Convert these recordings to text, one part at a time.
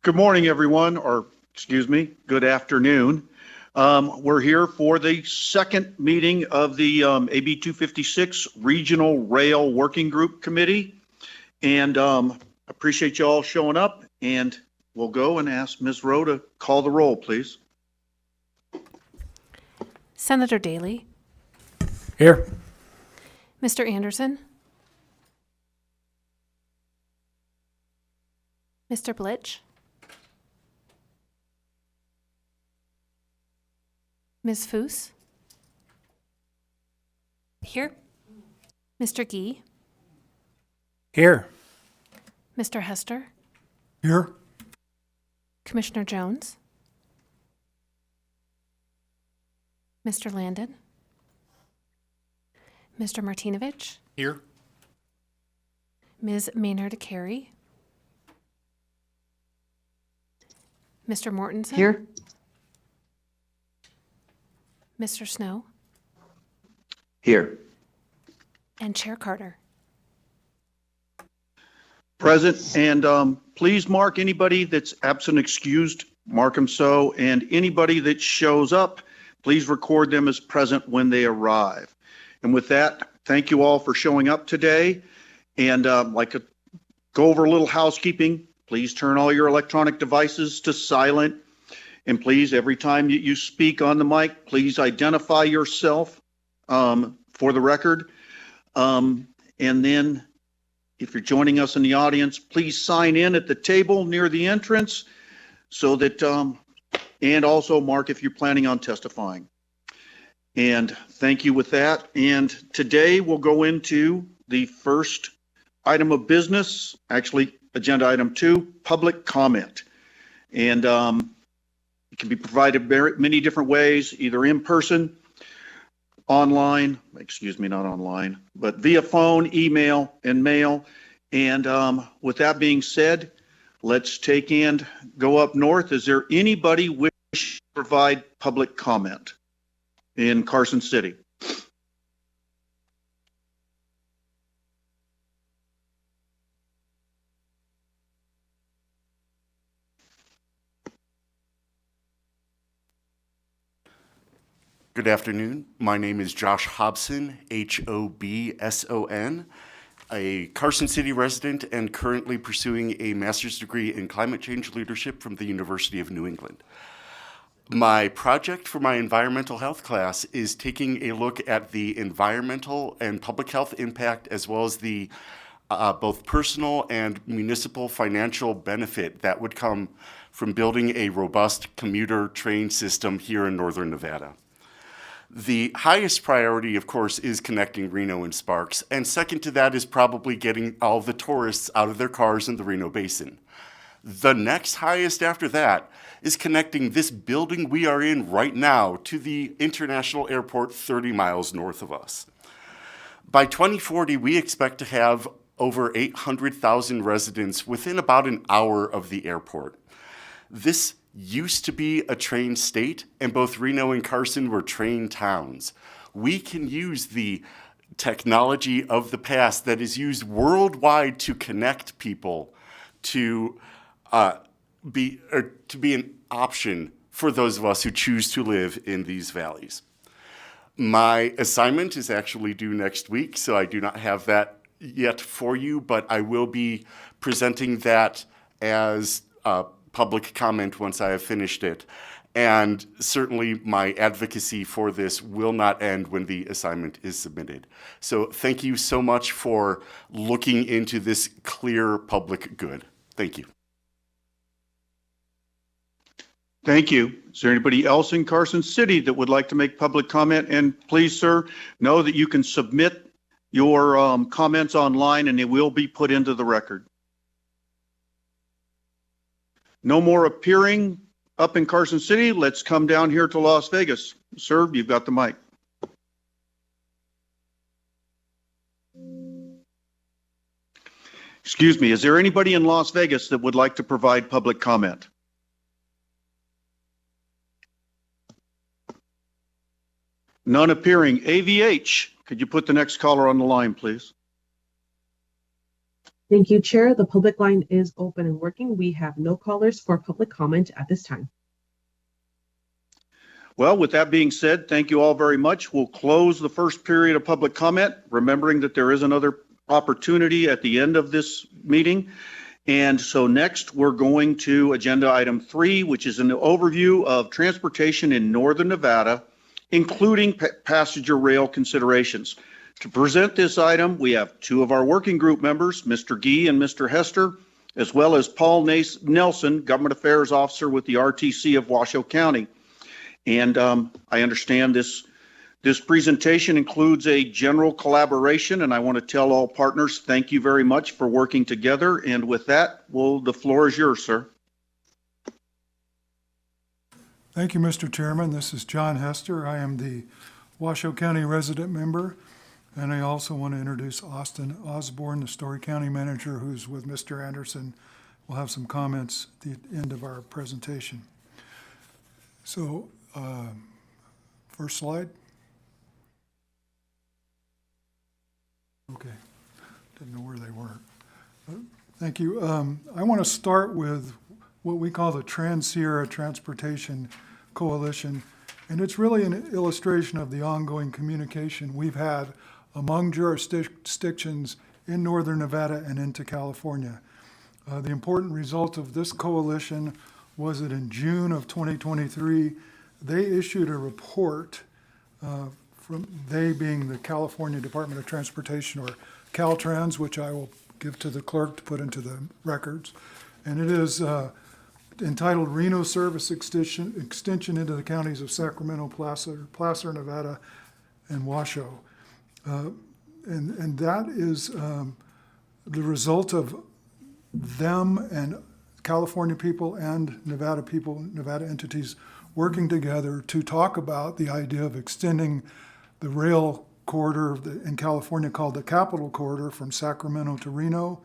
Good morning, everyone, or excuse me, good afternoon. We're here for the second meeting of the AB 256 Regional Rail Working Group Committee. And appreciate you all showing up, and we'll go and ask Ms. Rowe to call the roll, please. Senator Daley. Here. Mr. Anderson. Mr. Blitch. Ms. Foose. Here. Mr. Gee. Here. Mr. Hester. Here. Commissioner Jones. Mr. Landon. Mr. Martinovich. Here. Ms. Maynard Carey. Mr. Mortensen. Here. Mr. Snow. Here. And Chair Carter. Present, and please mark anybody that's absent excused, mark them so, and anybody that shows up, please record them as present when they arrive. And with that, thank you all for showing up today. And like to go over a little housekeeping. Please turn all your electronic devices to silent. And please, every time you speak on the mic, please identify yourself for the record. And then if you're joining us in the audience, please sign in at the table near the entrance so that, and also mark if you're planning on testifying. And thank you with that. And today we'll go into the first item of business, actually agenda item 2, public comment. And it can be provided many different ways, either in person, online, excuse me, not online, but via phone, email, and mail. And with that being said, let's take and go up north. Is there anybody wish to provide public comment in Carson City? Good afternoon. My name is Josh Hobson, Hobson, a Carson City resident and currently pursuing a master's degree in climate change leadership from the University of New England. My project for my environmental health class is taking a look at the environmental and public health impact, as well as the both personal and municipal financial benefit that would come from building a robust commuter train system here in northern Nevada. The highest priority, of course, is connecting Reno and Sparks, and second to that is probably getting all the tourists out of their cars in the Reno Basin. The next highest after that is connecting this building we are in right now to the international airport 30 miles north of us. By 2040, we expect to have over 800,000 residents within about an hour of the airport. This used to be a train state, and both Reno and Carson were train towns. We can use the technology of the past that is used worldwide to connect people to be an option for those of us who choose to live in these valleys. My assignment is actually due next week, so I do not have that yet for you, but I will be presenting that as public comment once I have finished it. And certainly my advocacy for this will not end when the assignment is submitted. So thank you so much for looking into this clear public good. Thank you. Thank you. Is there anybody else in Carson City that would like to make public comment? And please, sir, know that you can submit your comments online and they will be put into the record. No more appearing up in Carson City. Let's come down here to Las Vegas. Sir, you've got the mic. Excuse me, is there anybody in Las Vegas that would like to provide public comment? None appearing. AVH, could you put the next caller on the line, please? Thank you, Chair. The public line is open and working. We have no callers for public comment at this time. Well, with that being said, thank you all very much. We'll close the first period of public comment, remembering that there is another opportunity at the end of this meeting. And so next, we're going to agenda item 3, which is an overview of transportation in Northern Nevada, including passenger rail considerations. To present this item, we have 2 of our working group members, Mr. Gee and Mr. Hester, as well as Paul Nelson, Government Affairs Officer with the RTC of Washoe County. And I understand this presentation includes a general collaboration, and I want to tell all partners, thank you very much for working together. And with that, the floor is yours, sir. Thank you, Mr. Chairman. This is John Hester. I am the Washoe County resident member, and I also want to introduce Austin Osborne, the Story County manager, who's with Mr. Anderson. We'll have some comments at the end of our presentation. So, first slide. Okay, didn't know where they were. Thank you. I want to start with what we call the Trans-Sierra Transportation Coalition, and it's really an illustration of the ongoing communication we've had among jurisdictions in Northern Nevada and into California. The important result of this coalition was that in June of 2023, they issued a report, they being the California Department of Transportation, or Caltrans, which I will give to the clerk to put into the records. And it is entitled Reno Service Extension into the Counties of Sacramento, Placer, Nevada, and Washoe. And that is the result of them and California people and Nevada people, Nevada entities working together to talk about the idea of extending the rail corridor in California called the Capital Corridor from Sacramento to Reno.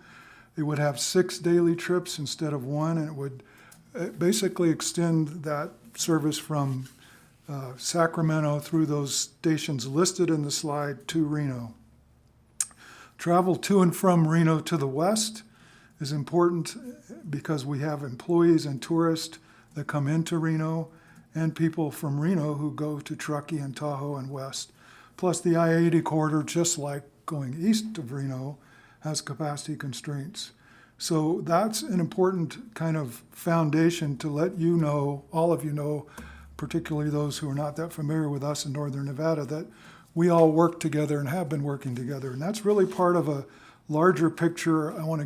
It would have 6 daily trips instead of 1, and it would basically extend that service from Sacramento through those stations listed in the slide to Reno. Travel to and from Reno to the west is important because we have employees and tourists that come into Reno and people from Reno who go to Truckee and Tahoe and west. Plus the I-80 corridor, just like going east of Reno, has capacity constraints. So that's an important kind of foundation to let you know, all of you know, particularly those who are not that familiar with us in Northern Nevada, that we all work together and have been working together. And that's really part of a larger picture. I want to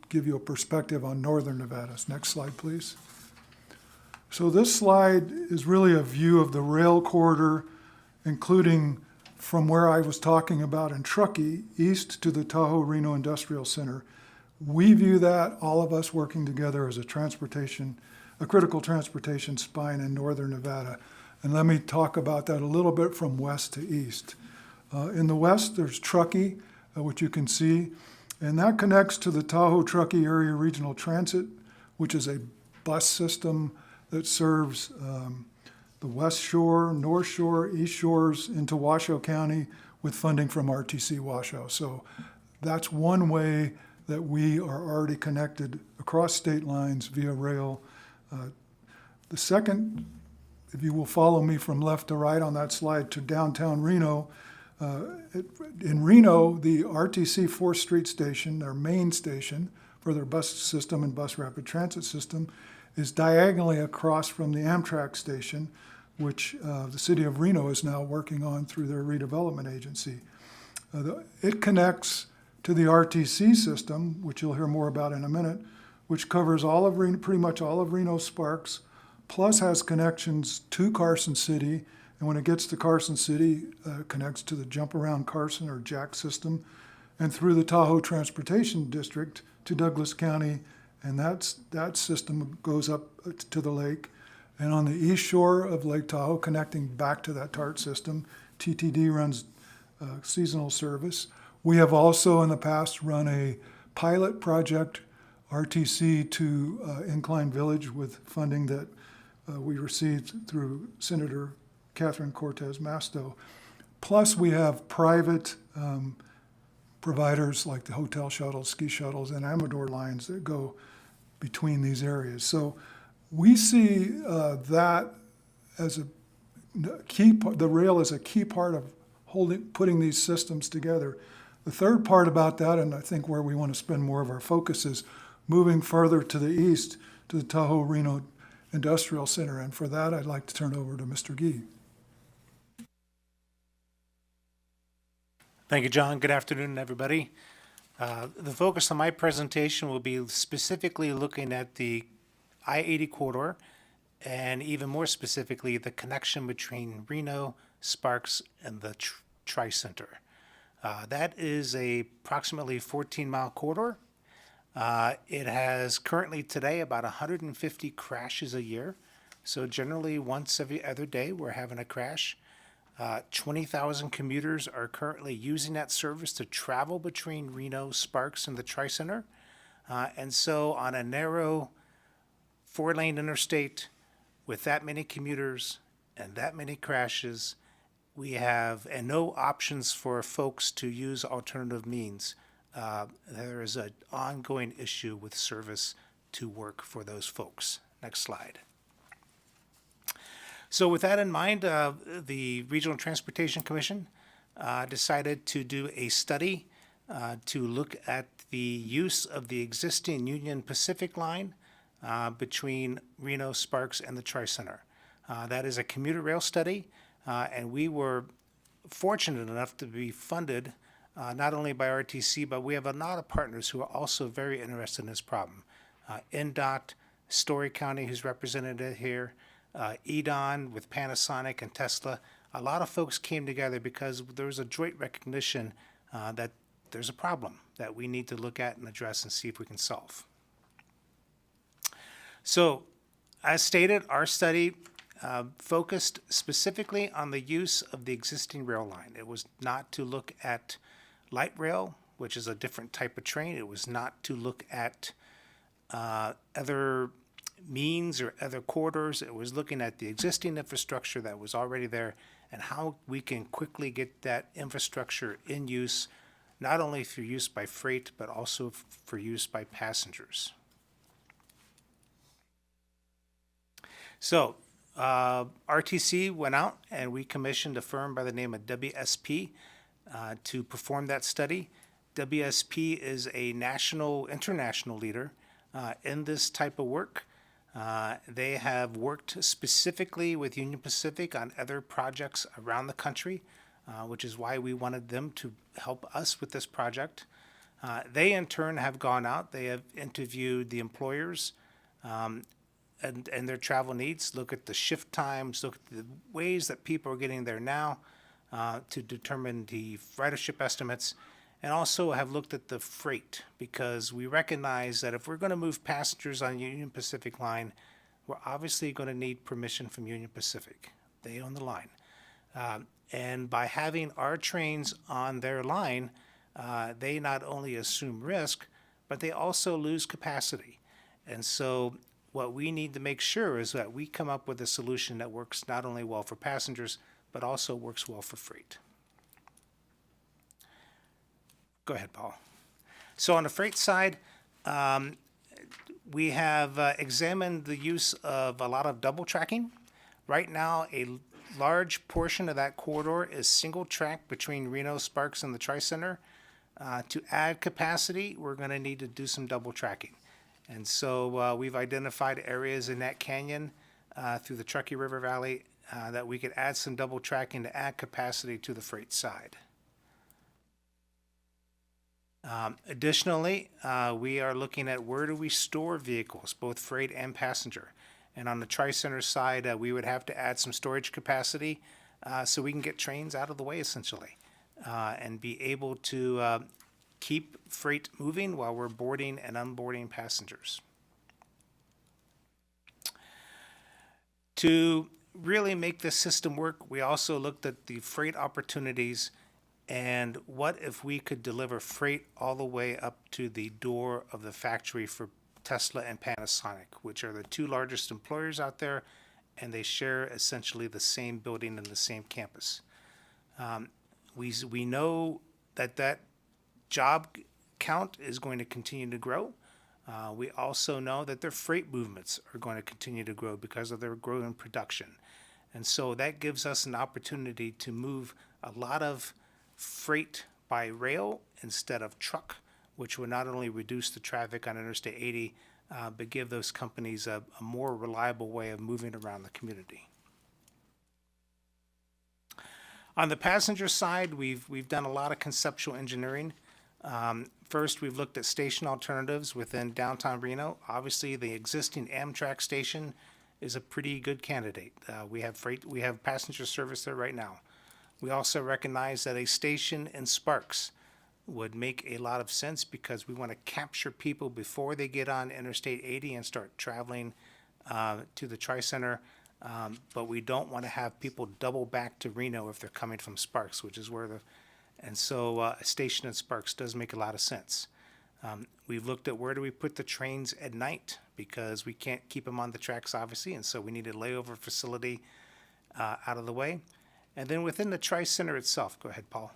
give you a perspective on Northern Nevada. Next slide, please. So this slide is really a view of the rail corridor, including from where I was talking about in Truckee, east to the Tahoe-Reno Industrial Center. We view that, all of us working together, as a critical transportation spine in Northern Nevada. And let me talk about that a little bit from west to east. In the west, there's Truckee, which you can see, and that connects to the Tahoe-Truckee Area Regional Transit, which is a bus system that serves the West Shore, North Shore, East Shores into Washoe County with funding from RTC Washoe. So that's one way that we are already connected across state lines via rail. The second, if you will follow me from left to right on that slide, to downtown Reno. In Reno, the RTC 4th Street station, their main station for their bus system and bus rapid transit system, is diagonally across from the Amtrak station, which the city of Reno is now working on through their redevelopment agency. It connects to the RTC system, which you'll hear more about in a minute, which covers all of Reno, pretty much all of Reno Sparks, plus has connections to Carson City. And when it gets to Carson City, connects to the Jump Around Carson or JAC system, and through the Tahoe Transportation District to Douglas County, and that system goes up to the lake. And on the east shore of Lake Tahoe, connecting back to that TART system, TTD runs seasonal service. We have also in the past run a pilot project, RTC to Incline Village, with funding that we received through Senator Catherine Cortez Masto. Plus we have private providers like the hotel shuttles, ski shuttles, and Amador lines that go between these areas. So we see that as a the rail is a key part of putting these systems together. The third part about that, and I think where we want to spend more of our focus, is moving further to the east to the Tahoe Reno Industrial Center. And for that, I'd like to turn over to Mr. Gee. Thank you, John. Good afternoon, everybody. The focus of my presentation will be specifically looking at the I-80 corridor, and even more specifically, the connection between Reno, Sparks, and the Tri-Center. That is a approximately 14-mile corridor. It has currently today about 150 crashes a year. So generally once every other day, we're having a crash. 20,000 commuters are currently using that service to travel between Reno, Sparks, and the Tri-Center. And so on a narrow 4-lane interstate with that many commuters and that many crashes, we have, and no options for folks to use alternative means. There is an ongoing issue with service to work for those folks. Next slide. So with that in mind, the Regional Transportation Commission decided to do a study to look at the use of the existing Union Pacific line between Reno, Sparks, and the Tri-Center. That is a commuter rail study, and we were fortunate enough to be funded not only by RTC, but we have a lot of partners who are also very interested in this problem. NDOT, Story County, who's represented here, EDON with Panasonic and Tesla. A lot of folks came together because there was a joint recognition that there's a problem that we need to look at and address and see if we can solve. So, as stated, our study focused specifically on the use of the existing rail line. It was not to look at light rail, which is a different type of train. It was not to look at other means or other corridors. It was looking at the existing infrastructure that was already there and how we can quickly get that infrastructure in use, not only for use by freight, but also for use by passengers. So, RTC went out and we commissioned a firm by the name of WSP to perform that study. WSP is a international leader in this type of work. They have worked specifically with Union Pacific on other projects around the country, which is why we wanted them to help us with this project. They in turn have gone out, they have interviewed the employers and their travel needs, look at the shift times, look at the ways that people are getting there now to determine the ridership estimates, and also have looked at the freight, because we recognize that if we're going to move passengers on Union Pacific line, we're obviously going to need permission from Union Pacific. They own the line. And by having our trains on their line, they not only assume risk, but they also lose capacity. And so what we need to make sure is that we come up with a solution that works not only well for passengers, but also works well for freight. Go ahead, Paul. So on the freight side, we have examined the use of a lot of double tracking. Right now, a large portion of that corridor is single track between Reno, Sparks, and the Tri-Center. To add capacity, we're going to need to do some double tracking. And so we've identified areas in that canyon through the Truckee River Valley that we could add some double tracking to add capacity to the freight side. Additionally, we are looking at where do we store vehicles, both freight and passenger. And on the Tri-Center side, we would have to add some storage capacity so we can get trains out of the way, essentially, and be able to keep freight moving while we're boarding and unboarding passengers. To really make this system work, we also looked at the freight opportunities and what if we could deliver freight all the way up to the door of the factory for Tesla and Panasonic, which are the two largest employers out there, and they share essentially the same building and the same campus. We know that job count is going to continue to grow. We also know that their freight movements are going to continue to grow because of their growing production. And so that gives us an opportunity to move a lot of freight by rail instead of truck, which would not only reduce the traffic on Interstate 80, but give those companies a more reliable way of moving around the community. On the passenger side, we've done a lot of conceptual engineering. First, we've looked at station alternatives within downtown Reno. Obviously, the existing Amtrak station is a pretty good candidate. We have passenger service there right now. We also recognize that a station in Sparks would make a lot of sense because we want to capture people before they get on Interstate 80 and start traveling to the Tri-Center. But we don't want to have people double back to Reno if they're coming from Sparks, which is where and so a station in Sparks does make a lot of sense. We've looked at where do we put the trains at night because we can't keep them on the tracks, obviously, and so we need a layover facility out of the way. And then within the Tri-Center itself, go ahead, Paul.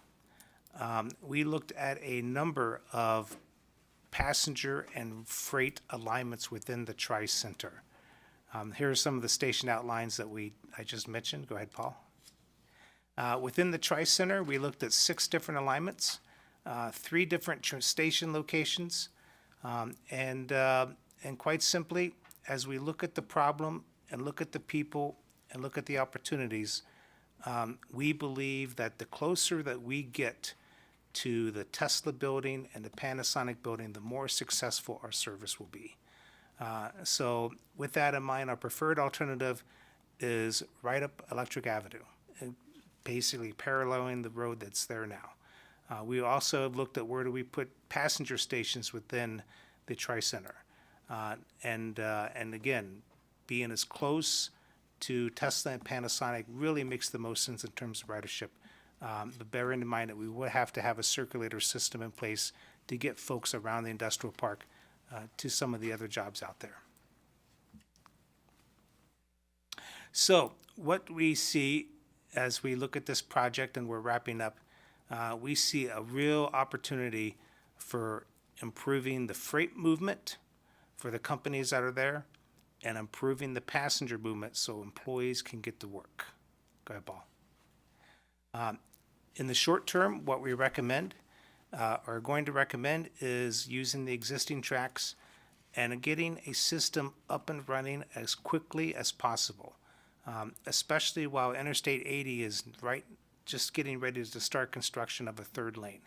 We looked at a number of passenger and freight alignments within the Tri-Center. Here are some of the station outlines that I just mentioned. Go ahead, Paul. Within the Tri-Center, we looked at 6 different alignments, 3 different station locations, and quite simply, as we look at the problem and look at the people and look at the opportunities, we believe that the closer that we get to the Tesla building and the Panasonic building, the more successful our service will be. So with that in mind, our preferred alternative is right up Electric Avenue, basically paralleling the road that's there now. We also have looked at where do we put passenger stations within the Tri-Center. And again, being as close to Tesla and Panasonic really makes the most sense in terms of ridership. But bearing in mind that we would have to have a circulator system in place to get folks around the industrial park to some of the other jobs out there. So what we see as we look at this project and we're wrapping up, we see a real opportunity for improving the freight movement for the companies that are there and improving the passenger movement so employees can get to work. Go ahead, Paul. In the short term, what we recommend, are going to recommend, is using the existing tracks and getting a system up and running as quickly as possible, especially while Interstate 80 is just getting ready to start construction of a 3rd lane.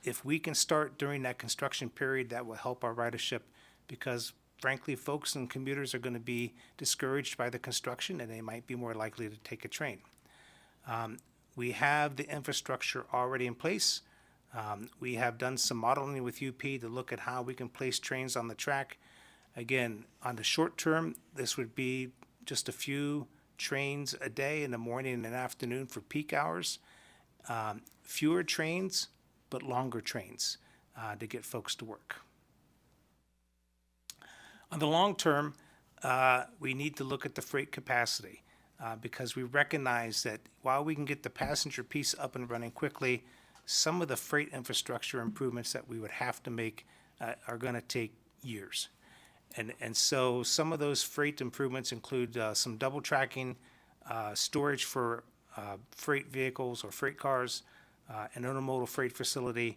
If we can start during that construction period, that will help our ridership because, frankly, folks and commuters are going to be discouraged by the construction and they might be more likely to take a train. We have the infrastructure already in place. We have done some modeling with UP to look at how we can place trains on the track. Again, on the short term, this would be just a few trains a day in the morning and afternoon for peak hours. Fewer trains, but longer trains to get folks to work. On the long term, we need to look at the freight capacity because we recognize that while we can get the passenger piece up and running quickly, some of the freight infrastructure improvements that we would have to make are going to take years. And so some of those freight improvements include some double tracking, storage for freight vehicles or freight cars, an intermodal freight facility,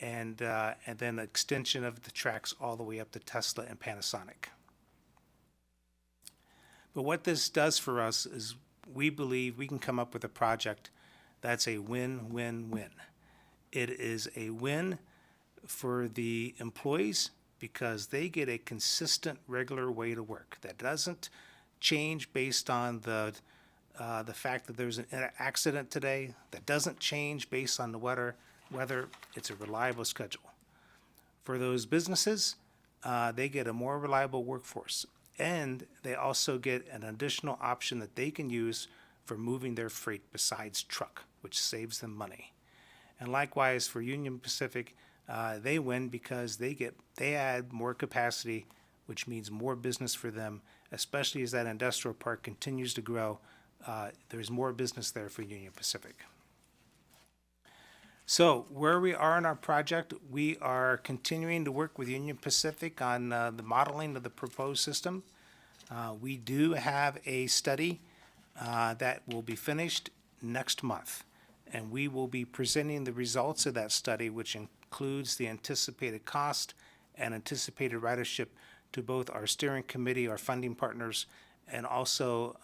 and then extension of the tracks all the way up to Tesla and Panasonic. But what this does for us is we believe we can come up with a project that's a win-win-win. It is a win for the employees because they get a consistent, regular way to work that doesn't change based on the fact that there's an accident today, that doesn't change based on the weather. It's a reliable schedule. For those businesses, they get a more reliable workforce, and they also get an additional option that they can use for moving their freight besides truck, which saves them money. And likewise for Union Pacific, they win because they add more capacity, which means more business for them, especially as that industrial park continues to grow. There's more business there for Union Pacific. So where we are in our project, we are continuing to work with Union Pacific on the modeling of the proposed system. We do have a study that will be finished next month, and we will be presenting the results of that study, which includes the anticipated cost and anticipated ridership to both our steering committee, our funding partners, and also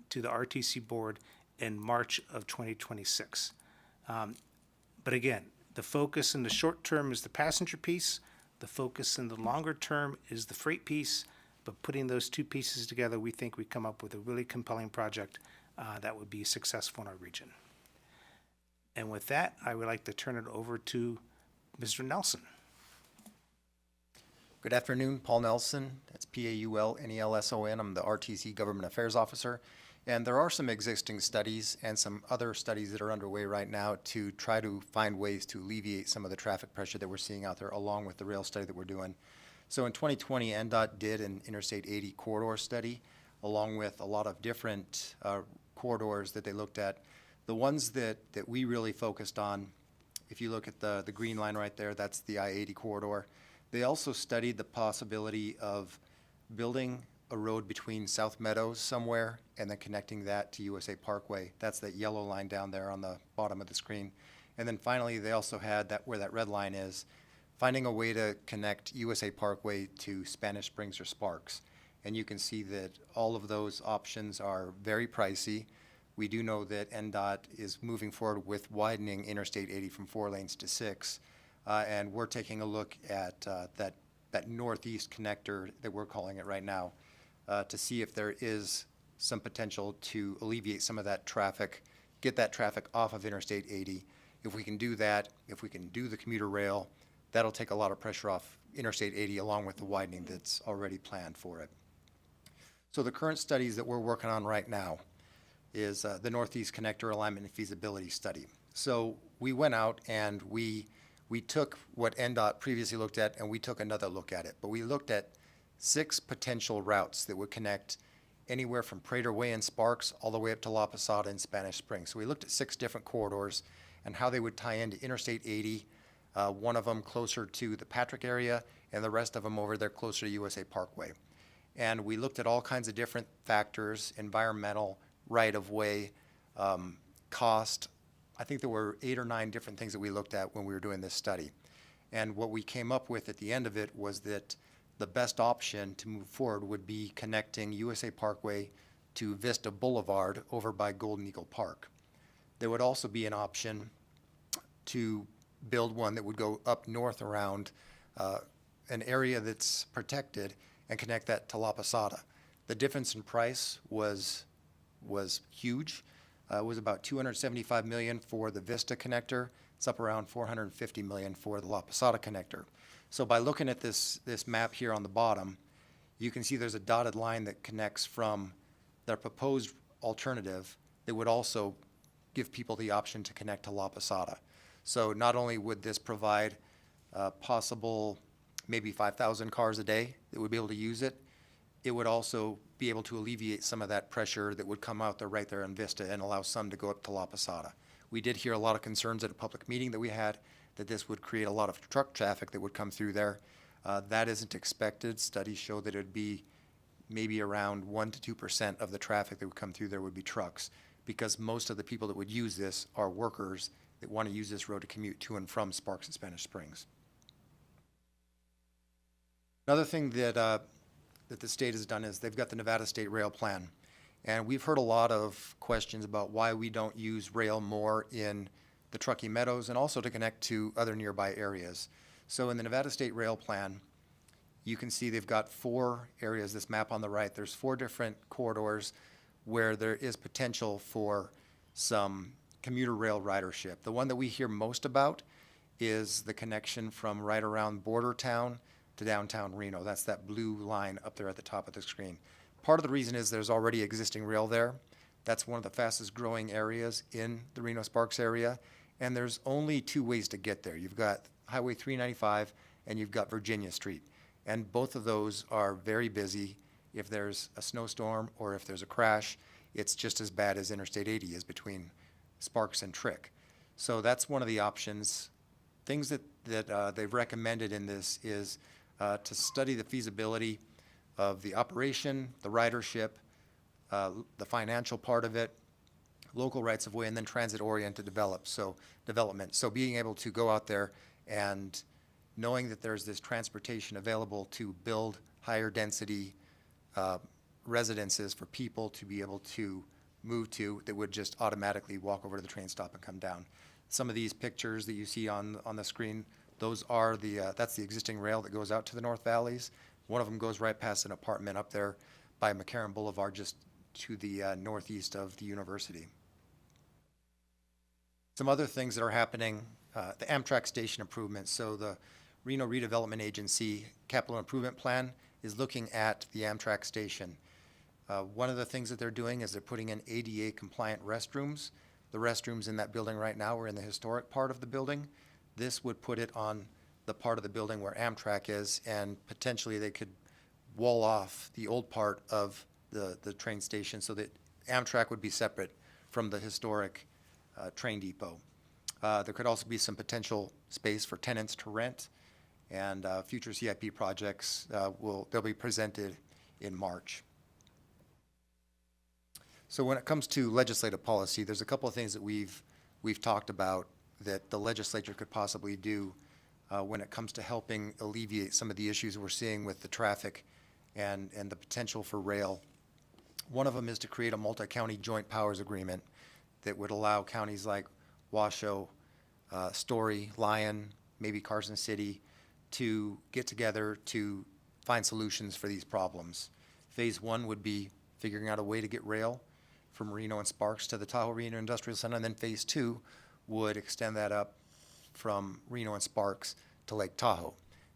to the RTC board in March of 2026. But again, the focus in the short term is the passenger piece. The focus in the longer term is the freight piece. But putting those two pieces together, we think we come up with a really compelling project that would be successful in our region. And with that, I would like to turn it over to Mr. Nelson. Good afternoon, Paul Nelson. That's Paulnelson. I'm the RTC Government Affairs Officer. And there are some existing studies and some other studies that are underway right now to try to find ways to alleviate some of the traffic pressure that we're seeing out there, along with the rail study that we're doing. So in 2020, NDOT did an Interstate 80 corridor study, along with a lot of different corridors that they looked at. The ones that we really focused on, if you look at the green line right there, that's the I-80 corridor. They also studied the possibility of building a road between South Meadows somewhere and then connecting that to USA Parkway. That's that yellow line down there on the bottom of the screen. And then finally, they also had that where that red line is, finding a way to connect USA Parkway to Spanish Springs or Sparks. And you can see that all of those options are very pricey. We do know that NDOT is moving forward with widening Interstate 80 from 4 lanes to 6. And we're taking a look at that northeast connector that we're calling it right now to see if there is some potential to alleviate some of that traffic, get that traffic off of Interstate 80. If we can do that, if we can do the commuter rail, that'll take a lot of pressure off Interstate 80 along with the widening that's already planned for it. So the current studies that we're working on right now is the Northeast Connector Alignment and Feasibility Study. So we went out and we took what NDOT previously looked at and we took another look at it. But we looked at 6 potential routes that would connect anywhere from Prater Way and Sparks all the way up to La Posada and Spanish Springs. So we looked at 6 different corridors and how they would tie into Interstate 80, one of them closer to the Patrick area and the rest of them over there closer to USA Parkway. And we looked at all kinds of different factors, environmental, right-of-way, cost. I think there were 8 or 9 different things that we looked at when we were doing this study. And what we came up with at the end of it was that the best option to move forward would be connecting USA Parkway to Vista Boulevard over by Golden Eagle Park. There would also be an option to build one that would go up north around an area that's protected and connect that to La Posada. The difference in price was huge. It was about $275 million for the Vista connector. It's up around $450 million for the La Posada connector. So by looking at this map here on the bottom, you can see there's a dotted line that connects from their proposed alternative that would also give people the option to connect to La Posada. So not only would this provide possible maybe 5,000 cars a day that would be able to use it, it would also be able to alleviate some of that pressure that would come out there right there in Vista and allow some to go up to La Posada. We did hear a lot of concerns at a public meeting that we had that this would create a lot of truck traffic that would come through there. That isn't expected. Studies show that it would be maybe around 1 to 2% of the traffic that would come through there would be trucks, because most of the people that would use this are workers that want to use this road to commute to and from Sparks and Spanish Springs. Another thing that the state has done is they've got the Nevada State Rail Plan. And we've heard a lot of questions about why we don't use rail more in the Truckee Meadows and also to connect to other nearby areas. So in the Nevada State Rail Plan, you can see they've got 4 areas, this map on the right. There's 4 different corridors where there is potential for some commuter rail ridership. The one that we hear most about is the connection from right around Border Town to downtown Reno. That's that blue line up there at the top of the screen. Part of the reason is there's already existing rail there. That's one of the fastest growing areas in the Reno Sparks area. And there's only 2 ways to get there. You've got Highway 395 and you've got Virginia Street. And both of those are very busy. If there's a snowstorm or if there's a crash, it's just as bad as Interstate 80 is between Sparks and Trick. So that's one of the options. Things that they've recommended in this is to study the feasibility of the operation, the ridership, the financial part of it, local rights of way, and then transit-oriented development. So being able to go out there and knowing that there's this transportation available to build higher density residences for people to be able to move to that would just automatically walk over to the train stop and come down. Some of these pictures that you see on the screen, those are that's the existing rail that goes out to the North Valleys. One of them goes right past an apartment up there by McCarran Boulevard, just to the northeast of the university. Some other things that are happening, the Amtrak station improvements. So the Reno Redevelopment Agency Capital Improvement Plan is looking at the Amtrak station. One of the things that they're doing is they're putting in ADA compliant restrooms. The restrooms in that building right now are in the historic part of the building. This would put it on the part of the building where Amtrak is, and potentially they could wall off the old part of the train station so that Amtrak would be separate from the historic train depot. There could also be some potential space for tenants to rent, and future CIP projects they'll be presented in March. So when it comes to legislative policy, there's a couple of things that we've talked about that the legislature could possibly do when it comes to helping alleviate some of the issues we're seeing with the traffic and the potential for rail. One of them is to create a multi-county joint powers agreement that would allow counties like Washoe, Story, Lyon, maybe Carson City to get together to find solutions for these problems. Phase one would be figuring out a way to get rail from Reno and Sparks to the Tahoe Reno Industrial Center, and then phase two would extend that up from Reno and Sparks to Lake Tahoe.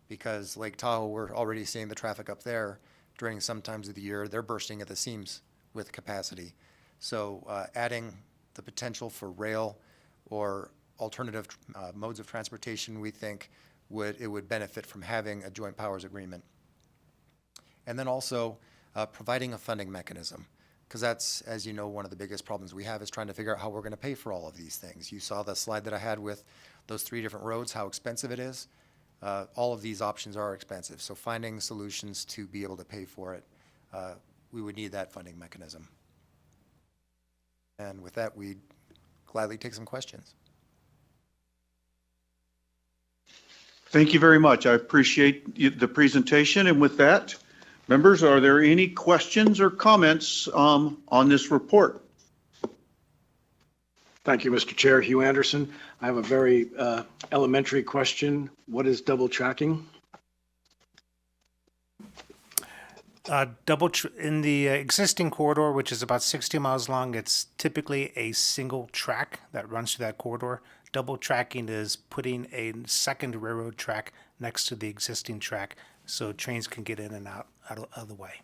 Because Lake Tahoe, we're already seeing the traffic up there during some times of the year. They're bursting at the seams with capacity. So adding the potential for rail or alternative modes of transportation, we think it would benefit from having a joint powers agreement. And then also providing a funding mechanism, because that's, as you know, one of the biggest problems we have is trying to figure out how we're going to pay for all of these things. You saw the slide that I had with those 3 different roads, how expensive it is. All of these options are expensive, so finding solutions to be able to pay for it, we would need that funding mechanism. And with that, we'd gladly take some questions. Thank you very much. I appreciate the presentation. And with that, members, are there any questions or comments on this report? Thank you, Mr. Chair. Hugh Anderson. I have a very elementary question. What is double tracking? In the existing corridor, which is about 60 miles long, it's typically a single track that runs through that corridor. Double tracking is putting a second railroad track next to the existing track so trains can get in and out of the way.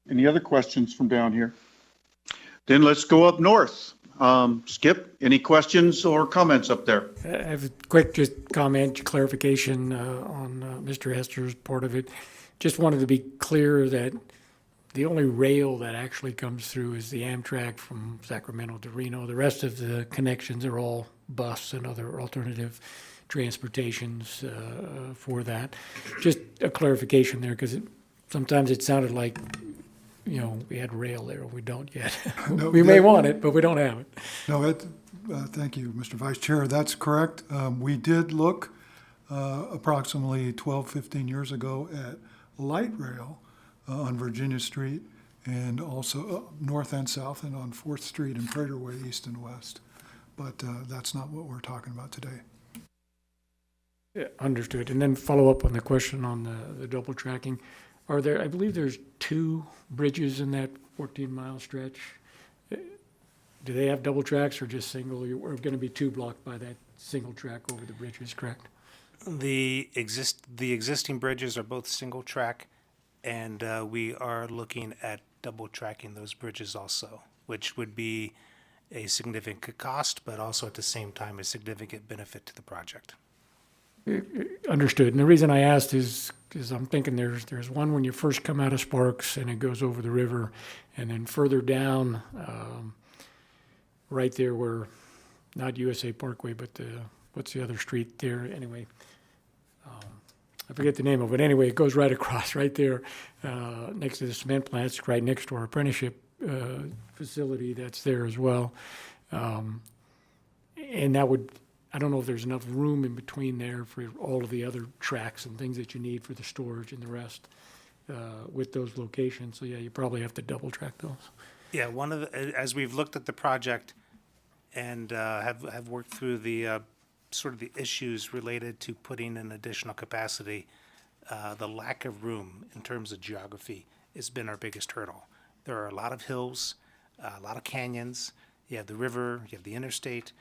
Any other questions from down here? Then let's go up north. Skip, any questions or comments up there? I have a quick just comment, clarification on Mr. Hester's part of it. Just wanted to be clear that the only rail that actually comes through is the Amtrak from Sacramento to Reno. The rest of the connections are all bus and other alternative transportations for that. Just a clarification there, because sometimes it sounded like, you know, we had rail there. We don't yet. No, we may want it, but we don't have it. No, thank you, Mr. Vice Chair. That's correct. We did look approximately 12, 15 years ago at light rail on Virginia Street and also north and south and on 4th Street and Prater Way, east and west. But that's not what we're talking about today. Yeah, understood. And then follow up on the question on the double tracking. Are there, I believe there's 2 bridges in that 14-mile stretch. Do they have double tracks or just single? We're going to be 2 blocked by that single track over the bridges, correct? The existing bridges are both single track, and we are looking at double tracking those bridges also, which would be a significant cost, but also at the same time a significant benefit to the project. Understood. And the reason I asked is I'm thinking there's one when you first come out of Sparks and it goes over the river, and then further down, right there where, not USA Parkway, but what's the other street there? Anyway, I forget the name of it. Anyway, it goes right across right there, next to the cement plant. It's right next to our apprenticeship facility that's there as well. And that would, I don't know if there's enough room in between there for all of the other tracks and things that you need for the storage and the rest with those locations. So yeah, you probably have to double track those. Yeah, one of the, as we've looked at the project and have worked through the sort of the issues related to putting in additional capacity, the lack of room in terms of geography has been our biggest hurdle. There are a lot of hills, a lot of canyons. You have the river, you have the interstate.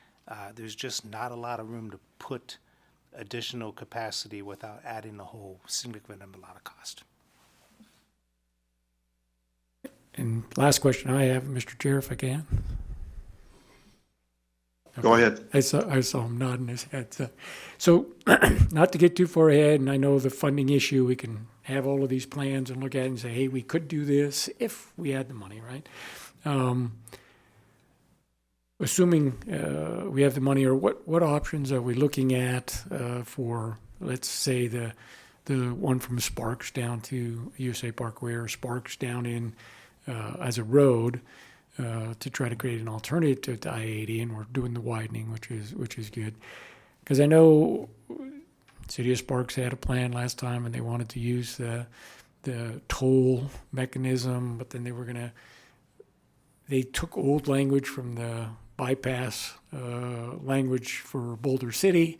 There's just not a lot of room to put additional capacity without adding a whole significant amount of cost. And last question I have, Mr. Chair, if I can. Go ahead. I saw him nodding his head. So not to get too far ahead, and I know the funding issue, we can have all of these plans and look at it and say, hey, we could do this if we had the money, right? Assuming we have the money, or what options are we looking at for, let's say, the one from Sparks down to USA Parkway, or Sparks down in as a road, to try to create an alternative to I-80, and we're doing the widening, which is good. Because I know City of Sparks had a plan last time, and they wanted to use the toll mechanism, but then they took old language from the bypass language for Boulder City,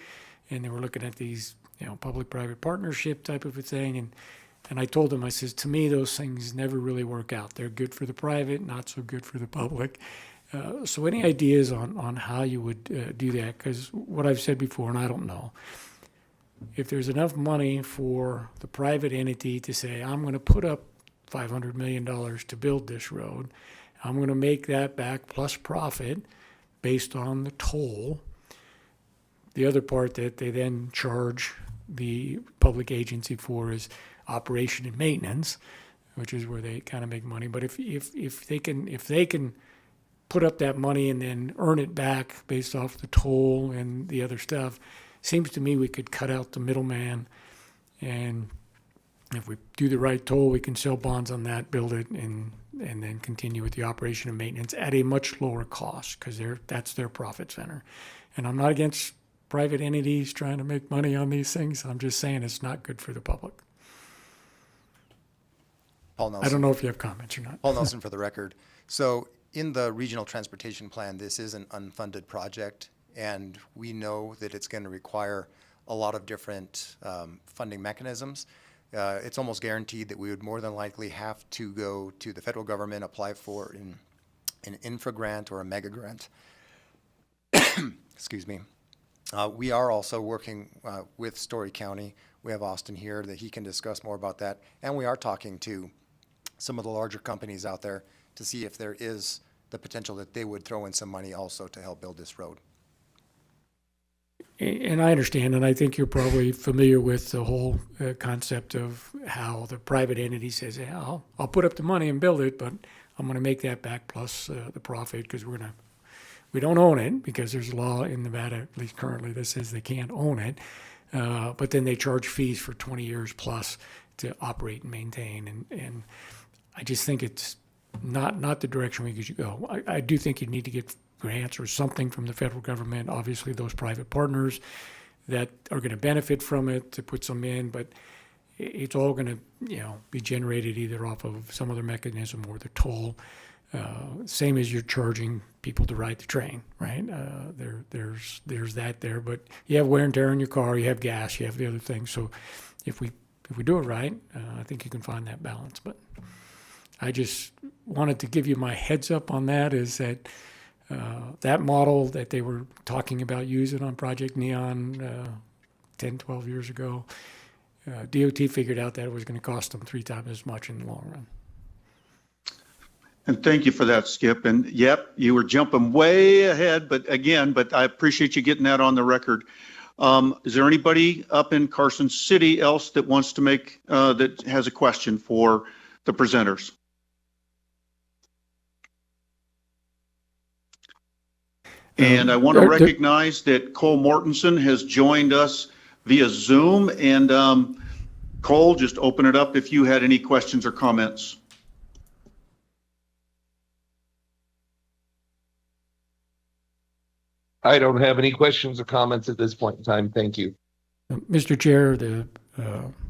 and they were looking at these, public-private partnership type of a thing, and I told them, I says, to me, those things never really work out. They're good for the private, not so good for the public. So any ideas on how you would do that? Because what I've said before, and I don't know, if there's enough money for the private entity to say, I'm going to put up $500 million to build this road, I'm going to make that back plus profit based on the toll. The other part that they then charge the public agency for is operation and maintenance, which is where they kind of make money. But if they can put up that money and then earn it back based off the toll and the other stuff, seems to me we could cut out the middleman, and if we do the right toll, we can sell bonds on that, build it, and then continue with the operation and maintenance at a much lower cost, because that's their profit center. And I'm not against private entities trying to make money on these things. I'm just saying it's not good for the public. Paul Nelson. I don't know if you have comments or not. Paul Nelson for the record. So in the regional transportation plan, this is an unfunded project, and we know that it's going to require a lot of different funding mechanisms. It's almost guaranteed that we would more than likely have to go to the federal government, apply for an infra grant or a mega grant. Excuse me. We are also working with Story County. We have Austin here that he can discuss more about that. And we are talking to some of the larger companies out there to see if there is the potential that they would throw in some money also to help build this road. And I understand, and I think you're probably familiar with the whole concept of how the private entity says, hey, I'll put up the money and build it, but I'm going to make that back plus the profit, because we don't own it, because there's a law in Nevada, at least currently, that says they can't own it. But then they charge fees for 20 years plus to operate and maintain. And I just think it's not the direction we should go. I do think you need to get grants or something from the federal government, obviously those private partners that are going to benefit from it, to put some in, but it's all going to be generated either off of some other mechanism or the toll. Same as you're charging people to ride the train, right? There's that there, but you have wear and tear on your car, you have gas, you have the other things. So if we do it right, I think you can find that balance. But I just wanted to give you my heads up on that, is that that model that they were talking about using on Project Neon 10, 12 years ago, DOT figured out that it was going to cost them 3 times as much in the long run. And thank you for that, Skip. And yep, you were jumping way ahead, but I appreciate you getting that on the record. Is there anybody up in Carson City else that wants to make, that has a question for the presenters? And I want to recognize that Cole Mortensen has joined us via Zoom. And Cole, just open it up if you had any questions or comments. I don't have any questions or comments at this point in time. Thank you. Mr. Chair, the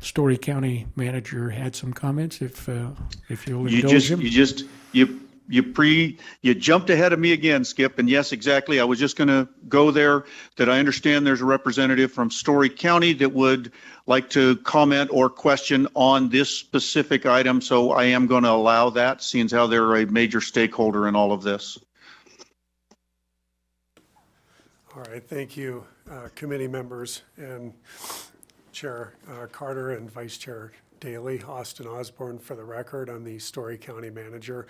Story County manager had some comments, if you'll indulge him. You jumped ahead of me again, Skip. And yes, exactly. I was just going to go there, that I understand there's a representative from Story County that would like to comment or question on this specific item. So I am going to allow that, seeing as how they're a major stakeholder in all of this. All right, thank you, committee members and Chair Carter and Vice Chair Daly. Austin Osborne for the record. I'm the Story County manager.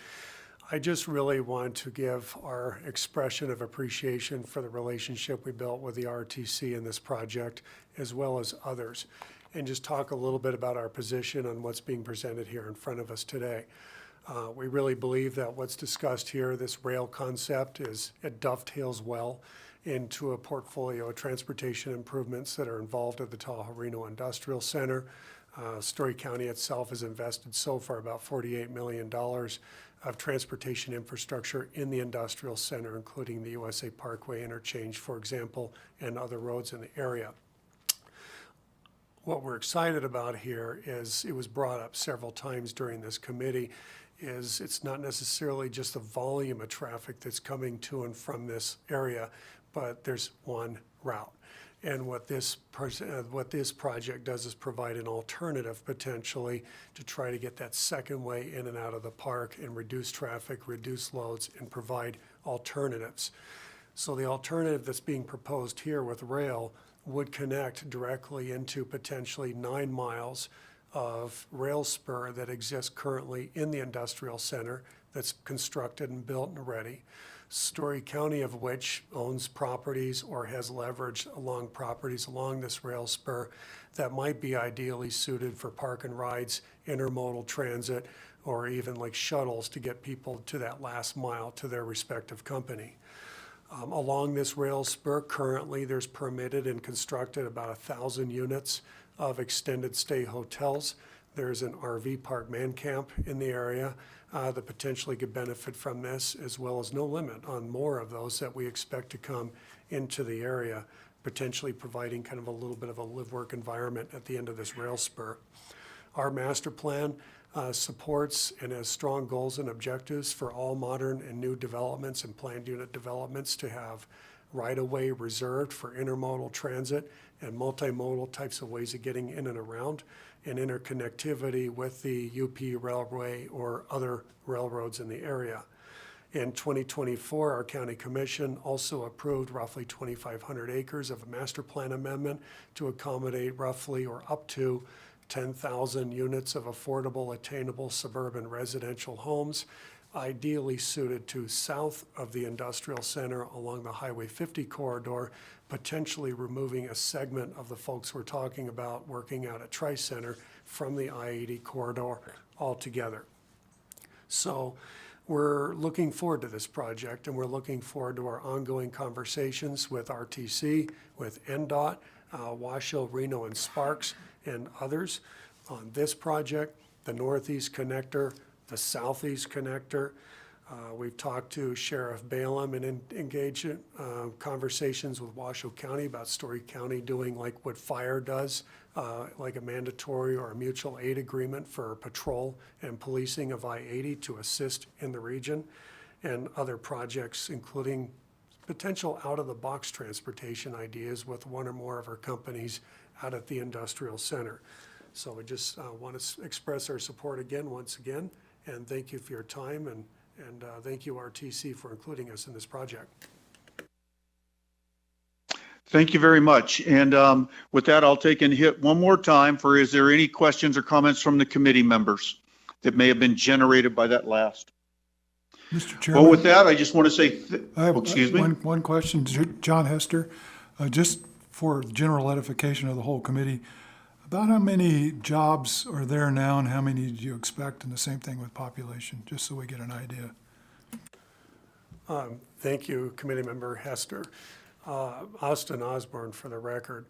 I just really want to give our expression of appreciation for the relationship we built with the RTC in this project, as well as others, and just talk a little bit about our position on what's being presented here in front of us today. We really believe that what's discussed here, this rail concept, it dovetails well into a portfolio of transportation improvements that are involved at the Tahoe Reno Industrial Center. Story County itself has invested so far about $48 million of transportation infrastructure in the industrial center, including the USA Parkway interchange, for example, and other roads in the area. What we're excited about here is, it was brought up several times during this committee, is it's not necessarily just the volume of traffic that's coming to and from this area, but there's one route. And what this project does is provide an alternative potentially to try to get that second way in and out of the park and reduce traffic, reduce loads, and provide alternatives. So the alternative that's being proposed here with rail would connect directly into potentially 9 miles of rail spur that exists currently in the industrial center that's constructed and built and ready. Story County, of which owns properties or has leveraged along properties along this rail spur that might be ideally suited for park and rides, intermodal transit, or even like shuttles to get people to that last mile to their respective company. Along this rail spur, currently there's permitted and constructed about 1,000 units of extended stay hotels. There's an RV park man camp in the area that potentially could benefit from this, as well as no limit on more of those that we expect to come into the area, potentially providing kind of a little bit of a live-work environment at the end of this rail spur. Our master plan supports and has strong goals and objectives for all modern and new developments and planned unit developments to have right-of-way reserved for intermodal transit and multimodal types of ways of getting in and around, and interconnectivity with the UP Railway or other railroads in the area. In 2024, our county commission also approved roughly 2,500 acres of a master plan amendment to accommodate roughly or up to 10,000 units of affordable, attainable suburban residential homes, ideally suited to south of the industrial center along the Highway 50 corridor, potentially removing a segment of the folks we're talking about working out at Tri-Center from the I-80 corridor altogether. So we're looking forward to this project, and we're looking forward to our ongoing conversations with RTC, with NDOT, Washoe, Reno, and Sparks, and others on this project, the Northeast Connector, the Southeast Connector. We've talked to Sheriff Balaam and engaged in conversations with Washoe County about Story County doing like what fire does, like a mandatory or a mutual aid agreement for patrol and policing of I-80 to assist in the region, and other projects, including potential out-of-the-box transportation ideas with one or more of our companies out at the industrial center. So we just want to express our support again, once again, and thank you for your time, and thank you, RTC, for including us in this project. Thank you very much. And with that, I'll take and hit one more time for, is there any questions or comments from the committee members that may have been generated by that last? Mr. Chairman. Well, with that, I just want to say, I have excuse me. one question, John Hester. Just for general edification of the whole committee, about how many jobs are there now and how many do you expect? And the same thing with population, just so we get an idea. Thank you, Committee Member Hester. Austin Osborne for the record.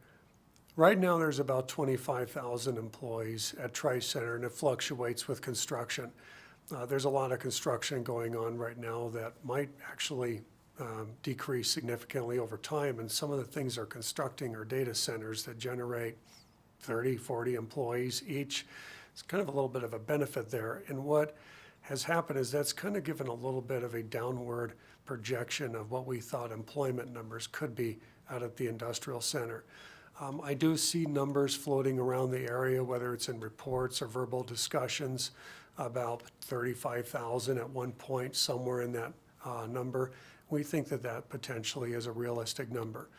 Right now, there's about 25,000 employees at Tri-Center, and it fluctuates with construction. There's a lot of construction going on right now that might actually decrease significantly over time, and some of the things they're constructing are data centers that generate 30, 40 employees each. It's kind of a little bit of a benefit there. And what has happened is that's kind of given a little bit of a downward projection of what we thought employment numbers could be out at the industrial center. I do see numbers floating around the area, whether it's in reports or verbal discussions, about 35,000 at one point, somewhere in that number. We think that that potentially is a realistic number.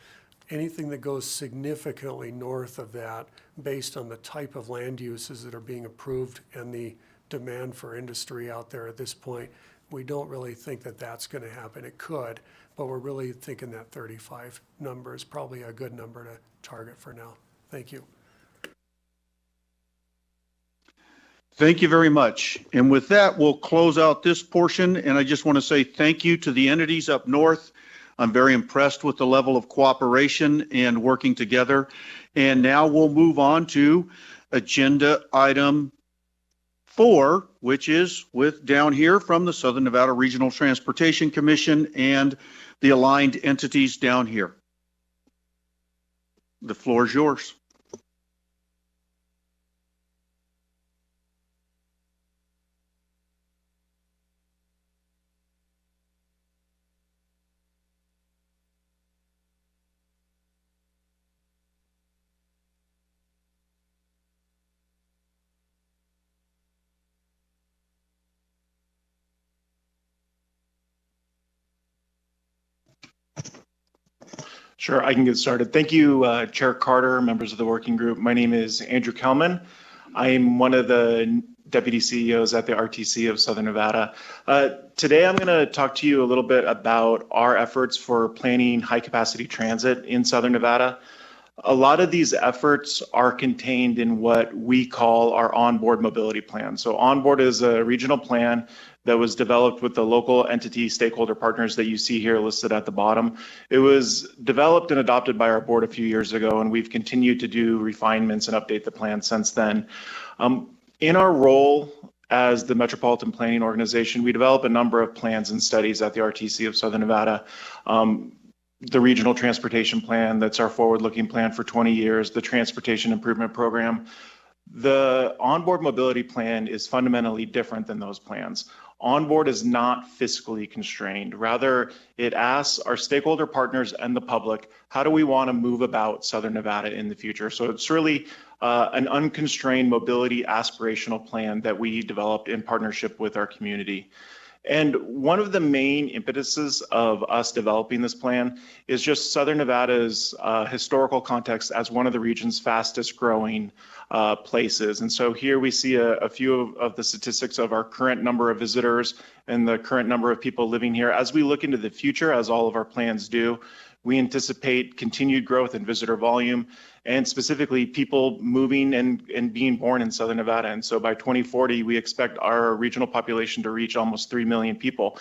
Anything that goes significantly north of that, based on the type of land uses that are being approved and the demand for industry out there at this point, we don't really think that that's going to happen. It could, but we're really thinking that 35 number is probably a good number to target for now. Thank you. Thank you very much. And with that, we'll close out this portion. And I just want to say thank you to the entities up north. I'm very impressed with the level of cooperation and working together. And now we'll move on to agenda item 4, which is with down here from the Southern Nevada Regional Transportation Commission and the aligned entities down here. The floor is yours. Sure, I can get started. Thank you, Chair Carter, members of the working group. My name is Andrew Kelman. I'm one of the deputy CEOs at the RTC of Southern Nevada. Today, I'm going to talk to you a little bit about our efforts for planning high-capacity transit in Southern Nevada. A lot of these efforts are contained in what we call our onboard mobility plan. So onboard is a regional plan that was developed with the local entity stakeholder partners that you see here listed at the bottom. It was developed and adopted by our board a few years ago, and we've continued to do refinements and update the plan since then. In our role as the Metropolitan Planning Organization, we develop a number of plans and studies at the RTC of Southern Nevada. The Regional Transportation Plan, that's our forward-looking plan for 20 years, the Transportation Improvement Program. The onboard mobility plan is fundamentally different than those plans. Onboard is not fiscally constrained. Rather, it asks our stakeholder partners and the public, how do we want to move about Southern Nevada in the future? So it's really an unconstrained mobility aspirational plan that we developed in partnership with our community. And one of the main impetuses of us developing this plan is just Southern Nevada's historical context as one of the region's fastest growing places. And so here we see a few of the statistics of our current number of visitors and the current number of people living here. As we look into the future, as all of our plans do, we anticipate continued growth in visitor volume and specifically people moving and being born in Southern Nevada. And so by 2040, we expect our regional population to reach almost 3 million people.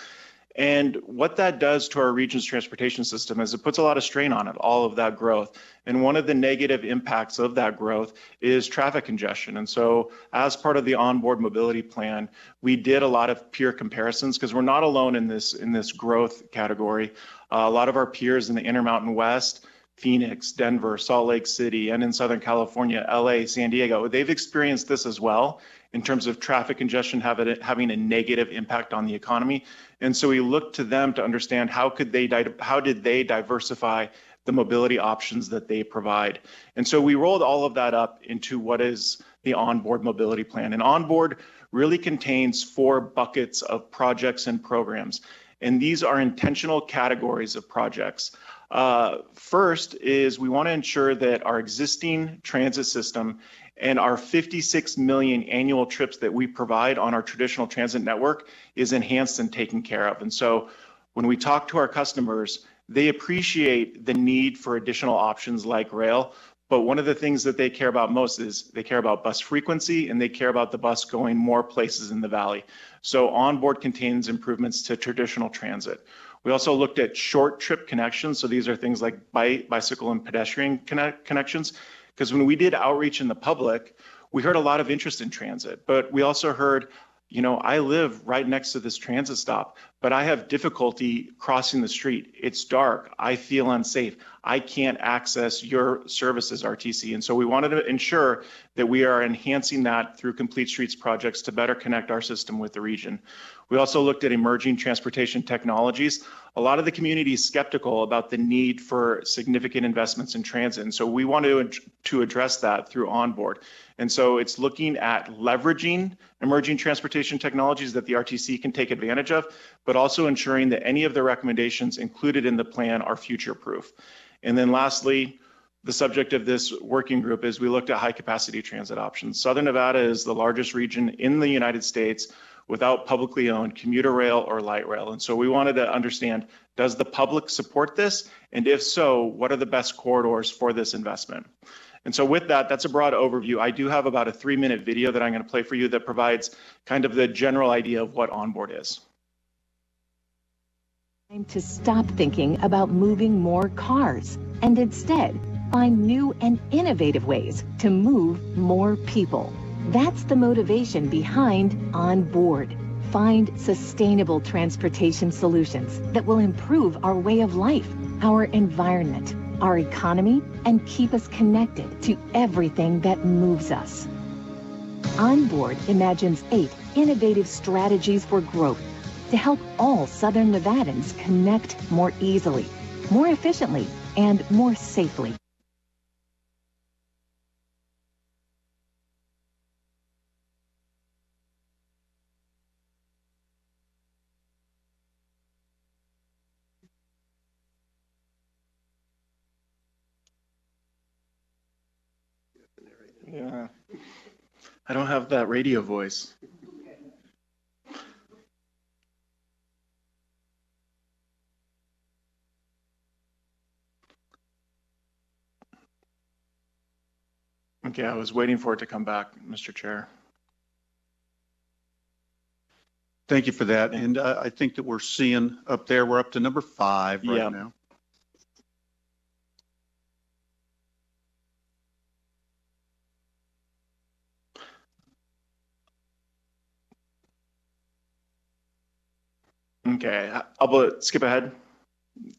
And what that does to our region's transportation system is it puts a lot of strain on it, all of that growth. And one of the negative impacts of that growth is traffic congestion. And so as part of the onboard mobility plan, we did a lot of peer comparisons because we're not alone in this growth category. A lot of our peers in the Intermountain West, Phoenix, Denver, Salt Lake City, and in Southern California, LA, San Diego, they've experienced this as well in terms of traffic congestion having a negative impact on the economy. And so we looked to them to understand how did they diversify the mobility options that they provide. And so we rolled all of that up into what is the onboard mobility plan. And onboard really contains 4 buckets of projects and programs. And these are intentional categories of projects. First is we want to ensure that our existing transit system and our 56 million annual trips that we provide on our traditional transit network is enhanced and taken care of. And so when we talk to our customers, they appreciate the need for additional options like rail. But one of the things that they care about most is they care about bus frequency and they care about the bus going more places in the valley. So onboard contains improvements to traditional transit. We also looked at short trip connections. So these are things like bicycle and pedestrian connections. Because when we did outreach in the public, we heard a lot of interest in transit, but we also heard, you know, I live right next to this transit stop, but I have difficulty crossing the street. It's dark. I feel unsafe. I can't access your services, RTC. And so we wanted to ensure that we are enhancing that through Complete Streets projects to better connect our system with the region. We also looked at emerging transportation technologies. A lot of the community is skeptical about the need for significant investments in transit. And so we wanted to address that through onboard. And so it's looking at leveraging emerging transportation technologies that the RTC can take advantage of, but also ensuring that any of the recommendations included in the plan are future-proof. And then lastly, the subject of this working group is we looked at high-capacity transit options. Southern Nevada is the largest region in the United States without publicly owned commuter rail or light rail. And so we wanted to understand, does the public support this? And if so, what are the best corridors for this investment? And so with that, that's a broad overview. I do have about a 3-minute video that I'm going to play for you that provides kind of the general idea of what onboard is. Time to stop thinking about moving more cars and instead find new and innovative ways to move more people. That's the motivation behind onboard. Find sustainable transportation solutions that will improve our way of life, our environment, our economy, and keep us connected to everything that moves us. Onboard imagines 8 innovative strategies for growth to help all Southern Nevadans connect more easily, more efficiently, and more safely. Yeah, I don't have that radio voice. Okay, I was waiting for it to come back, Mr. Chair. Thank you for that. And I think that we're seeing up there, we're up to number 5 right now. Okay, I'll skip ahead.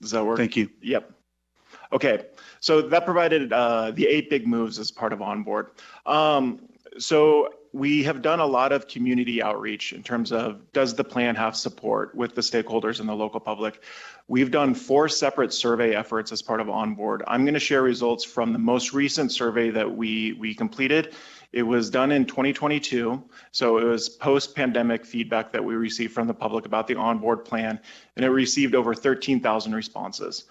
Does that work? Thank you. Yep. Okay, so that provided the 8 big moves as part of onboard. So we have done a lot of community outreach in terms of, does the plan have support with the stakeholders and the local public? We've done 4 separate survey efforts as part of onboard. I'm going to share results from the most recent survey that we completed. It was done in 2022, so it was post-pandemic feedback that we received from the public about the onboard plan, and it received over 13,000 responses.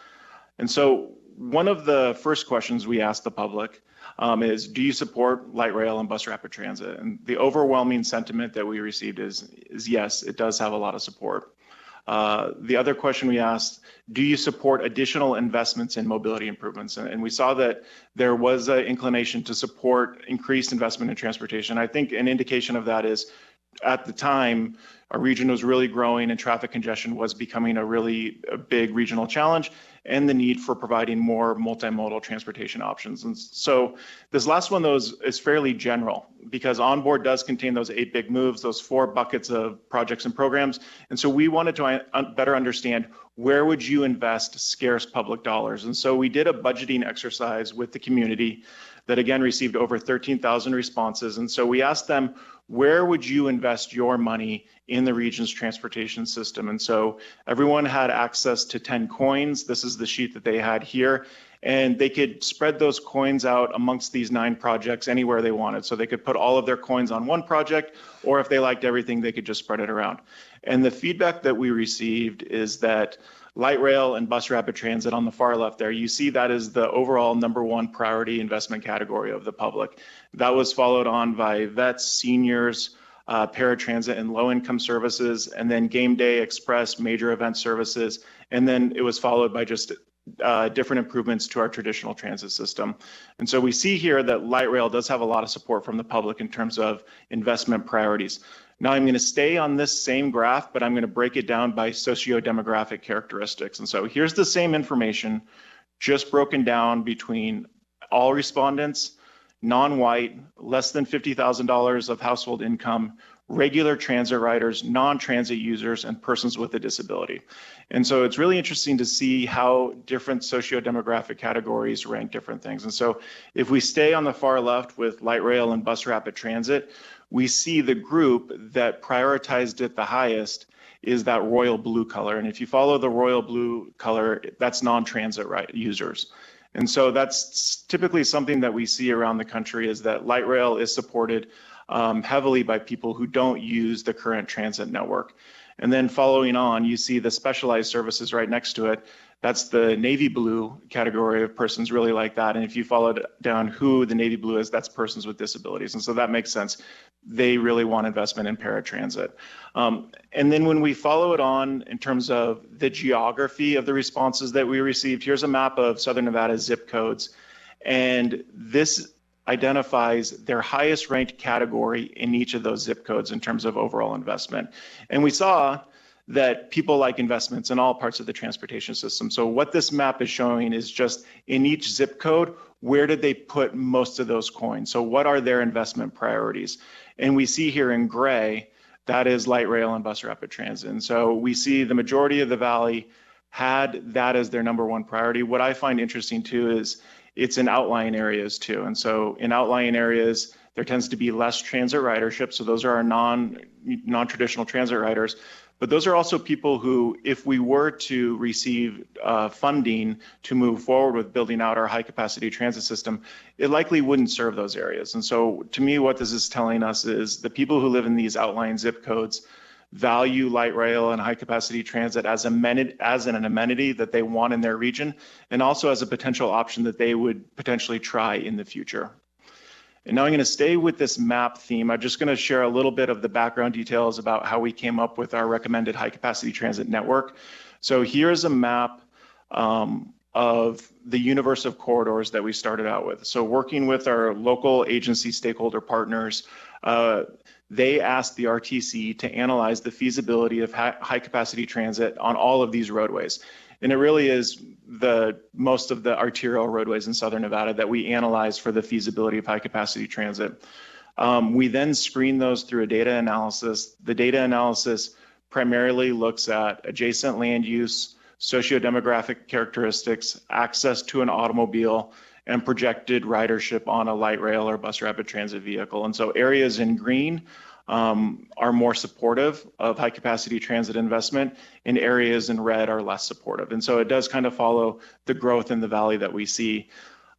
And so one of the first questions we asked the public is, do you support light rail and bus rapid transit? And the overwhelming sentiment that we received is yes, it does have a lot of support. The other question we asked, do you support additional investments in mobility improvements? And we saw that there was an inclination to support increased investment in transportation. I think an indication of that is, at the time, our region was really growing and traffic congestion was becoming a big regional challenge, and the need for providing more multimodal transportation options. And so this last one, though, is fairly general, because onboard does contain those 8 big moves, those 4 buckets of projects and programs. And so we wanted to better understand, where would you invest scarce public dollars? And so we did a budgeting exercise with the community that, again, received over 13,000 responses. And so we asked them, where would you invest your money in the region's transportation system? And so everyone had access to 10 coins. This is the sheet that they had here. And they could spread those coins out amongst these 9 projects anywhere they wanted. So they could put all of their coins on one project, or if they liked everything, they could just spread it around. And the feedback that we received is that light rail and bus rapid transit on the far left there, you see that is the overall #1 priority investment category of the public. That was followed on by vets, seniors, paratransit and low-income services, and then game day, express, major event services, and then it was followed by just different improvements to our traditional transit system. And so we see here that light rail does have a lot of support from the public in terms of investment priorities. Now I'm going to stay on this same graph, but I'm going to break it down by socio-demographic characteristics. And so here's the same information, just broken down between all respondents, non-white, less than $50,000 of household income, regular transit riders, non-transit users, and persons with a disability. And so it's really interesting to see how different socio-demographic categories rank different things. And so if we stay on the far left with light rail and bus rapid transit, we see the group that prioritized it the highest is that royal blue color. And if you follow the royal blue color, that's non-transit users. And so that's typically something that we see around the country, is that light rail is supported heavily by people who don't use the current transit network. And then following on, you see the specialized services right next to it. That's the navy blue category of persons really like that. And if you follow down who the navy blue is, that's persons with disabilities. And so that makes sense. They really want investment in paratransit. And then when we follow it on in terms of the geography of the responses that we received, here's a map of Southern Nevada zip codes. And this identifies their highest ranked category in each of those zip codes in terms of overall investment. And we saw that people like investments in all parts of the transportation system. So what this map is showing is just in each zip code, where did they put most of those coins? So what are their investment priorities? And we see here in gray, that is light rail and bus rapid transit. And so we see the majority of the valley had that as their number one priority. What I find interesting too is it's in outlying areas too. And so in outlying areas, there tends to be less transit ridership. So those are our non-traditional transit riders. But those are also people who, if we were to receive funding to move forward with building out our high capacity transit system, it likely wouldn't serve those areas. And so to me, what this is telling us is the people who live in these outlying zip codes value light rail and high capacity transit as an amenity that they want in their region, and also as a potential option that they would potentially try in the future. And now I'm going to stay with this map theme. I'm just going to share a little bit of the background details about how we came up with our recommended high capacity transit network. So here's a map of the universe of corridors that we started out with. So working with our local agency stakeholder partners, they asked the RTC to analyze the feasibility of high capacity transit on all of these roadways. And it really is most of the arterial roadways in Southern Nevada that we analyzed for the feasibility of high capacity transit. We then screen those through a data analysis. The data analysis primarily looks at adjacent land use, socio-demographic characteristics, access to an automobile, and projected ridership on a light rail or bus rapid transit vehicle. And so areas in green are more supportive of high capacity transit investment, and areas in red are less supportive. And so it does kind of follow the growth in the valley that we see.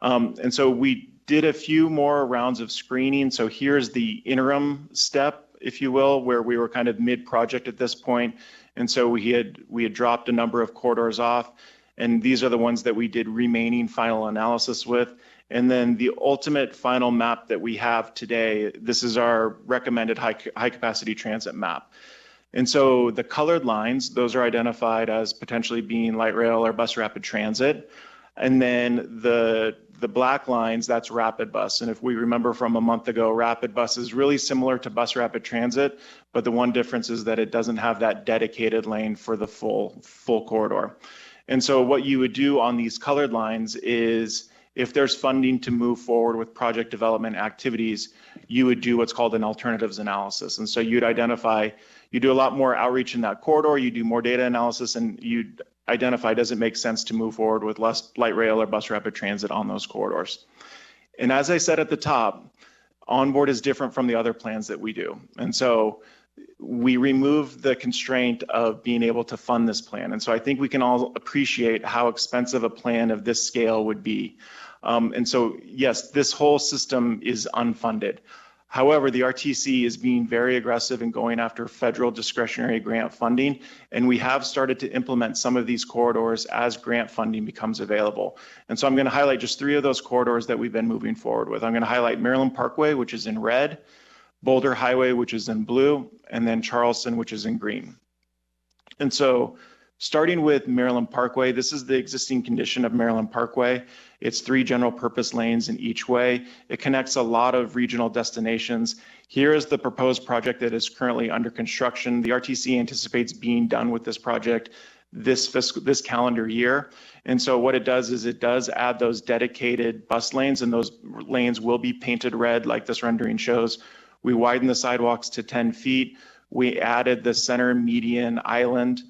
And so we did a few more rounds of screening. So here's the interim step, if you will, where we were kind of mid-project at this point. And so we had dropped a number of corridors off, and these are the ones that we did remaining final analysis with. And then the ultimate final map that we have today, this is our recommended high capacity transit map. And so the colored lines, those are identified as potentially being light rail or bus rapid transit. And then the black lines, that's rapid bus. And if we remember from a month ago, rapid bus is really similar to bus rapid transit, but the one difference is that it doesn't have that dedicated lane for the full corridor. And so what you would do on these colored lines is, if there's funding to move forward with project development activities, you would do what's called an alternatives analysis. And so you'd identify, you do a lot more outreach in that corridor, you do more data analysis, and you'd identify, does it make sense to move forward with less light rail or bus rapid transit on those corridors? And as I said at the top, onboard is different from the other plans that we do. And so we remove the constraint of being able to fund this plan. And so I think we can all appreciate how expensive a plan of this scale would be. And so, yes, this whole system is unfunded. However, the RTC is being very aggressive in going after federal discretionary grant funding, and we have started to implement some of these corridors as grant funding becomes available. And so I'm going to highlight just 3 of those corridors that we've been moving forward with. I'm going to highlight Maryland Parkway, which is in red, Boulder Highway, which is in blue, and then Charleston, which is in green. And so starting with Maryland Parkway, this is the existing condition of Maryland Parkway. It's 3 general purpose lanes in each way. It connects a lot of regional destinations. Here is the proposed project that is currently under construction. The RTC anticipates being done with this project this calendar year. And so what it does is it does add those dedicated bus lanes, and those lanes will be painted red like this rendering shows. We widen the sidewalks to 10 feet. We added the center median island.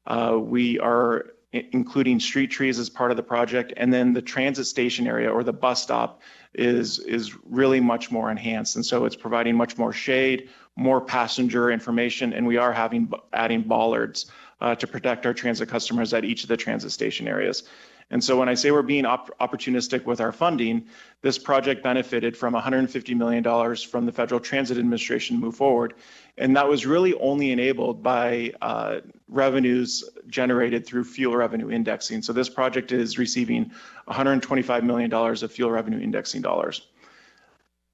We are including street trees as part of the project. And then the transit station area, or the bus stop, is really much more enhanced. And so it's providing much more shade, more passenger information, and we are adding bollards to protect our transit customers at each of the transit station areas. And so when I say we're being opportunistic with our funding, this project benefited from $150 million from the Federal Transit Administration to move forward. And that was really only enabled by revenues generated through fuel revenue indexing. So this project is receiving $125 million of fuel revenue indexing dollars.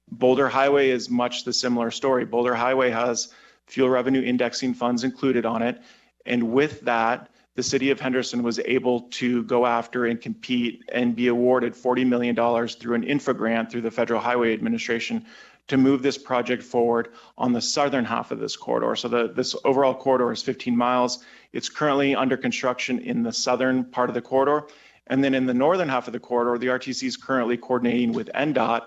Boulder Highway is much the similar story. Boulder Highway has fuel revenue indexing funds included on it. And with that, the city of Henderson was able to go after and compete and be awarded $40 million through an infra grant through the Federal Highway Administration to move this project forward on the southern half of this corridor. So this overall corridor is 15 miles. It's currently under construction in the southern part of the corridor. And then in the northern half of the corridor, the RTC is currently coordinating with NDOT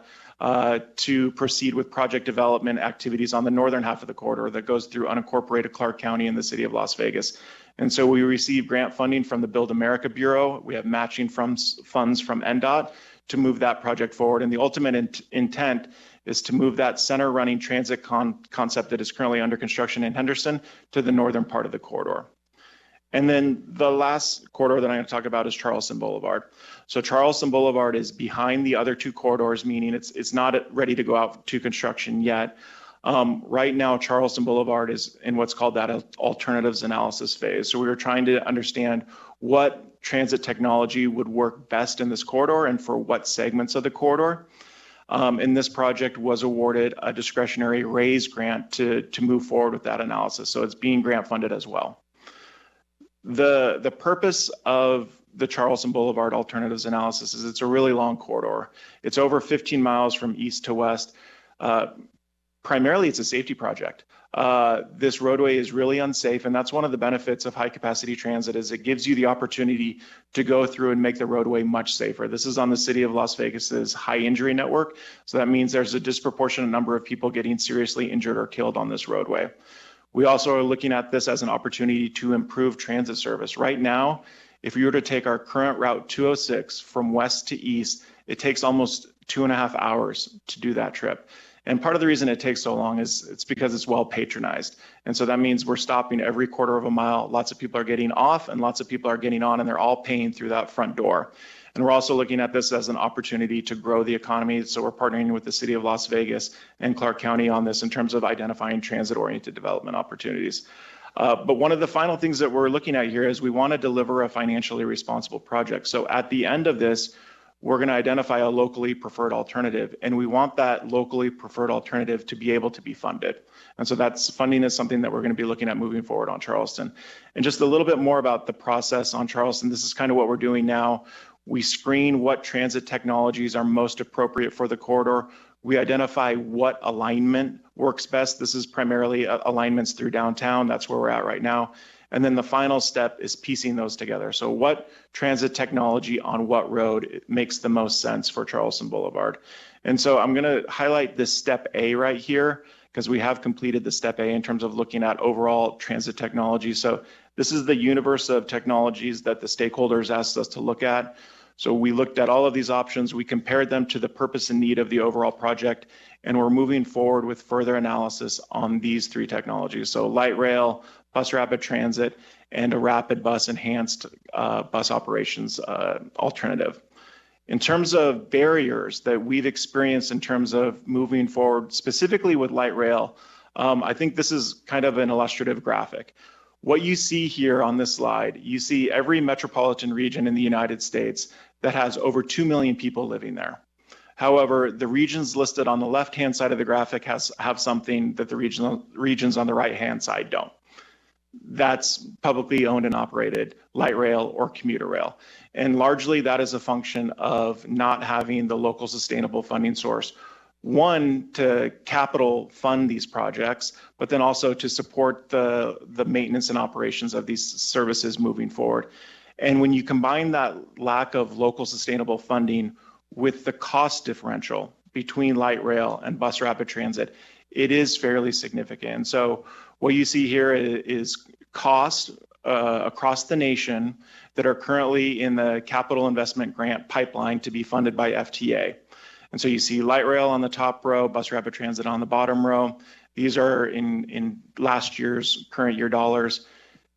to proceed with project development activities on the northern half of the corridor that goes through unincorporated Clark County and the city of Las Vegas. And so we receive grant funding from the Build America Bureau. We have matching funds from NDOT to move that project forward. And the ultimate intent is to move that center running transit concept that is currently under construction in Henderson to the northern part of the corridor. And then the last corridor that I'm going to talk about is Charleston Boulevard. So Charleston Boulevard is behind the other 2 corridors, meaning it's not ready to go out to construction yet. Right now, Charleston Boulevard is in what's called that alternatives analysis phase. So we were trying to understand what transit technology would work best in this corridor and for what segments of the corridor. And this project was awarded a discretionary RAISE grant to move forward with that analysis. So it's being grant funded as well. The purpose of the Charleston Boulevard alternatives analysis is it's a really long corridor. It's over 15 miles from east to west. Primarily, it's a safety project. This roadway is really unsafe, and that's one of the benefits of high-capacity transit is it gives you the opportunity to go through and make the roadway much safer. This is on the city of Las Vegas's high injury network, so that means there's a disproportionate number of people getting seriously injured or killed on this roadway. We also are looking at this as an opportunity to improve transit service. Right now, if you were to take our current Route 206 from west to east, it takes almost 2.5 hours to do that trip. And part of the reason it takes so long is it's because it's well patronized. And so that means we're stopping every quarter of a mile. Lots of people are getting off and lots of people are getting on, and they're all paying through that front door. And we're also looking at this as an opportunity to grow the economy. So we're partnering with the city of Las Vegas and Clark County on this in terms of identifying transit-oriented development opportunities. But one of the final things that we're looking at here is we want to deliver a financially responsible project. So at the end of this, we're going to identify a locally preferred alternative, and we want that locally preferred alternative to be able to be funded. And so that's funding is something that we're going to be looking at moving forward on Charleston. And just a little bit more about the process on Charleston. This is kind of what we're doing now. We screen what transit technologies are most appropriate for the corridor. We identify what alignment works best. This is primarily alignments through downtown. That's where we're at right now. And then the final step is piecing those together. So what transit technology on what road makes the most sense for Charleston Boulevard? And so I'm going to highlight this step A right here because we have completed the step A in terms of looking at overall transit technology. So this is the universe of technologies that the stakeholders asked us to look at. So we looked at all of these options. We compared them to the purpose and need of the overall project, and we're moving forward with further analysis on these 3 technologies. So light rail, bus rapid transit, and a rapid bus enhanced bus operations alternative. In terms of barriers that we've experienced in terms of moving forward, specifically with light rail, I think this is kind of an illustrative graphic. What you see here on this slide, you see every metropolitan region in the United States that has over 2 million people living there However, the regions listed on the left-hand side of the graphic have something that the regions on the right-hand side don't. That's publicly owned and operated light rail or commuter rail. And largely that is a function of not having the local sustainable funding source. One, to capital fund these projects, but then also to support the maintenance and operations of these services moving forward. And when you combine that lack of local sustainable funding with the cost differential between light rail and bus rapid transit, it is fairly significant. And so what you see here is costs across the nation that are currently in the capital investment grant pipeline to be funded by FTA. And so you see light rail on the top row, bus rapid transit on the bottom row. These are in last year's current year dollars.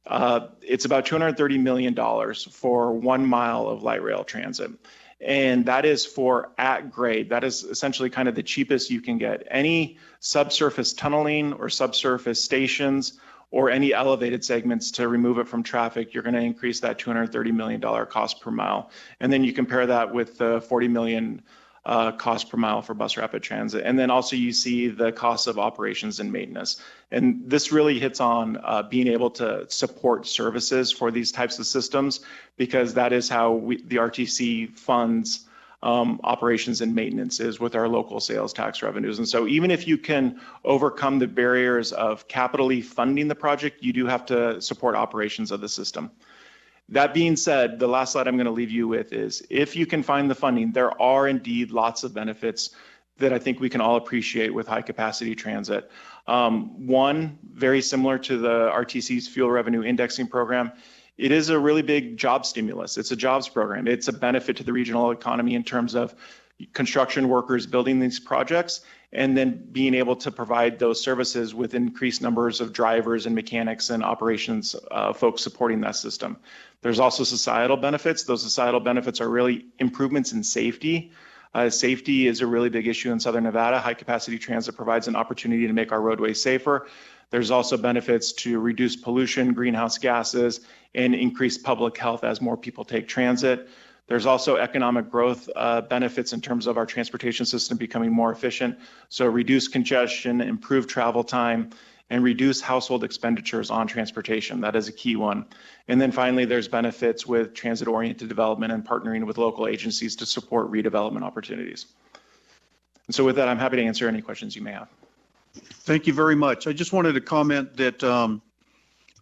It's about $230 million for 1 mile of light rail transit. And that is for at grade. That is essentially kind of the cheapest you can get. Any subsurface tunneling or subsurface stations or any elevated segments to remove it from traffic, you're going to increase that $230 million cost per mile. And then you compare that with the $40 million cost per mile for bus rapid transit. And then also you see the cost of operations and maintenance. And this really hits on being able to support services for these types of systems, because that is how the RTC funds operations and maintenance is with our local sales tax revenues. And so even if you can overcome the barriers of capitally funding the project, you do have to support operations of the system. That being said, the last slide I'm going to leave you with is, if you can find the funding, there are indeed lots of benefits that I think we can all appreciate with high capacity transit. One, very similar to the RTC's fuel revenue indexing program, it is a really big job stimulus. It's a jobs program. It's a benefit to the regional economy in terms of construction workers building these projects, and then being able to provide those services with increased numbers of drivers and mechanics and operations folks supporting that system. There's also societal benefits. Those societal benefits are really improvements in safety. Safety is a really big issue in Southern Nevada. High capacity transit provides an opportunity to make our roadways safer. There's also benefits to reduce pollution, greenhouse gases, and increase public health as more people take transit. There's also economic growth benefits in terms of our transportation system becoming more efficient. So reduce congestion, improve travel time, and reduce household expenditures on transportation. That is a key one. And then finally, there's benefits with transit-oriented development and partnering with local agencies to support redevelopment opportunities. And so with that, I'm happy to answer any questions you may have. Thank you very much. I just wanted to comment that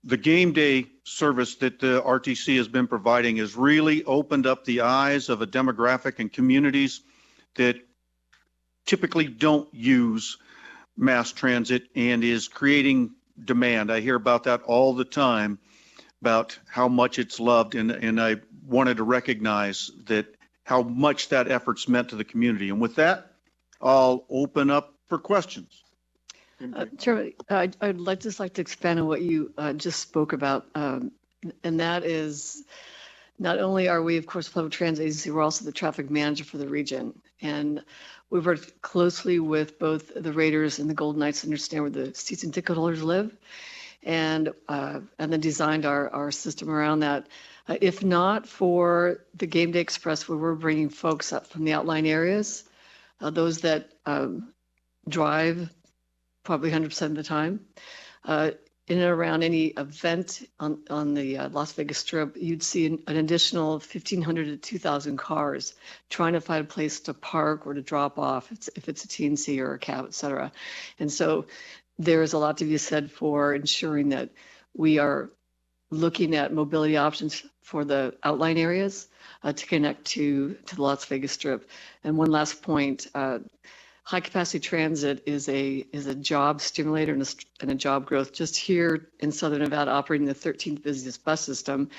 the game day service that the RTC has been providing has really opened up the eyes of a demographic and communities that typically don't use mass transit, and is creating demand. I hear about that all the time, about how much it's loved, and I wanted to recognize that how much that effort's meant to the community. And with that, I'll open up for questions. Chairman, I'd just like to expand on what you just spoke about, and that is, not only are we, of course, a public transit agency, we're also the traffic manager for the region. And we've worked closely with both the Raiders and the Golden Knights to understand where the season ticket holders live, and then designed our system around that. If not for the Game Day Express, where we're bringing folks up from the outlying areas, those that drive probably 100% of the time, in and around any event on the Las Vegas Strip, you'd see an additional 1,500 to 2,000 cars trying to find a place to park or to drop off, if it's a TNC or a cab, et cetera. And so there's a lot to be said for ensuring that we are looking at mobility options for the outlying areas to connect to the Las Vegas Strip. And one last point, high capacity transit is a job stimulator and a job growth. Just here in Southern Nevada, operating the 13th busiest bus system,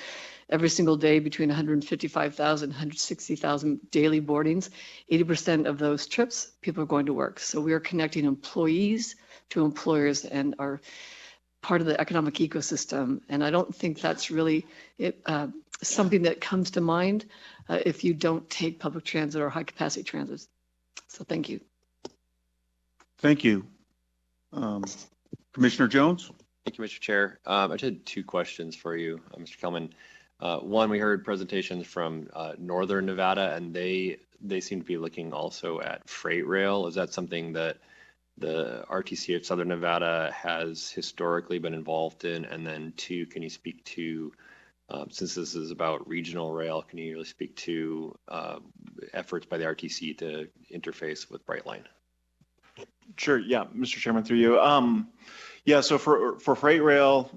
every single day between 155,000, 160,000 daily boardings, 80% of those trips, people are going to work. So we are connecting employees to employers and are part of the economic ecosystem. And I don't think that's really something that comes to mind if you don't take public transit or high capacity transit. So thank you. Thank you. Commissioner Jones? Thank you, Mr. Chair. I just had two questions for you, Mr. Kelman. One, we heard presentations from Northern Nevada, and they seem to be looking also at freight rail. Is that something that the RTC of Southern Nevada has historically been involved in? And then two, can you speak to, since this is about regional rail, can you really speak to efforts by the RTC to interface with Brightline? Sure. Yeah, Mr. Chairman, through you. Yeah, so for freight rail,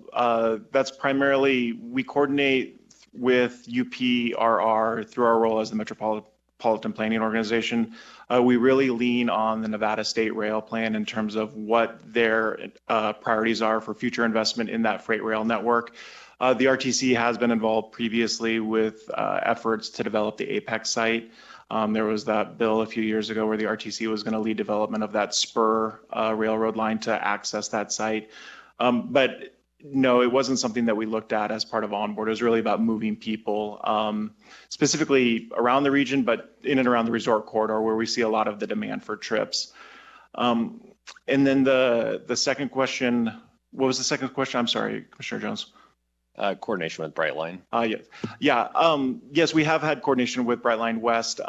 that's primarily we coordinate with UPRR through our role as the Metropolitan Planning Organization. We really lean on the Nevada State Rail Plan in terms of what their priorities are for future investment in that freight rail network. The RTC has been involved previously with efforts to develop the Apex site. There was that bill a few years ago where the RTC was going to lead development of that spur railroad line to access that site. But no, it wasn't something that we looked at as part of onboard. It was really about moving people, specifically around the region, but in and around the resort corridor where we see a lot of the demand for trips. And then the second question, what was the second question? I'm sorry, Commissioner Jones. Coordination with Brightline. Yes, we have had coordination with Brightline West.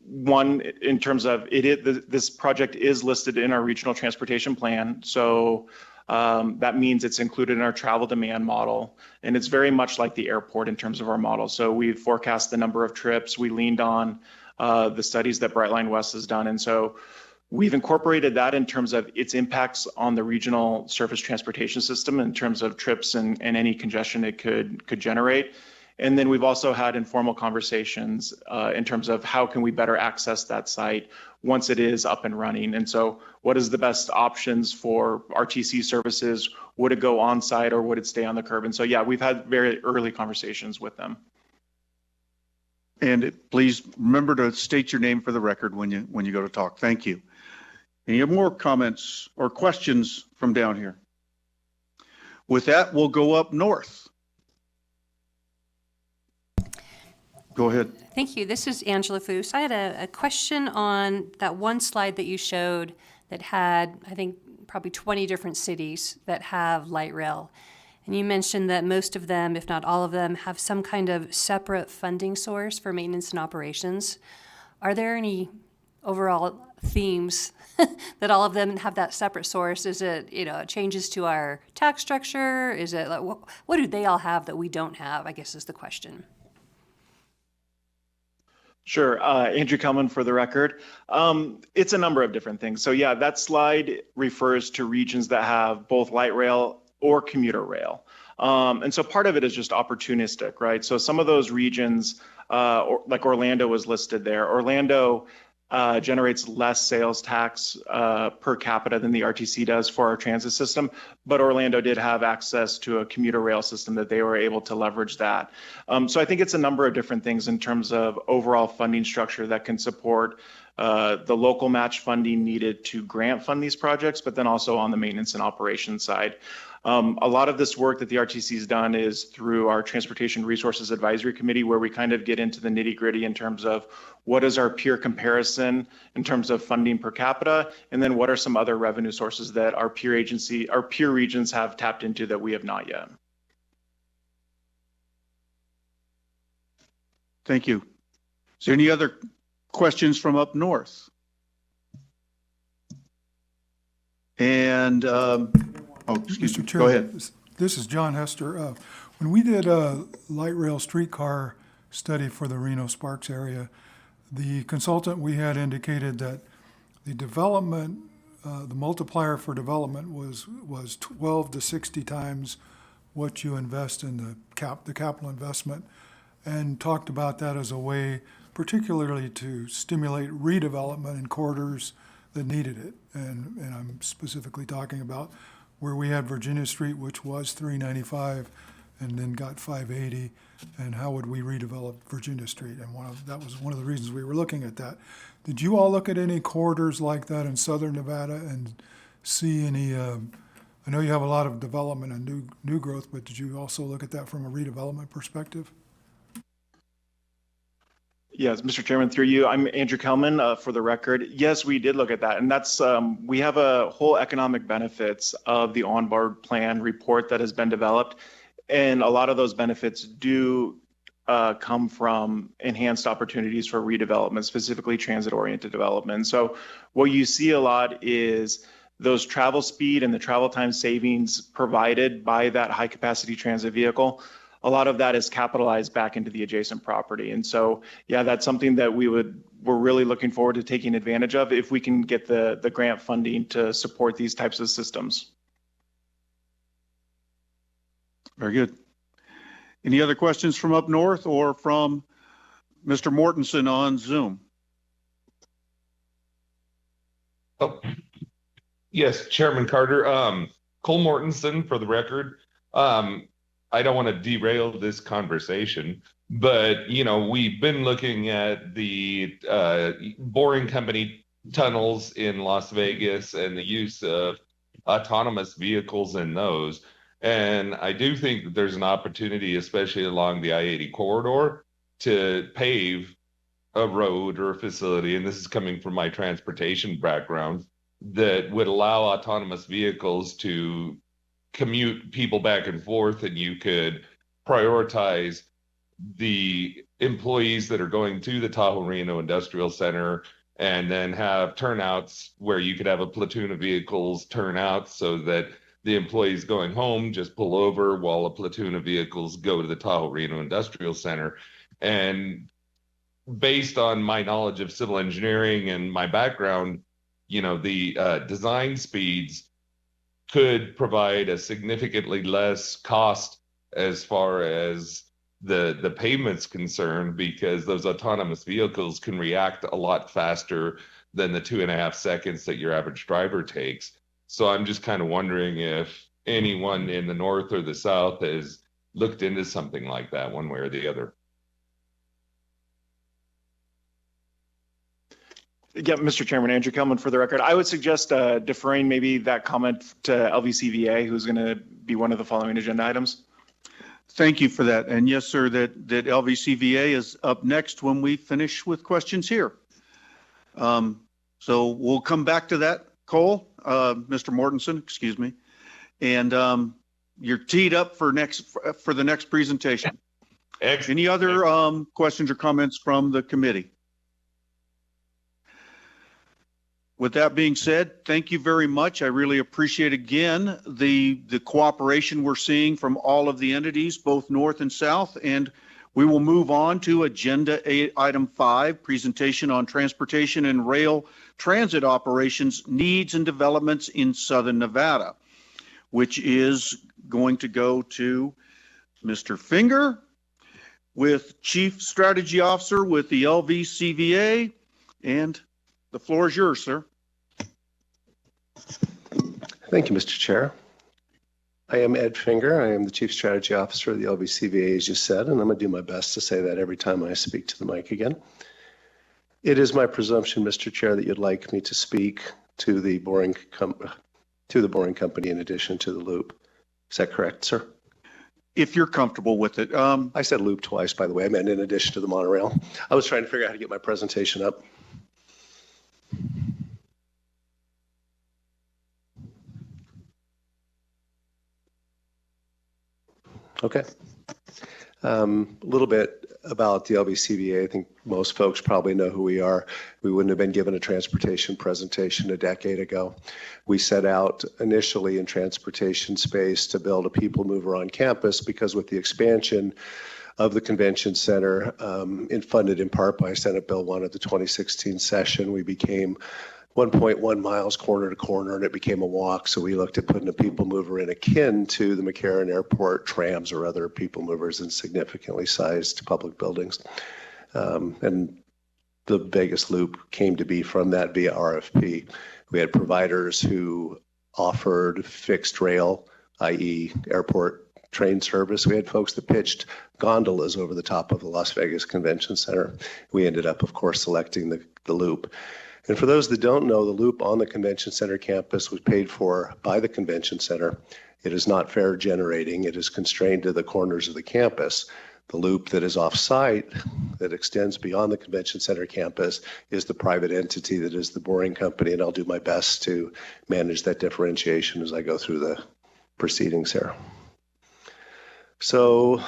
One, in terms of this project is listed in our regional transportation plan. So that means it's included in our travel demand model. And it's very much like the airport in terms of our model. So we forecast the number of trips. We leaned on the studies that Brightline West has done. And so we've incorporated that in terms of its impacts on the regional surface transportation system in terms of trips and any congestion it could generate. And then we've also had informal conversations in terms of how can we better access that site once it is up and running. And so what is the best options for RTC services? Would it go on site or would it stay on the curb? And so, yeah, we've had very early conversations with them. And please remember to state your name for the record when you go to talk. Thank you. Any more comments or questions from down here? With that, we'll go up north. Go ahead. Thank you. This is Angela Foose. I had a question on that one slide that you showed that had, I think, probably 20 different cities that have light rail. And you mentioned that most of them, if not all of them, have some kind of separate funding source for maintenance and operations. Are there any overall themes that all of them have that separate source? Is it, changes to our tax structure? Is it like, what do they all have that we don't have, I guess is the question. Sure. Andrew Kelman for the record. It's a number of different things. So yeah, that slide refers to regions that have both light rail or commuter rail. And so part of it is just opportunistic, right? So some of those regions, like Orlando was listed there. Orlando generates less sales tax per capita than the RTC does for our transit system, but Orlando did have access to a commuter rail system that they were able to leverage that. So I think it's a number of different things in terms of overall funding structure that can support the local match funding needed to grant fund these projects, but then also on the maintenance and operations side. A lot of this work that the RTC has done is through our Transportation Resources Advisory Committee, where we kind of get into the nitty gritty in terms of what is our peer comparison in terms of funding per capita, and then what are some other revenue sources that our peer regions have tapped into that we have not yet. Thank you. Is there any other questions from up north? And Mr. Chair, go ahead. This is John Hester. When we did a light rail streetcar study for the Reno Sparks area, the consultant we had indicated that the development, the multiplier for development was 12 to 60 times what you invest in the capital investment, and talked about that as a way particularly to stimulate redevelopment in corridors that needed it. And I'm specifically talking about where we had Virginia Street, which was 395 and then got 580, and how would we redevelop Virginia Street? And that was one of the reasons we were looking at that. Did you all look at any corridors like that in Southern Nevada and see any, I know you have a lot of development and new growth, but did you also look at that from a redevelopment perspective? Yes, Mr. Chairman, through you, I'm Andrew Kelman for the record. Yes, we did look at that. And that's, we have a whole economic benefits of the onboard plan report that has been developed. And a lot of those benefits do come from enhanced opportunities for redevelopment, specifically transit-oriented development. So what you see a lot is those travel speed and the travel time savings provided by that high-capacity transit vehicle. A lot of that is capitalized back into the adjacent property. And so, yeah, that's something that we're really looking forward to taking advantage of if we can get the grant funding to support these types of systems. Very good. Any other questions from up north or from Mr. Mortensen on Zoom? Oh, yes, Chairman Carter. Cole Mortensen, for the record. I don't want to derail this conversation, but we've been looking at the Boring Company tunnels in Las Vegas and the use of autonomous vehicles in those. And I do think that there's an opportunity, especially along the I-80 corridor, to pave a road or a facility, and this is coming from my transportation background, that would allow autonomous vehicles to commute people back and forth, and you could prioritize the employees that are going to the Tahoe Reno Industrial Center, and then have turnouts where you could have a platoon of vehicles turn out so that the employees going home just pull over while a platoon of vehicles go to the Tahoe Reno Industrial Center. And based on my knowledge of civil engineering and my background, the design speeds could provide a significantly less cost as far as the pavement's concerned, because those autonomous vehicles can react a lot faster than the 2.5 seconds that your average driver takes. So I'm just kind of wondering if anyone in the north or the south has looked into something like that one way or the other. Yeah, Mr. Chairman, Andrew Kelman for the record. I would suggest deferring maybe that comment to LVCVA, who's going to be one of the following agenda items. Thank you for that. And yes, sir, that LVCVA is up next when we finish with questions here. So we'll come back to that, Cole, Mr. Mortensen, excuse me. And you're teed up for the next presentation. Excellent. Any other questions or comments from the committee? With that being said, thank you very much. I really appreciate again the cooperation we're seeing from all of the entities, both north and south. And we will move on to agenda item 5, presentation on transportation and rail transit operations needs and developments in Southern Nevada, which is going to go to Mr. Finger, with Chief Strategy Officer with the LVCVA, and the floor is yours, sir. Thank you, Mr. Chair. I am Ed Finger. I am the Chief Strategy Officer of the LVCVA, as you said, and I'm going to do my best to say that every time I speak to the mic again. It is my presumption, Mr. Chair, that you'd like me to speak to the Boring Company in addition to the Loop. Is that correct, sir? If you're comfortable with it. I said Loop twice, by the way. I meant in addition to the monorail. I was trying to figure out how to get my presentation up. Okay. A little bit about the LVCVA. I think most folks probably know who we are. We wouldn't have been given a transportation presentation a decade ago. We set out initially in transportation space to build a people mover on campus, because with the expansion of the convention center, funded in part by Senate Bill 1 of the 2016 session, we became 1.1 miles corner to corner, and it became a walk. So we looked at putting a people mover in akin to the McCarran Airport trams or other people movers in significantly sized public buildings. And the Vegas Loop came to be from that via RFP. We had providers who offered fixed rail, i.e. airport train service. We had folks that pitched gondolas over the top of the Las Vegas Convention Center. We ended up, of course, selecting the Loop. And for those that don't know, the Loop on the Convention Center campus was paid for by the Convention Center. It is not fare generating. It is constrained to the corners of the campus. The Loop that is off-site, that extends beyond the Convention Center campus, is the private entity that is the Boring Company, and I'll do my best to manage that differentiation as I go through the proceedings here. So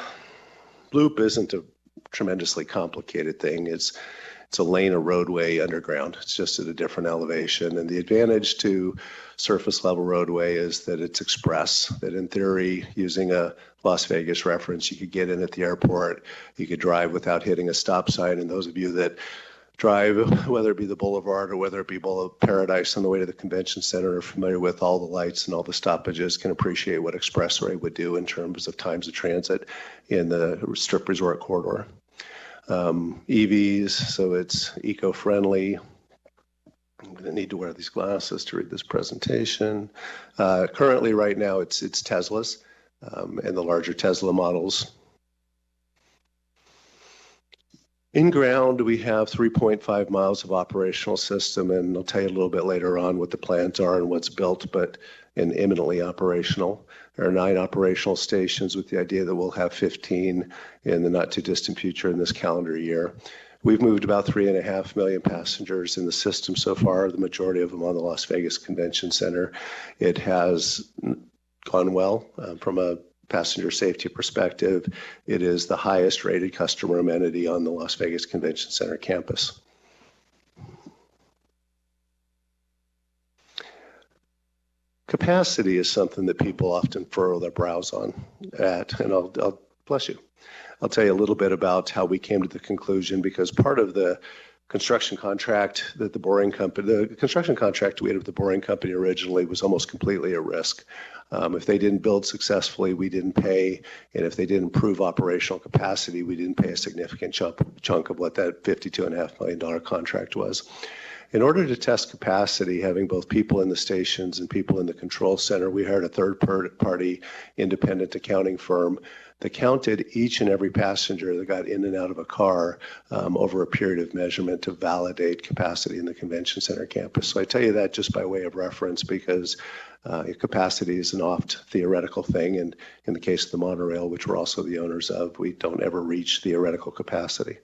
Loop isn't a tremendously complicated thing. It's a lane of roadway underground. It's just at a different elevation. And the advantage to surface level roadway is that it's express, that in theory, using a Las Vegas reference, you could get in at the airport, you could drive without hitting a stop sign. And those of you that drive, whether it be the Boulevard or whether it be Boulevard Paradise on the way to the convention center, are familiar with all the lights and all the stoppages, can appreciate what expressway would do in terms of times of transit in the Strip Resort corridor. EVs, so it's eco-friendly. I'm going to need to wear these glasses to read this presentation. Currently, right now, it's Teslas and the larger Tesla models. In ground, we have 3.5 miles of operational system, and I'll tell you a little bit later on what the plans are and what's built, but imminently operational. There are 9 operational stations with the idea that we'll have 15 in the not too distant future in this calendar year. We've moved about 3.5 million passengers in the system so far, the majority of them on the Las Vegas Convention Center. It has gone well from a passenger safety perspective. It is the highest rated customer amenity on the Las Vegas Convention Center campus. Capacity is something that people often furrow their brows on at, and I'll bless you. I'll tell you a little bit about how we came to the conclusion, because part of the construction contract that the construction contract we had with the boring company originally was almost completely at risk. If they didn't build successfully, we didn't pay, and if they didn't improve operational capacity, we didn't pay a significant chunk of what that $52.5 million contract was. In order to test capacity, having both people in the stations and people in the control center, we hired a third-party independent accounting firm that counted each and every passenger that got in and out of a car over a period of measurement to validate capacity in the convention center campus. So I tell you that just by way of reference, because capacity is an oft theoretical thing, and in the case of the monorail, which we're also the owners of, we don't ever reach theoretical capacity.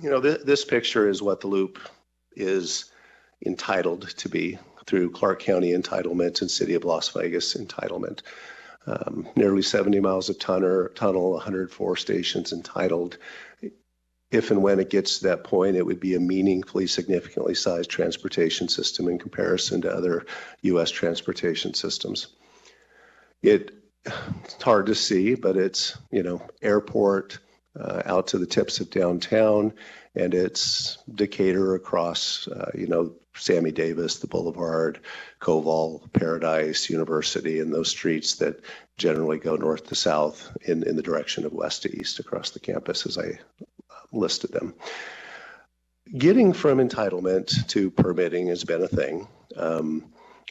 This picture is what the loop is entitled to be through Clark County entitlement and City of Las Vegas entitlement. Nearly 70 miles of tunnel, 104 stations entitled. If and when it gets to that point, it would be a meaningfully, significantly sized transportation system in comparison to other U.S. transportation systems. It's hard to see, but it's, airport, out to the tips of downtown, and it's Decatur across, Sammy Davis, the Boulevard, Koval, Paradise, University, and those streets that generally go north to south in the direction of west to east across the campus, as I listed them. Getting from entitlement to permitting has been a thing.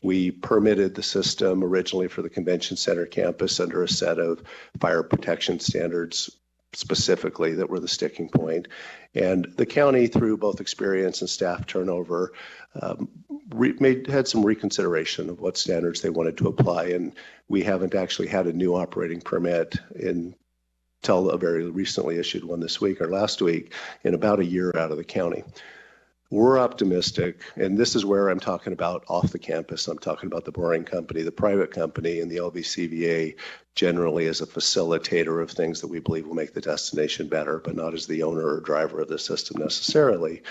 We permitted the system originally for the convention center campus under a set of fire protection standards specifically that were the sticking point. And the county, through both experience and staff turnover, had some reconsideration of what standards they wanted to apply. And we haven't actually had a new operating permit until a very recently issued one this week or last week, in about a year out of the county. We're optimistic, and this is where I'm talking about off the campus. I'm talking about the boring company, the private company, and the LVCVA generally as a facilitator of things that we believe will make the destination better, but not as the owner or driver of the system necessarily.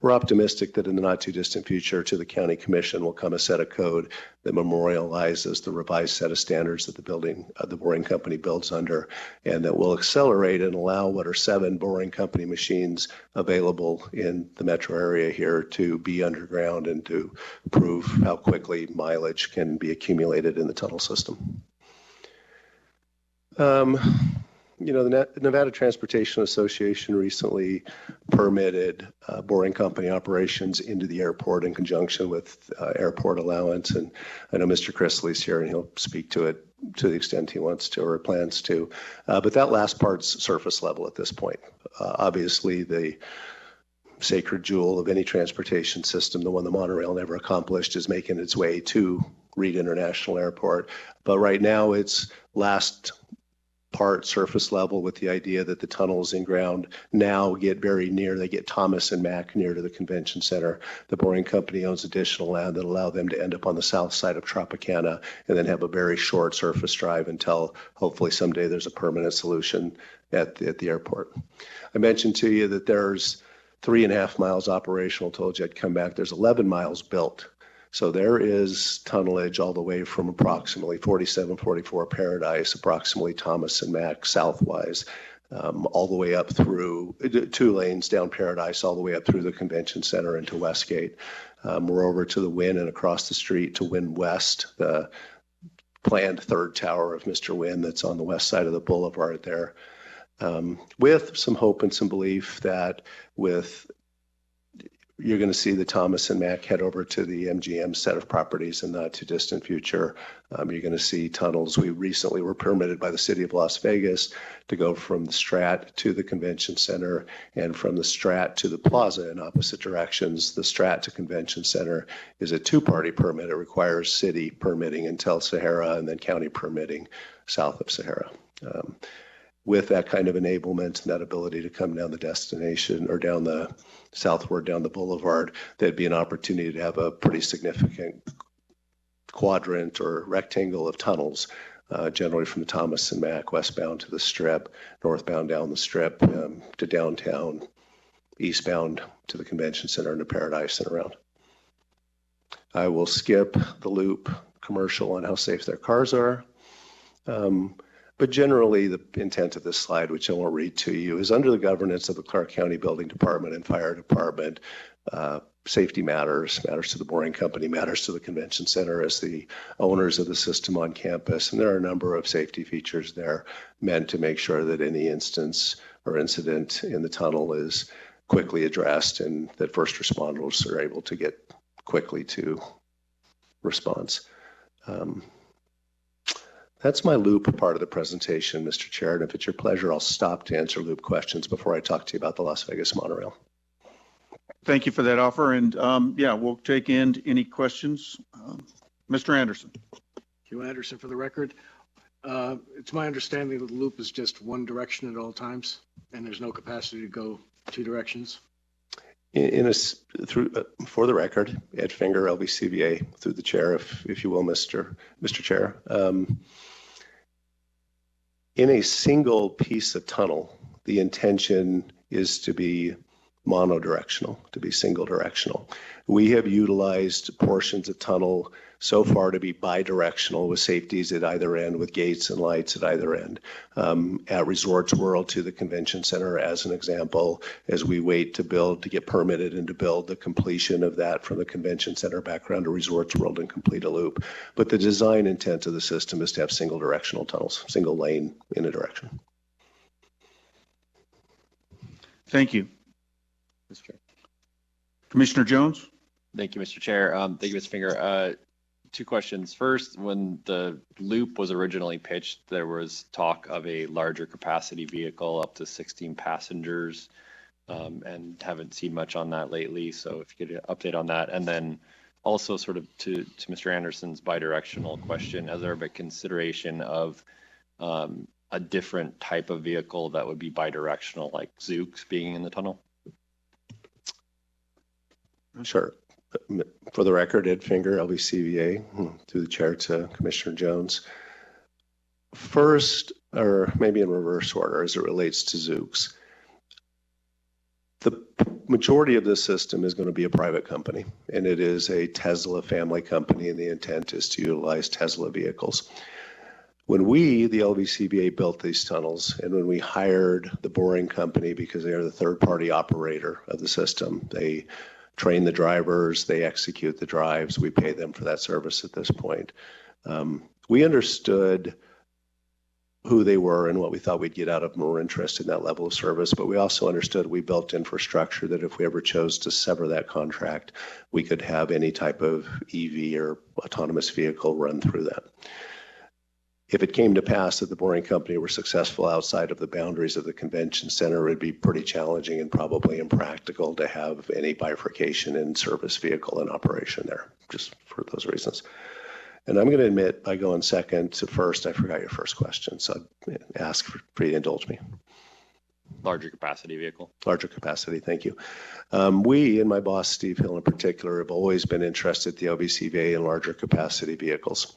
We're optimistic that in the not too distant future to the county commission will come a set of code that memorializes the revised set of standards that the boring company builds under, and that will accelerate and allow what are 7 boring company machines available in the metro area here to be underground and to prove how quickly mileage can be accumulated in the tunnel system. The Nevada Transportation Association recently permitted boring company operations into the airport in conjunction with airport allowance. And I know Mr. Chrisley's here and he'll speak to it to the extent he wants to or plans to. But that last part's surface level at this point. Obviously, the sacred jewel of any transportation system, the one the monorail never accomplished, is making its way to Reed International Airport. But right now, its last part surface level with the idea that the tunnels in ground now get very near. They get Thomas and Mack near to the convention center. The boring company owns additional land that allow them to end up on the south side of Tropicana and then have a very short surface drive until hopefully someday there's a permanent solution at the airport. I mentioned to you that there's 3.5 miles operational. Told you I'd come back. There's 11 miles built. So there is tunnelage all the way from approximately 4744 Paradise, approximately Thomas and Mack southwise, all the way up through 2 lanes down Paradise, all the way up through the convention center into Westgate. We're over to the Wynn and across the street to Wynn West, the planned third tower of Mr. Wynn that's on the west side of the boulevard there. With some hope and some belief that you're going to see the Thomas and Mack head over to the MGM set of properties in the not too distant future. You're going to see tunnels. We recently were permitted by the city of Las Vegas to go from the Strat to the convention center and from the Strat to the plaza in opposite directions. The Strat to convention center is a 2-party permit. It requires city permitting until Sahara and then county permitting south of Sahara. With that kind of enablement and that ability to come down the destination or down the southward, down the boulevard, there'd be an opportunity to have a pretty significant quadrant or rectangle of tunnels, generally from the Thomas and Mack westbound to the Strip, northbound down the Strip to downtown, eastbound to the convention center and to Paradise and around. I will skip the loop commercial on how safe their cars are. But generally, the intent of this slide, which I won't read to you, is under the governance of the Clark County Building Department and Fire Department, safety matters to the boring company, matters to the convention center as the owners of the system on campus. And there are a number of safety features there meant to make sure that any instance or incident in the tunnel is quickly addressed and that first responders are able to get quickly to response. That's my loop part of the presentation, Mr. Chair, and if it's your pleasure, I'll stop to answer loop questions before I talk to you about the Las Vegas monorail. Thank you for that offer, and yeah, we'll take in any questions. Mr. Anderson. Hugh Anderson for the record. It's my understanding that the loop is just one direction at all times, and there's no capacity to go 2 directions. For the record, Ed Finger, LVCVA, through the chair, if you will, Mr. Chair. In a single piece of tunnel, the intention is to be monodirectional, to be single directional. We have utilized portions of tunnel so far to be bidirectional with safeties at either end, with gates and lights at either end. At Resorts World to the convention center, as an example, as we wait to build, to get permitted and to build the completion of that from the convention center back around to Resorts World and complete a loop. But the design intent of the system is to have single directional tunnels, single lane in a direction. Thank you. Mr. Chair. Commissioner Jones. Thank you, Mr. Chair. Thank you, Mr. Finger. 2 questions. First, when the loop was originally pitched, there was talk of a larger capacity vehicle up to 16 passengers, and haven't seen much on that lately. So if you could update on that. And then also sort of to Mr. Anderson's bidirectional question, has there been consideration of a different type of vehicle that would be bidirectional, like Zooks being in the tunnel? Sure. For the record, Ed Finger, LVCVA, through the chair to Commissioner Jones. First, or maybe in reverse order as it relates to Zooks. The majority of this system is going to be a private company, and it is a Tesla family company, and the intent is to utilize Tesla vehicles. When we, the LVCVA, built these tunnels, and when we hired the boring company, because they are the third-party operator of the system, they train the drivers, they execute the drives, we pay them for that service at this point. We understood who they were and what we thought we'd get out of them. We're interested in that level of service, but we also understood we built infrastructure that if we ever chose to sever that contract, we could have any type of EV or autonomous vehicle run through that. If it came to pass that the boring company were successful outside of the boundaries of the convention center, it would be pretty challenging and probably impractical to have any bifurcation in service vehicle in operation there, just for those reasons. And I'm going to admit by going second to first, I forgot your first question. So I'd ask for you to indulge me. Larger capacity vehicle. Larger capacity, thank you. We, and my boss, Steve Hill in particular, have always been interested at the LBCVA in larger capacity vehicles.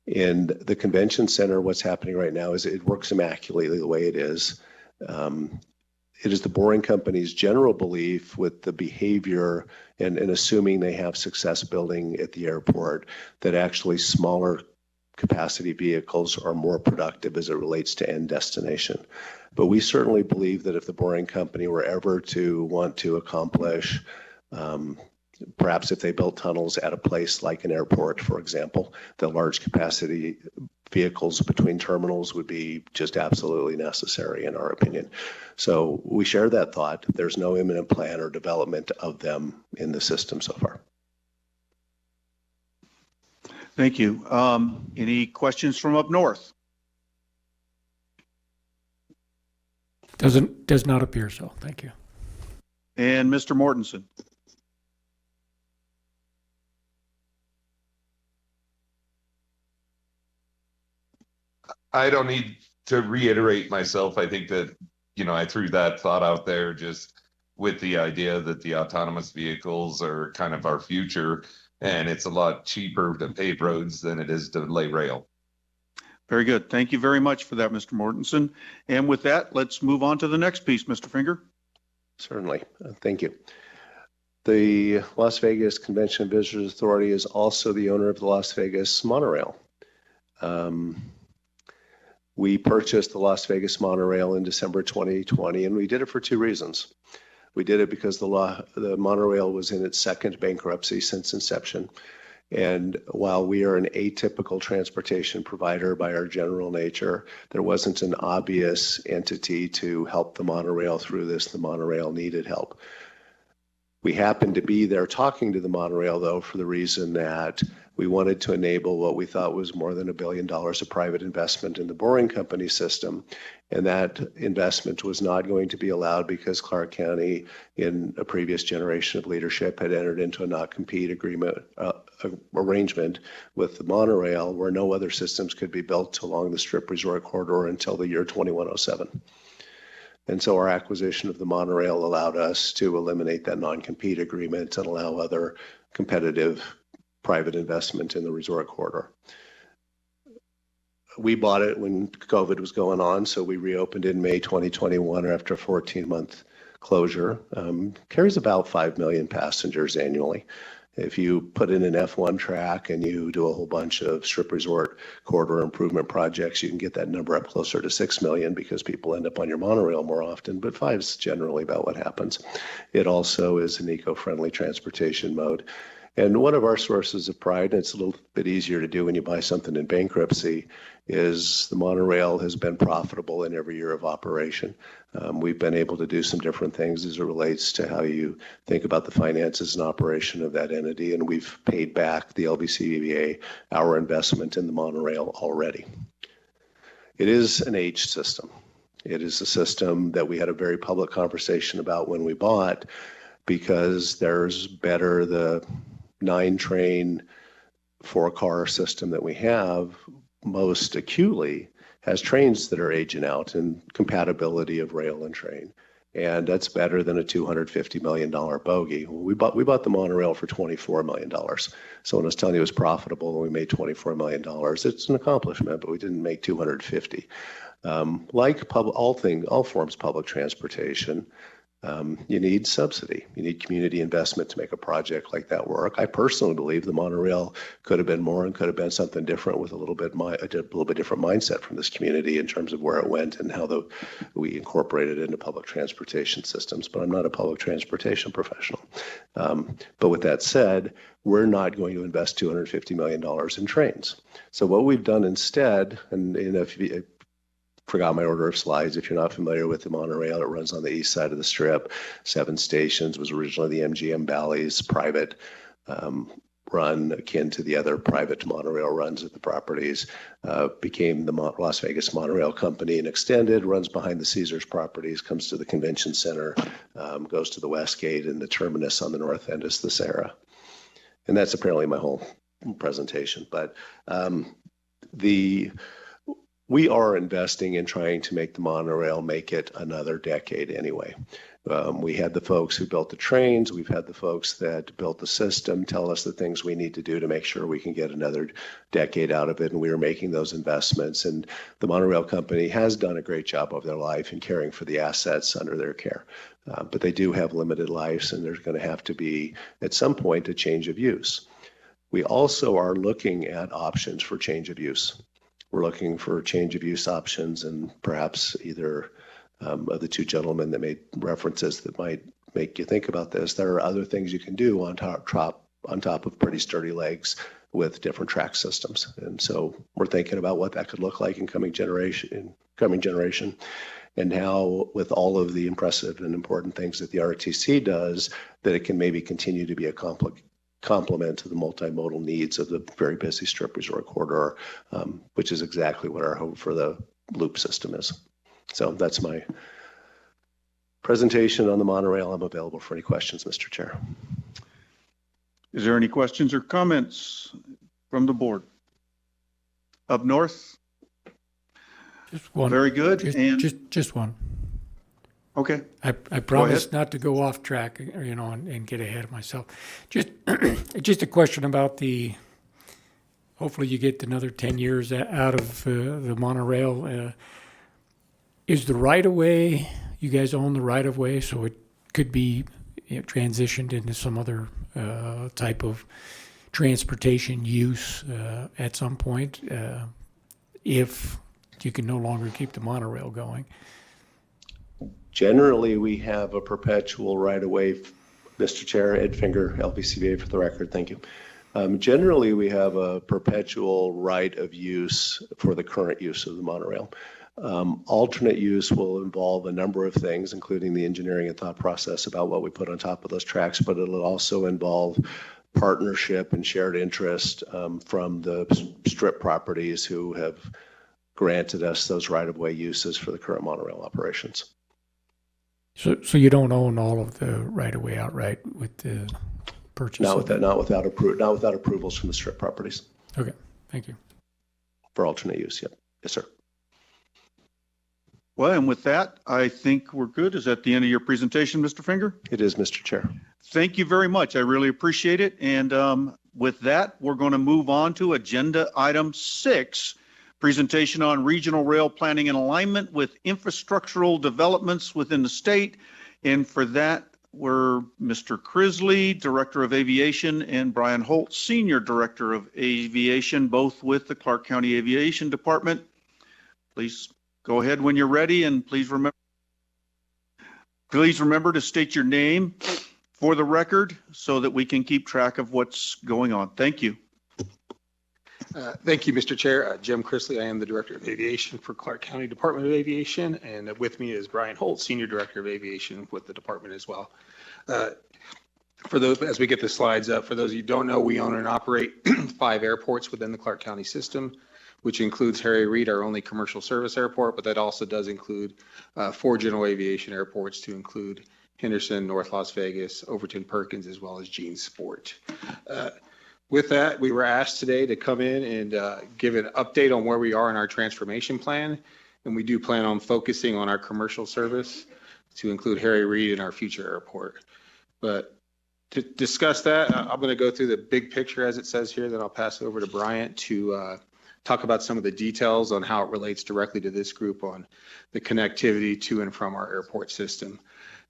In the convention center, what's happening right now is it works immaculately the way it is. It is the Boring Company's general belief with the behavior and assuming they have success building at the airport that actually smaller capacity vehicles are more productive as it relates to end destination. But we certainly believe that if the Boring Company were ever to want to accomplish, perhaps if they built tunnels at a place like an airport, for example, that large capacity vehicles between terminals would be just absolutely necessary in our opinion. So we share that thought. There's no imminent plan or development of them in the system so far. Thank you. Any questions from up north? Does not appear so. Thank you. And Mr. Mortensen? I don't need to reiterate myself. I think that, I threw that thought out there just with the idea that the autonomous vehicles are kind of our future, and it's a lot cheaper to pave roads than it is to lay rail. Very good. Thank you very much for that, Mr. Mortensen. And with that, let's move on to the next piece, Mr. Finger. Certainly. Thank you. The Las Vegas Convention and Visitors Authority is also the owner of the Las Vegas monorail. We purchased the Las Vegas monorail in December 2020, and we did it for two reasons. We did it because the monorail was in its second bankruptcy since inception. And while we are an atypical transportation provider by our general nature, there wasn't an obvious entity to help the monorail through this. The monorail needed help. We happened to be there talking to the monorail, though, for the reason that we wanted to enable what we thought was more than $1 billion of private investment in the Boring Company system. And that investment was not going to be allowed because Clark County, in a previous generation of leadership, had entered into a not-compete agreement arrangement with the monorail where no other systems could be built along the Strip Resort Corridor until the year 2107. And so our acquisition of the monorail allowed us to eliminate that non-compete agreement and allow other competitive private investment in the resort corridor. We bought it when COVID was going on, so we reopened in May 2021 after a 14-month closure. Carries about 5 million passengers annually. If you put in an F1 track and you do a whole bunch of Strip Resort corridor improvement projects, you can get that number up closer to 6 million because people end up on your monorail more often, but 5 is generally about what happens. It also is an eco-friendly transportation mode. And one of our sources of pride, and it's a little bit easier to do when you buy something in bankruptcy, is the monorail has been profitable in every year of operation. We've been able to do some different things as it relates to how you think about the finances and operation of that entity, and we've paid back the LBCVA our investment in the monorail already. It is an aged system. It is a system that we had a very public conversation about when we bought, because there's better the 9-train 4-car system that we have most acutely has trains that are aging out and compatibility of rail and train. And that's better than a $250 million bogey. We bought the monorail for $24 million. So when I was telling you it was profitable and we made $24 million, it's an accomplishment, but we didn't make 250. Like all forms of public transportation, you need subsidy. You need community investment to make a project like that work. I personally believe the monorail could have been more and could have been something different with a little bit different mindset from this community in terms of where it went and how we incorporated it into public transportation systems. But I'm not a public transportation professional. But with that said, we're not going to invest $250 million in trains. So what we've done instead, and if you forgot my order of slides. If you're not familiar with the monorail, it runs on the east side of the Strip. 7 stations, was originally the MGM Bally's private run, akin to the other private monorail runs at the properties. Became the Las Vegas Monorail Company and extended, runs behind the Caesars properties, comes to the convention center, goes to the West Gate, and the terminus on the north end is the Sarah. And that's apparently my whole presentation, but we are investing in trying to make the monorail make it another decade anyway. We had the folks who built the trains, we've had the folks that built the system tell us the things we need to do to make sure we can get another decade out of it, and we are making those investments. And the monorail company has done a great job of their life in caring for the assets under their care. But they do have limited lives, and there's going to have to be, at some point, a change of use. We also are looking at options for change of use. We're looking for change of use options, and perhaps either of the two gentlemen that made references that might make you think about this. There are other things you can do on top of pretty sturdy legs with different track systems. And so we're thinking about what that could look like in coming generation, and how, with all of the impressive and important things that the RTC does, that it can maybe continue to be a complement to the multimodal needs of the very busy Strip Resort corridor, which is exactly what our hope for the loop system is. So that's my presentation on the monorail. I'm available for any questions, Mr. Chair. Is there any questions or comments from the board? Up north? Just one. Very good. Just one. Okay. I promise not to go off track, and get ahead of myself. Just a question about hopefully you get another 10 years out of the monorail. Is the right-of-way, you guys own the right-of-way, so it could be transitioned into some other type of transportation use at some point if you can no longer keep the monorail going? Generally, we have a perpetual right-of-way, Mr. Chair, Ed Finger, LVCVA for the record, thank you. Generally, we have a perpetual right of use for the current use of the monorail. Alternate use will involve a number of things, including the engineering and thought process about what we put on top of those tracks, but it'll also involve partnership and shared interest from the Strip properties who have granted us those right-of-way uses for the current monorail operations. So you don't own all of the right-of-way outright with the purchase? Not without approvals from the Strip properties. Okay, thank you. For alternate use, yep. Yes, sir. Well, and with that, I think we're good. Is that the end of your presentation, Mr. Finger? It is, Mr. Chair. Thank you very much. I really appreciate it. And with that, we're going to move on to agenda item 6, presentation on regional rail planning and alignment with infrastructural developments within the state. And for that, we're Mr. Crisley, Director of Aviation, and Brian Holt, Senior Director of Aviation, both with the Clark County Aviation Department. Please go ahead when you're ready, and please remember to state your name for the record so that we can keep track of what's going on. Thank you. Thank you, Mr. Chair. Jim Crisley, I am the Director of Aviation for Clark County Department of Aviation, and with me is Brian Holt, Senior Director of Aviation with the department as well. For those, as we get the slides up, for those of you who don't know, we own and operate 5 airports within the Clark County system, which includes Harry Reid, our only commercial service airport, but that also does include 4 general aviation airports to include Henderson, North Las Vegas, Overton Perkins, as well as Gene Sport. With that, we were asked today to come in and give an update on where we are in our transformation plan. And we do plan on focusing on our commercial service to include Harry Reid in our future airport. But to discuss that, I'm going to go through the big picture as it says here, then I'll pass it over to Bryant to talk about some of the details on how it relates directly to this group on the connectivity to and from our airport system.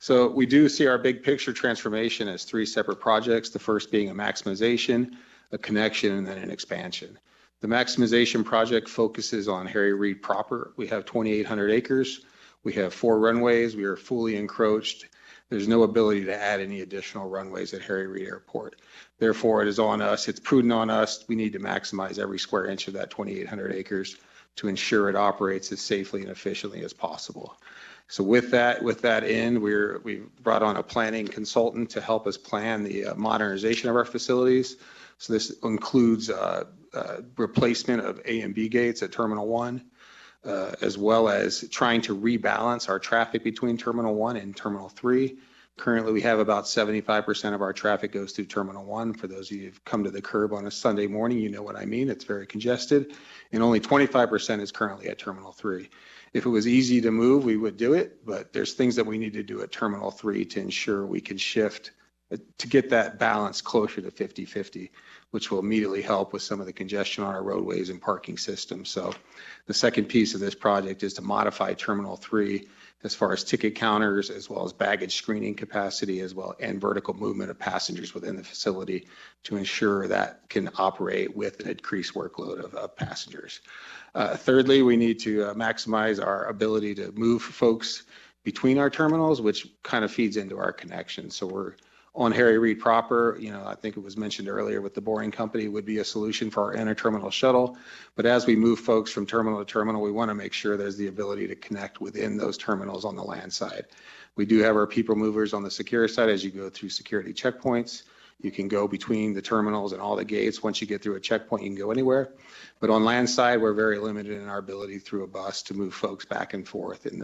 So we do see our big picture transformation as 3 separate projects, the first being a maximization, a connection, and then an expansion. The maximization project focuses on Harry Reid proper. We have 2,800 acres. We have 4 runways. We are fully encroached. There's no ability to add any additional runways at Harry Reid Airport. Therefore, it is on us. It's prudent on us. We need to maximize every square inch of that 2,800 acres to ensure it operates as safely and efficiently as possible. So with that in, we've brought on a planning consultant to help us plan the modernization of our facilities. So this includes replacement of A and B gates at Terminal 1, as well as trying to rebalance our traffic between Terminal 1 and Terminal 3 Currently, we have about 75% of our traffic goes through Terminal 1. For those of you who've come to the curb on a Sunday morning, you know what I mean. It's very congested. And only 25% is currently at Terminal 3. If it was easy to move, we would do it, but there's things that we need to do at Terminal 3 to ensure we can shift to get that balance closer to 50-50, which will immediately help with some of the congestion on our roadways and parking systems. So the second piece of this project is to modify Terminal 3 as far as ticket counters, as well as baggage screening capacity, as well, and vertical movement of passengers within the facility to ensure that can operate with an increased workload of passengers. Thirdly, we need to maximize our ability to move folks between our terminals, which kind of feeds into our connection. So we're on Harry Reid proper, I think it was mentioned earlier with the boring company would be a solution for our interterminal shuttle. But as we move folks from terminal to terminal, we want to make sure there's the ability to connect within those terminals on the land side. We do have our people movers on the secure side. As you go through security checkpoints, you can go between the terminals and all the gates. Once you get through a checkpoint, you can go anywhere. But on land side, we're very limited in our ability through a bus to move folks back and forth. And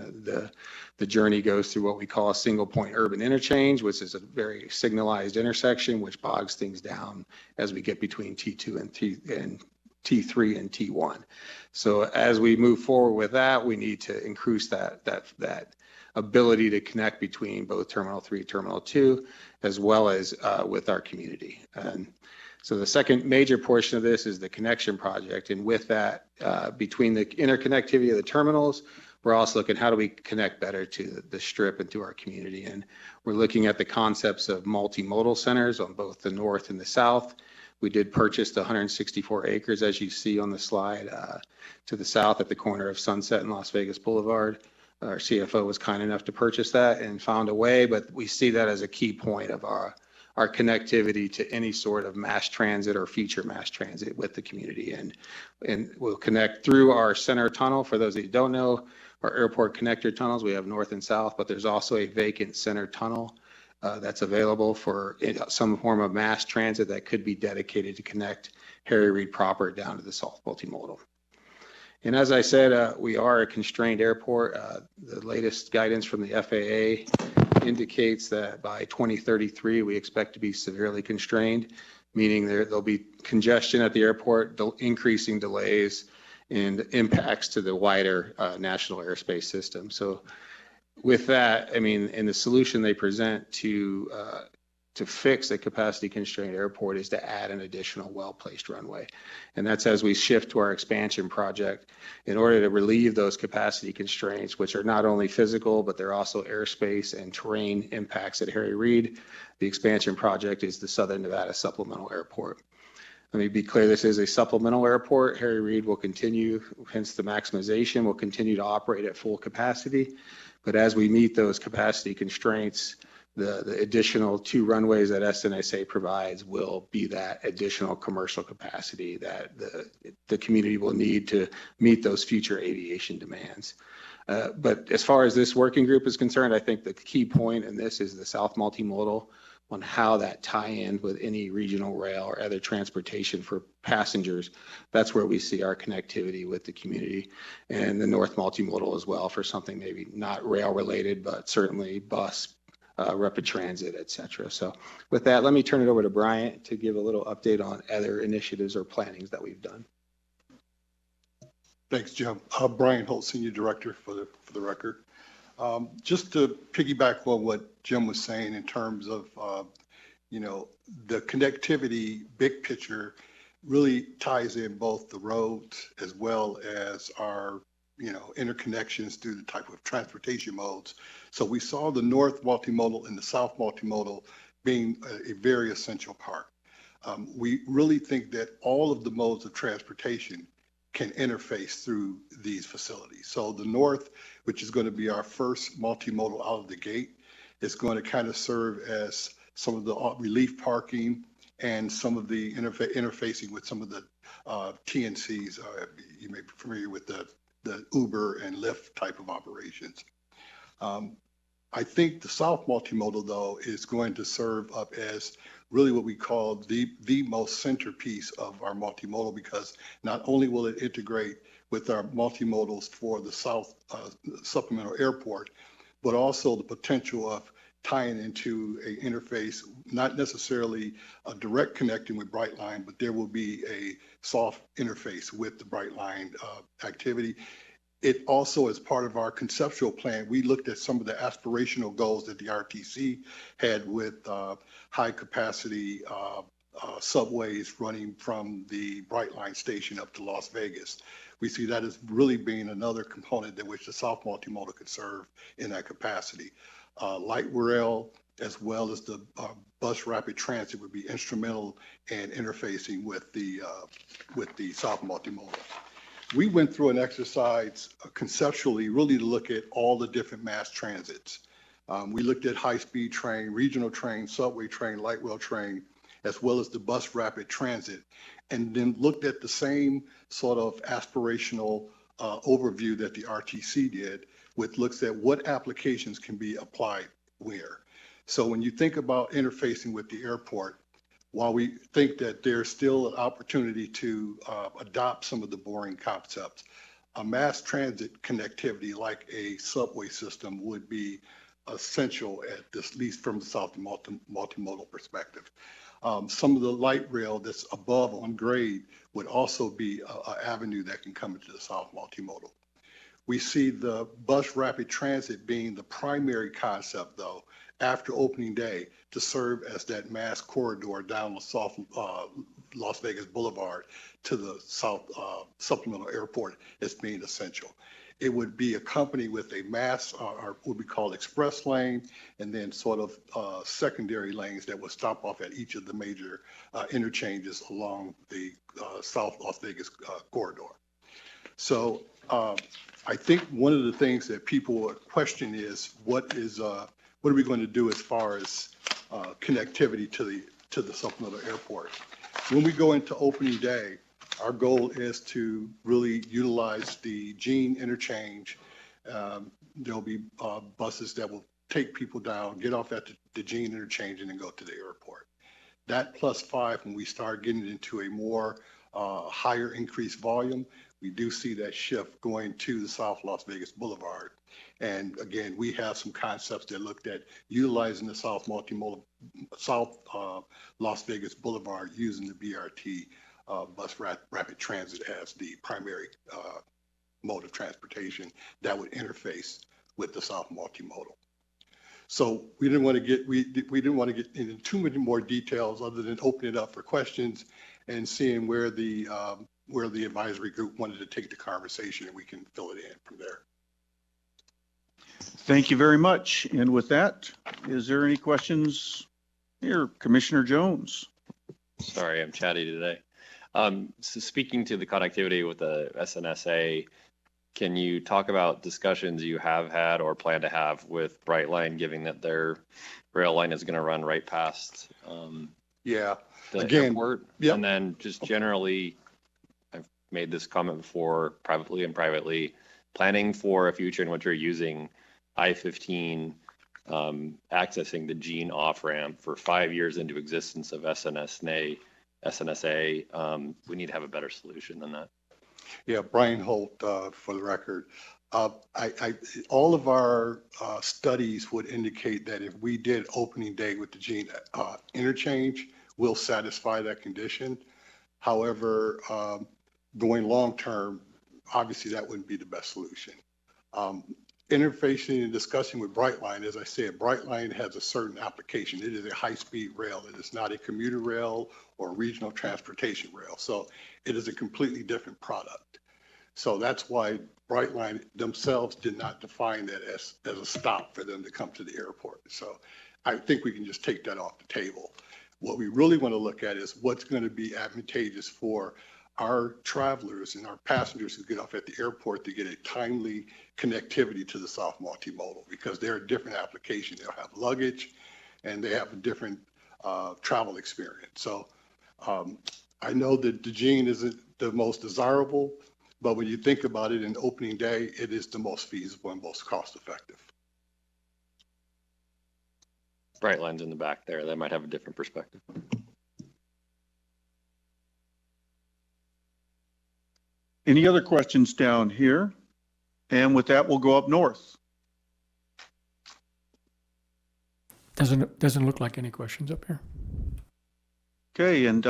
the journey goes through what we call a single point urban interchange, which is a very signalized intersection, which bogs things down as we get between T2 and T3 and T1. So as we move forward with that, we need to increase that ability to connect between both Terminal 3 and Terminal 2, as well as with our community. And so the second major portion of this is the connection project. And with that, between the interconnectivity of the terminals, we're also looking how do we connect better to the strip and to our community. And we're looking at the concepts of multimodal centers on both the north and the south. We did purchase the 164 acres, as you see on the slide, to the south at the corner of Sunset and Las Vegas Boulevard. Our CFO was kind enough to purchase that and found a way, but we see that as a key point of our connectivity to any sort of mass transit or future mass transit with the community. And we'll connect through our center tunnel. For those of you who don't know, our airport connector tunnels, we have north and south, but there's also a vacant center tunnel that's available for some form of mass transit that could be dedicated to connect Harry Reid proper down to the South Multimodal. And as I said, we are a constrained airport. The latest guidance from the FAA indicates that by 2033, we expect to be severely constrained, meaning there'll be congestion at the airport, increasing delays, and impacts to the wider national airspace system. So with that, I mean, and the solution they present to fix a capacity constrained airport is to add an additional well-placed runway. And that's as we shift to our expansion project in order to relieve those capacity constraints, which are not only physical, but they're also airspace and terrain impacts at Harry Reid. The expansion project is the Southern Nevada Supplemental Airport. Let me be clear, this is a supplemental airport. Harry Reid will continue, hence the maximization, will continue to operate at full capacity. But as we meet those capacity constraints, the additional 2 runways that SNSA provides will be that additional commercial capacity that the community will need to meet those future aviation demands. But as far as this working group is concerned, I think the key point in this is the South Multimodal on how that tie in with any regional rail or other transportation for passengers. That's where we see our connectivity with the community, and the North Multimodal as well for something maybe not rail related, but certainly bus, rapid transit, et cetera. So with that, let me turn it over to Bryant to give a little update on other initiatives or plannings that we've done. Thanks, Jim. Brian Holt, Senior Director for the record. Just to piggyback on what Jim was saying in terms of, the connectivity, big picture, really ties in both the roads as well as our, interconnections through the type of transportation modes. So we saw the North Multimodal and the South Multimodal being a very essential part. We really think that all of the modes of transportation can interface through these facilities. So the North, which is going to be our first multimodal out of the gate, is going to kind of serve as some of the relief parking and some of the interfacing with some of the TNCs. You may be familiar with the Uber and Lyft type of operations. I think the South Multimodal, though, is going to serve up as really what we call the most centerpiece of our multimodal, because not only will it integrate with our multimodals for the South Supplemental Airport, but also the potential of tying into a interface, not necessarily a direct connecting with Brightline, but there will be a soft interface with the Brightline activity. It also, as part of our conceptual plan, we looked at some of the aspirational goals that the RTC had with high capacity subways running from the Brightline station up to Las Vegas. We see that as really being another component in which the soft multimodal could serve in that capacity. Light rail, as well as the bus rapid transit, would be instrumental in interfacing with the soft multimodal. We went through an exercise conceptually really to look at all the different mass transits. We looked at high-speed train, regional train, subway train, light rail train, as well as the bus rapid transit, and then looked at the same sort of aspirational overview that the RTC did, which looks at what applications can be applied where. So when you think about interfacing with the airport, while we think that there's still an opportunity to adopt some of the boring concepts, a mass transit connectivity like a subway system would be essential, at least from the soft multimodal perspective. Some of the light rail that's above on grade would also be an avenue that can come into the soft multimodal. We see the bus rapid transit being the primary concept, though, after opening day, to serve as that mass corridor down the soft Las Vegas Boulevard to the South Supplemental Airport as being essential. It would be accompanied with a mass, or what we call express lane, and then sort of secondary lanes that would stop off at each of the major interchanges along the South Las Vegas corridor. So I think one of the things that people question is what are we going to do as far as connectivity to the supplemental airport? When we go into opening day, our goal is to really utilize the Gene interchange. There'll be buses that will take people down, get off at the Gene interchange, and then go to the airport. That +5, when we start getting into a more higher increased volume, we do see that shift going to the South Las Vegas Boulevard. And again, we have some concepts that looked at utilizing the South multimodal, South Las Vegas Boulevard using the BRT bus rapid transit as the primary mode of transportation that would interface with the South multimodal. So we didn't want to get into too many more details other than open it up for questions and seeing where the advisory group wanted to take the conversation, and we can fill it in from there. Thank you very much. And with that, is there any questions here? Commissioner Jones. Sorry, I'm chatty today. So speaking to the connectivity with the SNSA, can you talk about discussions you have had or plan to have with Brightline, given that their rail line is going to run right past the airport? Yep. And then just generally, I've made this comment before, privately and privately, planning for a future in which you're using I-15 accessing the Gene off-ramp for 5 years into existence of SNSA, we need to have a better solution than that. Yeah, Brian Holt, for the record. All of our studies would indicate that if we did opening day with the Gene interchange, we'll satisfy that condition. However, going long term, obviously that wouldn't be the best solution. Interfacing and discussing with Brightline, as I said, Brightline has a certain application. It is a high-speed rail. It is not a commuter rail or regional transportation rail. So it is a completely different product. So that's why Brightline themselves did not define that as a stop for them to come to the airport. So I think we can just take that off the table. What we really want to look at is what's going to be advantageous for our travelers and our passengers who get off at the airport to get a timely connectivity to the South multimodal, because they're a different application. They'll have luggage and they have a different travel experience. So I know that the Gene isn't the most desirable, but when you think about it in opening day, it is the most feasible and most cost effective. Brightline's in the back there. They might have a different perspective. Any other questions down here? And with that, we'll go up north. Doesn't look like any questions up here. Okay, and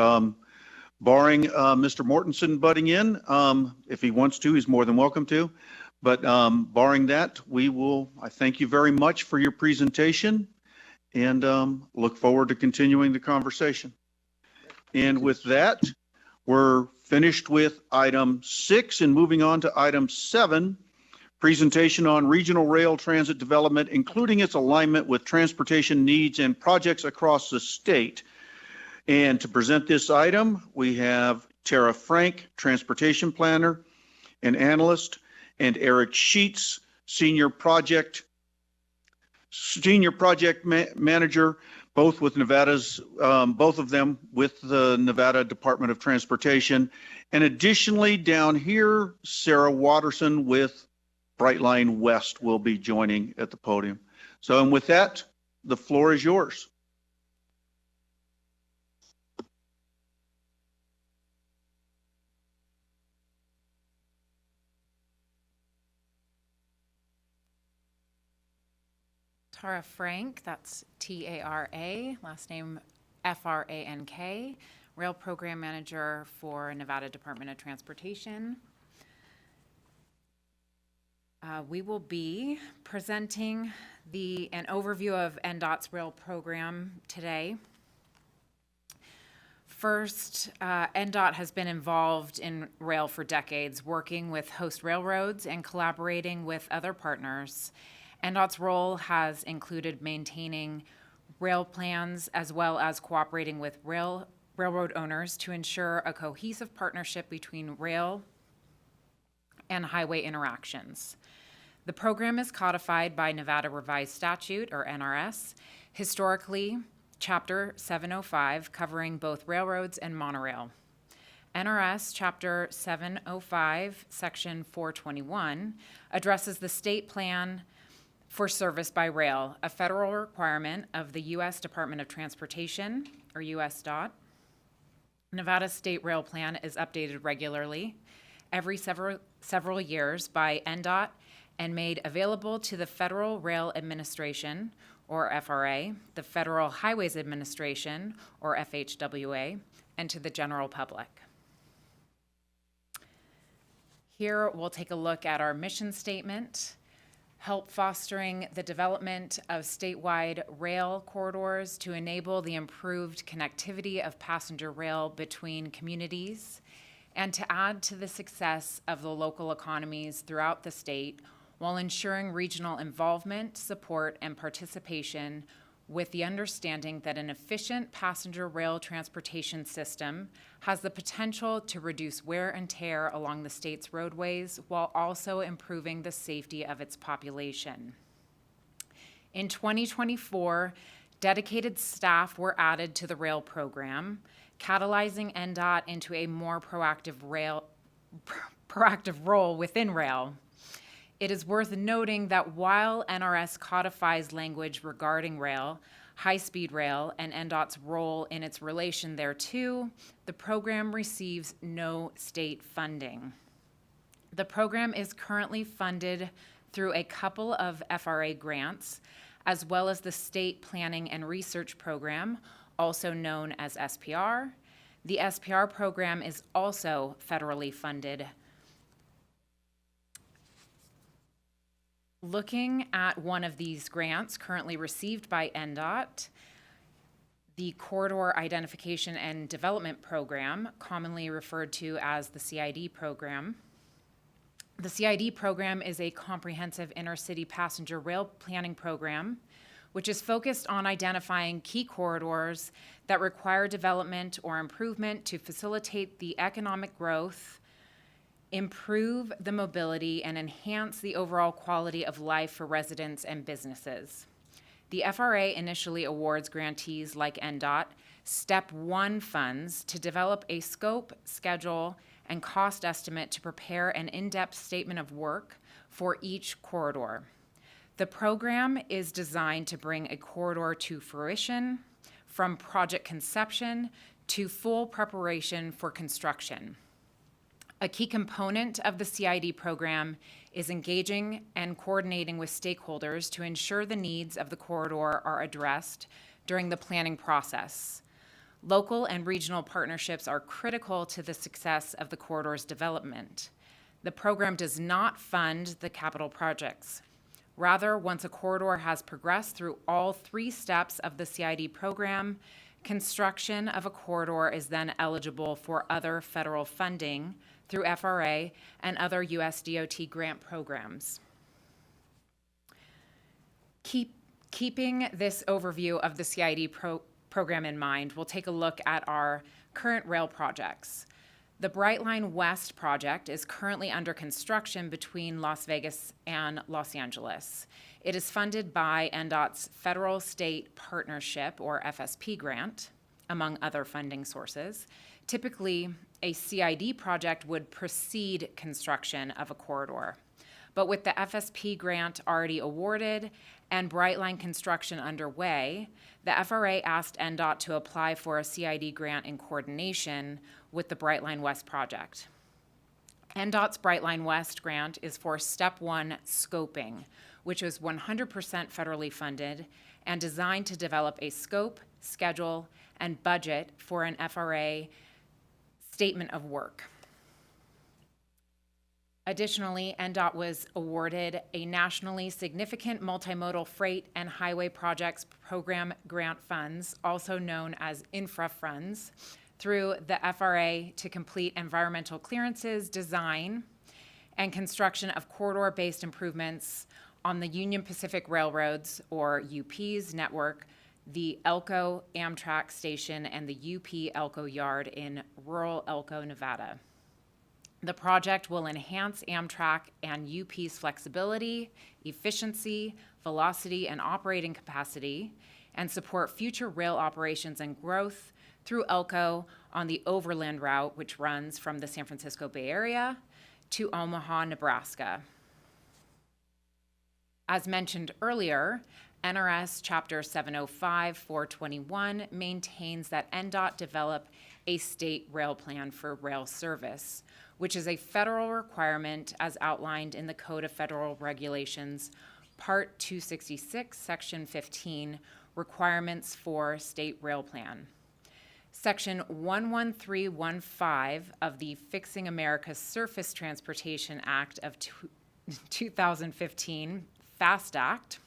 barring Mr. Mortensen butting in, if he wants to, he's more than welcome to. But barring that, I thank you very much for your presentation and look forward to continuing the conversation. And with that, we're finished with item 6 and moving on to item 7, presentation on regional rail transit development, including its alignment with transportation needs and projects across the state. And to present this item, we have Tara Frank, transportation planner and analyst, and Eric Sheets, senior project manager, both with both of them with the Nevada Department of Transportation. And additionally, down here, Sarah Watterson with Brightline West will be joining at the podium. So, and with that, the floor is yours. Tara Frank, that's T-A-R-A, last name F-R-A-N-K, Rail Program Manager for Nevada Department of Transportation. We will be presenting an overview of NDOT's rail program today. First, NDOT has been involved in rail for decades, working with host railroads and collaborating with other partners. NDOT's role has included maintaining rail plans as well as cooperating with railroad owners to ensure a cohesive partnership between rail and highway interactions. The program is codified by Nevada Revised Statute, or NRS, historically Chapter 705, covering both railroads and monorail. NRS Chapter 705, Section 421, addresses the state plan for service by rail, a federal requirement of the U.S. Department of Transportation, or USDOT. Nevada's state rail plan is updated regularly, every several years by NDOT, and made available to the Federal Rail Administration, or FRA, the Federal Highways Administration, or FHWA, and to the general public. Here we'll take a look at our mission statement: help fostering the development of statewide rail corridors to enable the improved connectivity of passenger rail between communities, and to add to the success of the local economies throughout the state while ensuring regional involvement, support, and participation, with the understanding that an efficient passenger rail transportation system has the potential to reduce wear and tear along the state's roadways while also improving the safety of its population. In 2024, dedicated staff were added to the rail program, catalyzing NDOT into a more proactive role within rail. It is worth noting that while NRS codifies language regarding rail, high-speed rail, and NDOT's role in its relation thereto, the program receives no state funding. The program is currently funded through a couple of FRA grants, as well as the State Planning and Research Program, also known as SPR. The SPR program is also federally funded. Looking at one of these grants currently received by NDOT, the Corridor Identification and Development Program, commonly referred to as the CID program. The CID program is a comprehensive intercity passenger rail planning program, which is focused on identifying key corridors that require development or improvement to facilitate the economic growth, improve the mobility, and enhance the overall quality of life for residents and businesses. The FRA initially awards grantees like NDOT Step 1 funds to develop a scope, schedule, and cost estimate to prepare an in-depth statement of work for each corridor. The program is designed to bring a corridor to fruition, from project conception to full preparation for construction. A key component of the CID program is engaging and coordinating with stakeholders to ensure the needs of the corridor are addressed during the planning process. Local and regional partnerships are critical to the success of the corridor's development. The program does not fund the capital projects. Rather, once a corridor has progressed through all 3 steps of the CID program, construction of a corridor is then eligible for other federal funding through FRA and other US DOT grant programs. Keeping this overview of the CID program in mind, we'll take a look at our current rail projects. The Brightline West project is currently under construction between Las Vegas and Los Angeles. It is funded by NDOT's Federal State Partnership, or FSP grant, among other funding sources. Typically, a CID project would precede construction of a corridor. But with the FSP grant already awarded and Brightline construction underway, the FRA asked NDOT to apply for a CID grant in coordination with the Brightline West project. NDOT's Brightline West grant is for Step 1 scoping, which is 100% federally funded and designed to develop a scope, schedule, and budget for an FRA statement of work. Additionally, NDOT was awarded a nationally significant multimodal freight and highway projects program grant funds, also known as infra funds, through the FRA to complete environmental clearances, design, and construction of corridor-based improvements on the Union Pacific Railroad's, or UP's, network, the Elko Amtrak station, and the UP Elko Yard in rural Elko, Nevada. The project will enhance Amtrak and UP's flexibility, efficiency, velocity, and operating capacity, and support future rail operations and growth through Elko on the overland route, which runs from the San Francisco Bay Area to Omaha, Nebraska. As mentioned earlier, NRS Chapter 705-421 maintains that NDOT develop a state rail plan for rail service, which is a federal requirement as outlined in the Code of Federal Regulations, Part 266, Section 15, Requirements for State Rail Plan. Section 11315 of the Fixing America's Surface Transportation Act of 2015, FAST Act,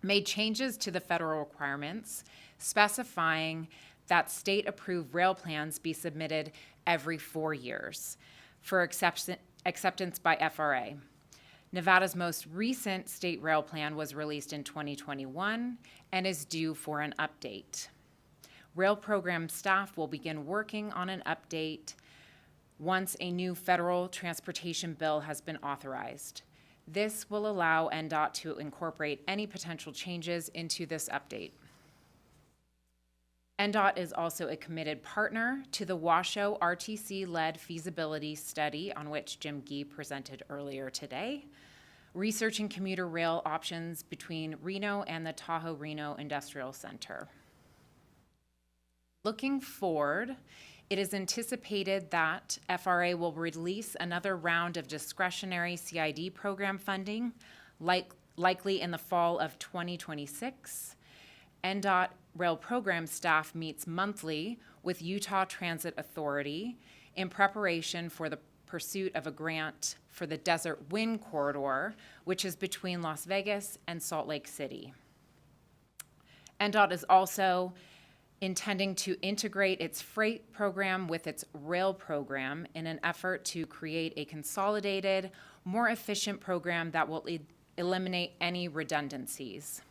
made changes to the federal requirements, specifying that state-approved rail plans be submitted every 4 years for acceptance by FRA. Nevada's most recent state rail plan was released in 2021 and is due for an update. Rail program staff will begin working on an update once a new federal transportation bill has been authorized. This will allow NDOT to incorporate any potential changes into this update. NDOT is also a committed partner to the Washoe RTC-led feasibility study on which Jim Gee presented earlier today, researching commuter rail options between Reno and the Tahoe-Reno Industrial Center. Looking forward, it is anticipated that FRA will release another round of discretionary CID program funding, likely in the fall of 2026. NDOT rail program staff meets monthly with Utah Transit Authority in preparation for the pursuit of a grant for the Desert Wind Corridor, which is between Las Vegas and Salt Lake City. NDOT is also intending to integrate its freight program with its rail program in an effort to create a consolidated, more efficient program that will eliminate any redundancies.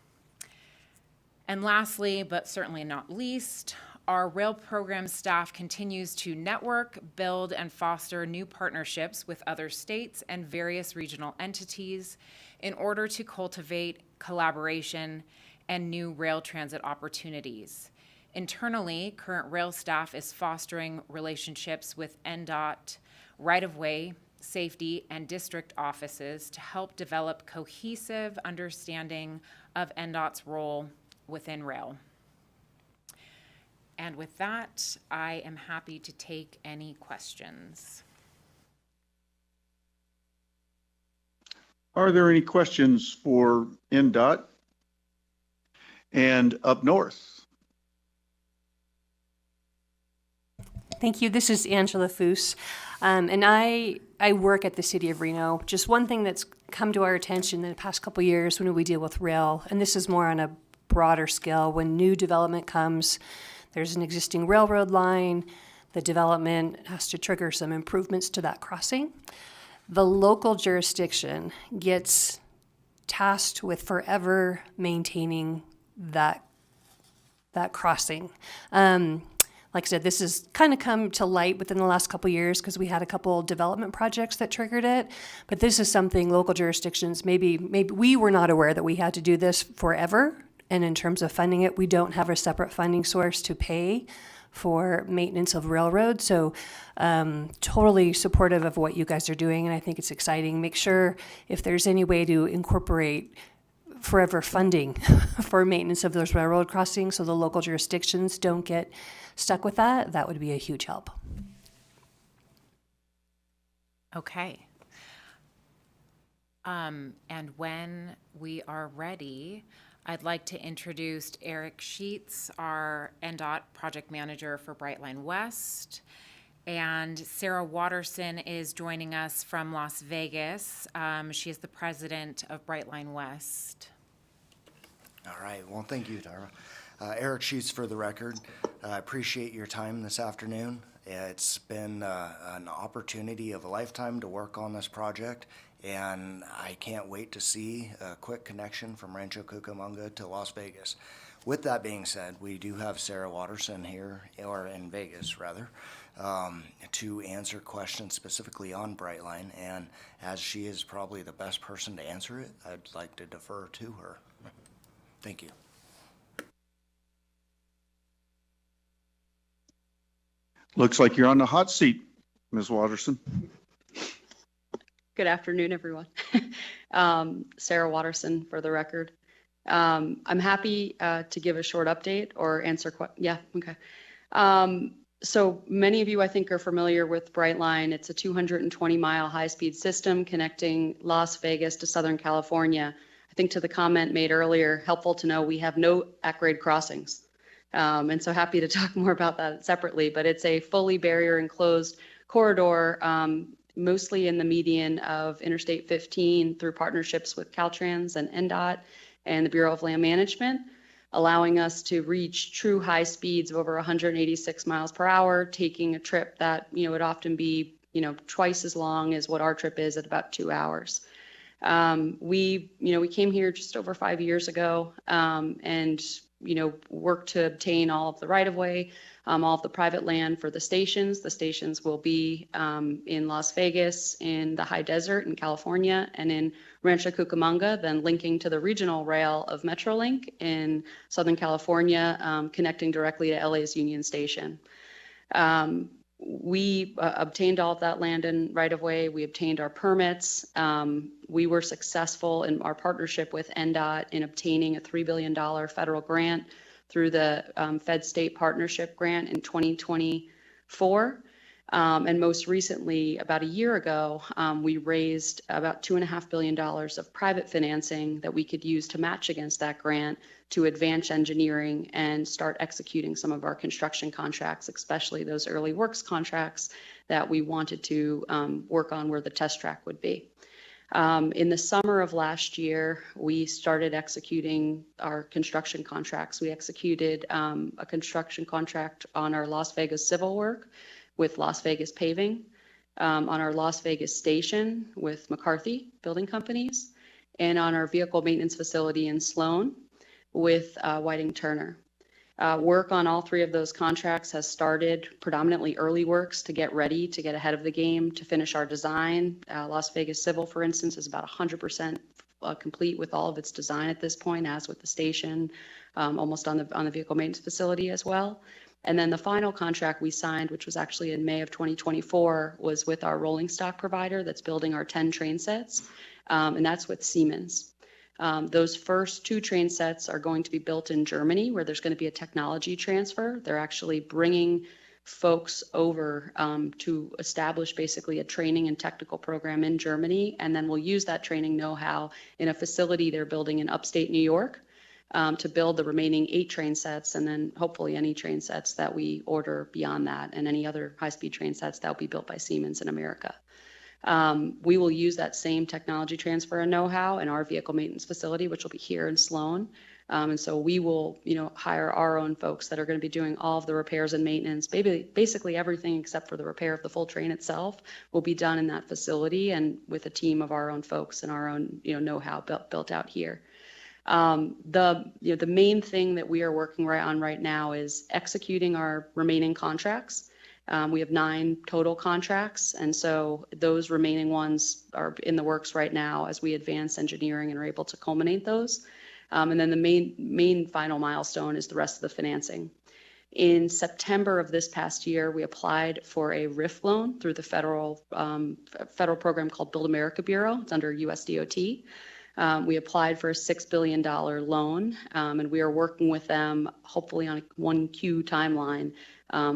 And lastly, but certainly not least, our rail program staff continues to network, build, and foster new partnerships with other states and various regional entities in order to cultivate collaboration and new rail transit opportunities. Internally, current rail staff is fostering relationships with NDOT, right-of-way, safety, and district offices to help develop cohesive understanding of NDOT's role within rail. And with that, I am happy to take any questions. Are there any questions for NDOT? And up north? Thank you. This is Angela Foose. And I work at the City of Reno. Just one thing that's come to our attention in the past couple of years when we deal with rail, and this is more on a broader scale, when new development comes, there's an existing railroad line, the development has to trigger some improvements to that crossing. The local jurisdiction gets tasked with forever maintaining that crossing. Like I said, this has kind of come to light within the last couple of years because we had a couple development projects that triggered it. But this is something local jurisdictions, maybe we were not aware that we had to do this forever. And in terms of funding it, we don't have a separate funding source to pay for maintenance of railroads. So totally supportive of what you guys are doing. And I think it's exciting. Make sure if there's any way to incorporate forever funding for maintenance of those railroad crossings so the local jurisdictions don't get stuck with that, that would be a huge help. Okay. And when we are ready, I'd like to introduce Eric Sheets, our NDOT project manager for Brightline West. And Sarah Watterson is joining us from Las Vegas. She is the president of Brightline West. All right. Well, thank you, Tara. Eric Sheets for the record. I appreciate your time this afternoon. It's been an opportunity of a lifetime to work on this project, and I can't wait to see a quick connection from Rancho Cucamonga to Las Vegas. With that being said, we do have Sarah Watterson here, or in Vegas rather, to answer questions specifically on Brightline, and as she is probably the best person to answer it, I'd like to defer to her. Thank you. Looks like you're on the hot seat, Ms. Watterson. Good afternoon, everyone. Sarah Watterson for the record. I'm happy to give a short update or answer questions. Yeah, okay. So many of you, I think, are familiar with Brightline. It's a 220-mile high-speed system connecting Las Vegas to Southern California. I think to the comment made earlier, helpful to know we have no at-grade crossings. And so happy to talk more about that separately, but it's a fully barrier enclosed corridor, mostly in the median of Interstate 15 through partnerships with Caltrans and NDOT and the Bureau of Land Management, allowing us to reach true high speeds of over 186 miles per hour, taking a trip that, would often be, twice as long as what our trip is at about 2 hours. We came here just over 5 years ago, and work to obtain all of the right-of-way, all of the private land for the stations. The stations will be in Las Vegas, in the high desert in California, and in Rancho Cucamonga, then linking to the regional rail of Metrolink in Southern California, connecting directly to LA's Union Station. We obtained all of that land and right-of-way. We obtained our permits. We were successful in our partnership with NDOT in obtaining a $3 billion federal grant through the Fed State Partnership Grant in 2024. And most recently, about a year ago, we raised about $2.5 billion of private financing that we could use to match against that grant to advance engineering and start executing some of our construction contracts, especially those early works contracts that we wanted to work on where the test track would be. In the summer of last year, we started executing our construction contracts. We executed a construction contract on our Las Vegas civil work with Las Vegas Paving, on our Las Vegas station with McCarthy Building Companies, and on our vehicle maintenance facility in Sloan with Whiting Turner. Work on all three of those contracts has started, predominantly early works to get ready, to get ahead of the game, to finish our design. Las Vegas Civil, for instance, is about 100% complete with all of its design at this point, as with the station, almost on the vehicle maintenance facility as well. And then the final contract we signed, which was actually in May of 2024, was with our rolling stock provider that's building our 10 train sets, and that's with Siemens. Those first 2 train sets are going to be built in Germany, where there's going to be a technology transfer. They're actually bringing folks over to establish basically a training and technical program in Germany, and then we'll use that training know-how in a facility they're building in upstate New York to build the remaining 8 train sets, and then hopefully any train sets that we order beyond that, and any other high-speed train sets that will be built by Siemens in America. We will use that same technology transfer and know-how in our vehicle maintenance facility, which will be here in Sloan. And so we will, hire our own folks that are going to be doing all of the repairs and maintenance. Basically everything except for the repair of the full train itself will be done in that facility and with a team of our own folks and our own, know-how built out here. The main thing that we are working on right now is executing our remaining contracts. We have 9 total contracts, and so those remaining ones are in the works right now as we advance engineering and are able to culminate those. And then the main final milestone is the rest of the financing. In September of this past year, we applied for a RIF loan through the federal program called Build America Bureau. It's under USDOT. We applied for a $6 billion loan, and we are working with them hopefully on a 1Q timeline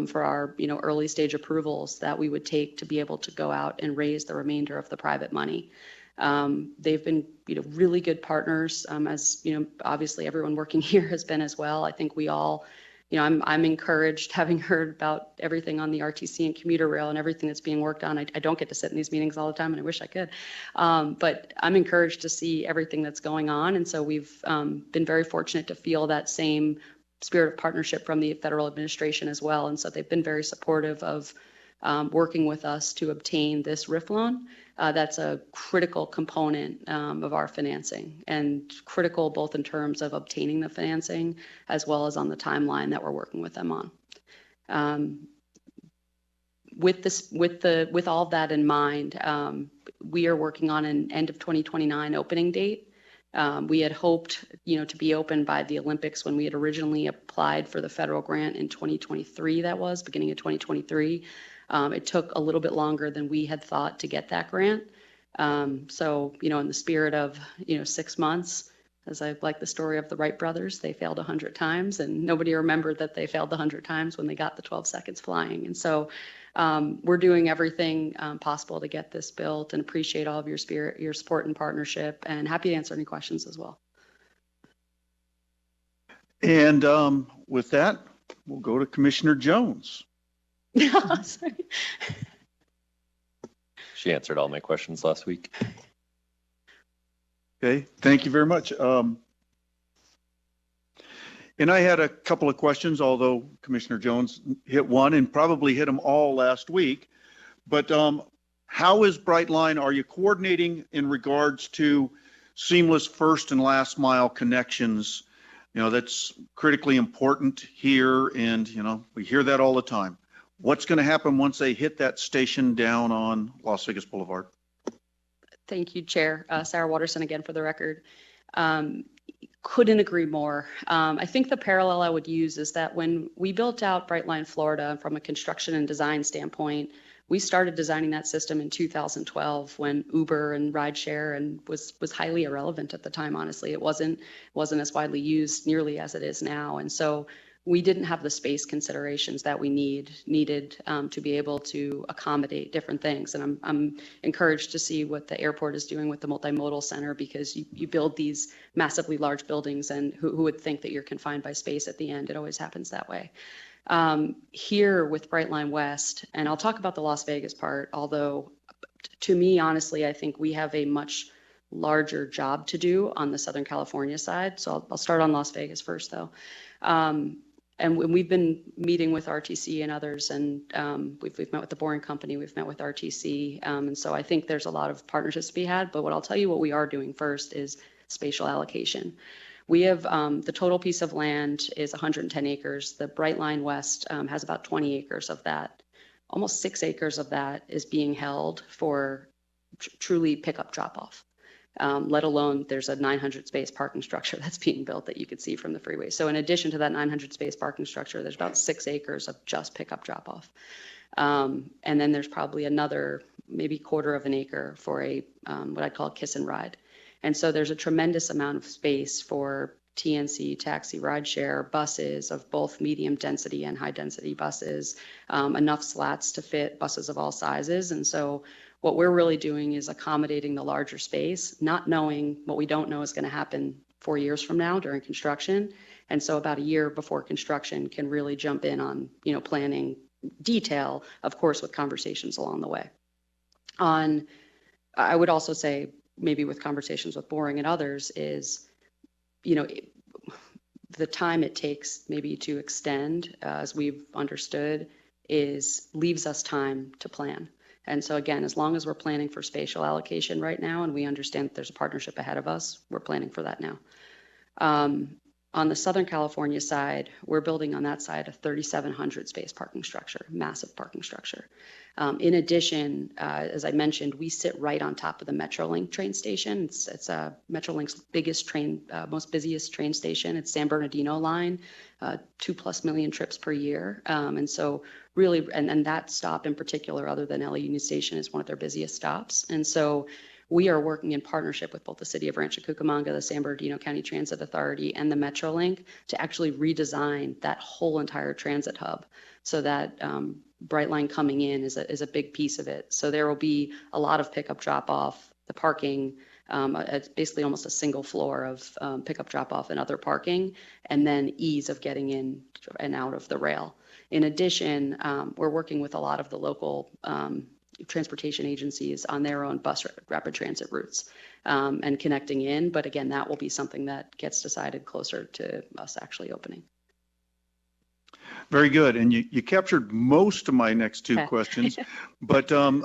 for our early stage approvals that we would take to be able to go out and raise the remainder of the private money. They've been really good partners, as obviously everyone working here has been as well. I think we all, I'm encouraged, having heard about everything on the RTC and commuter rail and everything that's being worked on. I don't get to sit in these meetings all the time, and I wish I could. But I'm encouraged to see everything that's going on. And so we've been very fortunate to feel that same spirit of partnership from the federal administration as well. And so they've been very supportive of working with us to obtain this RIF loan. That's a critical component of our financing, and critical both in terms of obtaining the financing as well as on the timeline that we're working with them on. With all of that in mind, we are working on an end of 2029 opening date. We had hoped, to be open by the Olympics when we had originally applied for the federal grant in 2023. That was beginning of 2023. It took a little bit longer than we had thought to get that grant. So, in the spirit of, 6 months, as I like the story of the Wright brothers, they failed 100 times, and nobody remembered that they failed 100 times when they got the 12 seconds flying. And so we're doing everything possible to get this built, and appreciate all of your spirit, your support and partnership, and happy to answer any questions as well. And with that, we'll go to Commissioner Jones. Sorry. She answered all my questions last week. Okay, thank you very much. And I had a couple of questions, although Commissioner Jones hit one and probably hit them all last week. But how is Brightline, are you coordinating in regards to seamless first and last mile connections? That's critically important here, and, we hear that all the time. What's going to happen once they hit that station down on Las Vegas Boulevard? Thank you, Chair. Sarah Watterson again for the record. Couldn't agree more. I think the parallel I would use is that when we built out Brightline Florida from a construction and design standpoint, we started designing that system in 2012 when Uber and rideshare and was highly irrelevant at the time. Honestly, it wasn't as widely used nearly as it is now, and so we didn't have the space considerations that we needed to be able to accommodate different things. And I'm encouraged to see what the airport is doing with the multimodal center, because you build these massively large buildings, and who would think that you're confined by space at the end? It always happens that way. Here with Brightline West, and I'll talk about the Las Vegas part, although to me, honestly, I think we have a much larger job to do on the Southern California side. So I'll start on Las Vegas first, though. And we've been meeting with RTC and others, and we've met with the Boring Company, we've met with RTC, and so I think there's a lot of partnerships to be had. But what I'll tell you, what we are doing first is spatial allocation. We have the total piece of land is 110 acres. The Brightline West has about 20 acres of that. Almost 6 acres of that is being held for truly pickup drop-off. Let alone there's a 900 space parking structure that's being built that you could see from the freeway. So in addition to that 900 space parking structure, there's about 6 acres of just pickup drop off. And then there's probably another maybe quarter of an acre for a what I call a kiss and ride. And so there's a tremendous amount of space for TNC, taxi, rideshare, buses of both medium density and high density buses, enough slats to fit buses of all sizes. And so what we're really doing is accommodating the larger space, not knowing what we don't know is going to happen 4 years from now during construction. And so about a year before construction can really jump in on, planning detail, of course, with conversations along the way. I would also say, maybe with conversations with Boring and others, is, the time it takes maybe to extend, as we've understood, leaves us time to plan. And so again, as long as we're planning for spatial allocation right now, and we understand that there's a partnership ahead of us, we're planning for that now. On the Southern California side, we're building on that side a 3,700 space parking structure, massive parking structure. In addition, as I mentioned, we sit right on top of the Metrolink train station. It's Metrolink's biggest most busiest train station. It's San Bernardino line, 2+ million trips per year. And so really, and that stop in particular, other than LA Union Station, is one of their busiest stops. And so we are working in partnership with both the City of Rancho Cucamonga, the San Bernardino County Transit Authority, and the Metrolink to actually redesign that whole entire transit hub so that Brightline coming in is a big piece of it. So there will be a lot of pickup drop off, the parking, it's basically almost a single floor of pickup drop off and other parking, and then ease of getting in and out of the rail. In addition, we're working with a lot of the local transportation agencies on their own bus rapid transit routes and connecting in. But again, that will be something that gets decided closer to us actually opening. Very good. And you captured most of my next two questions, but I'm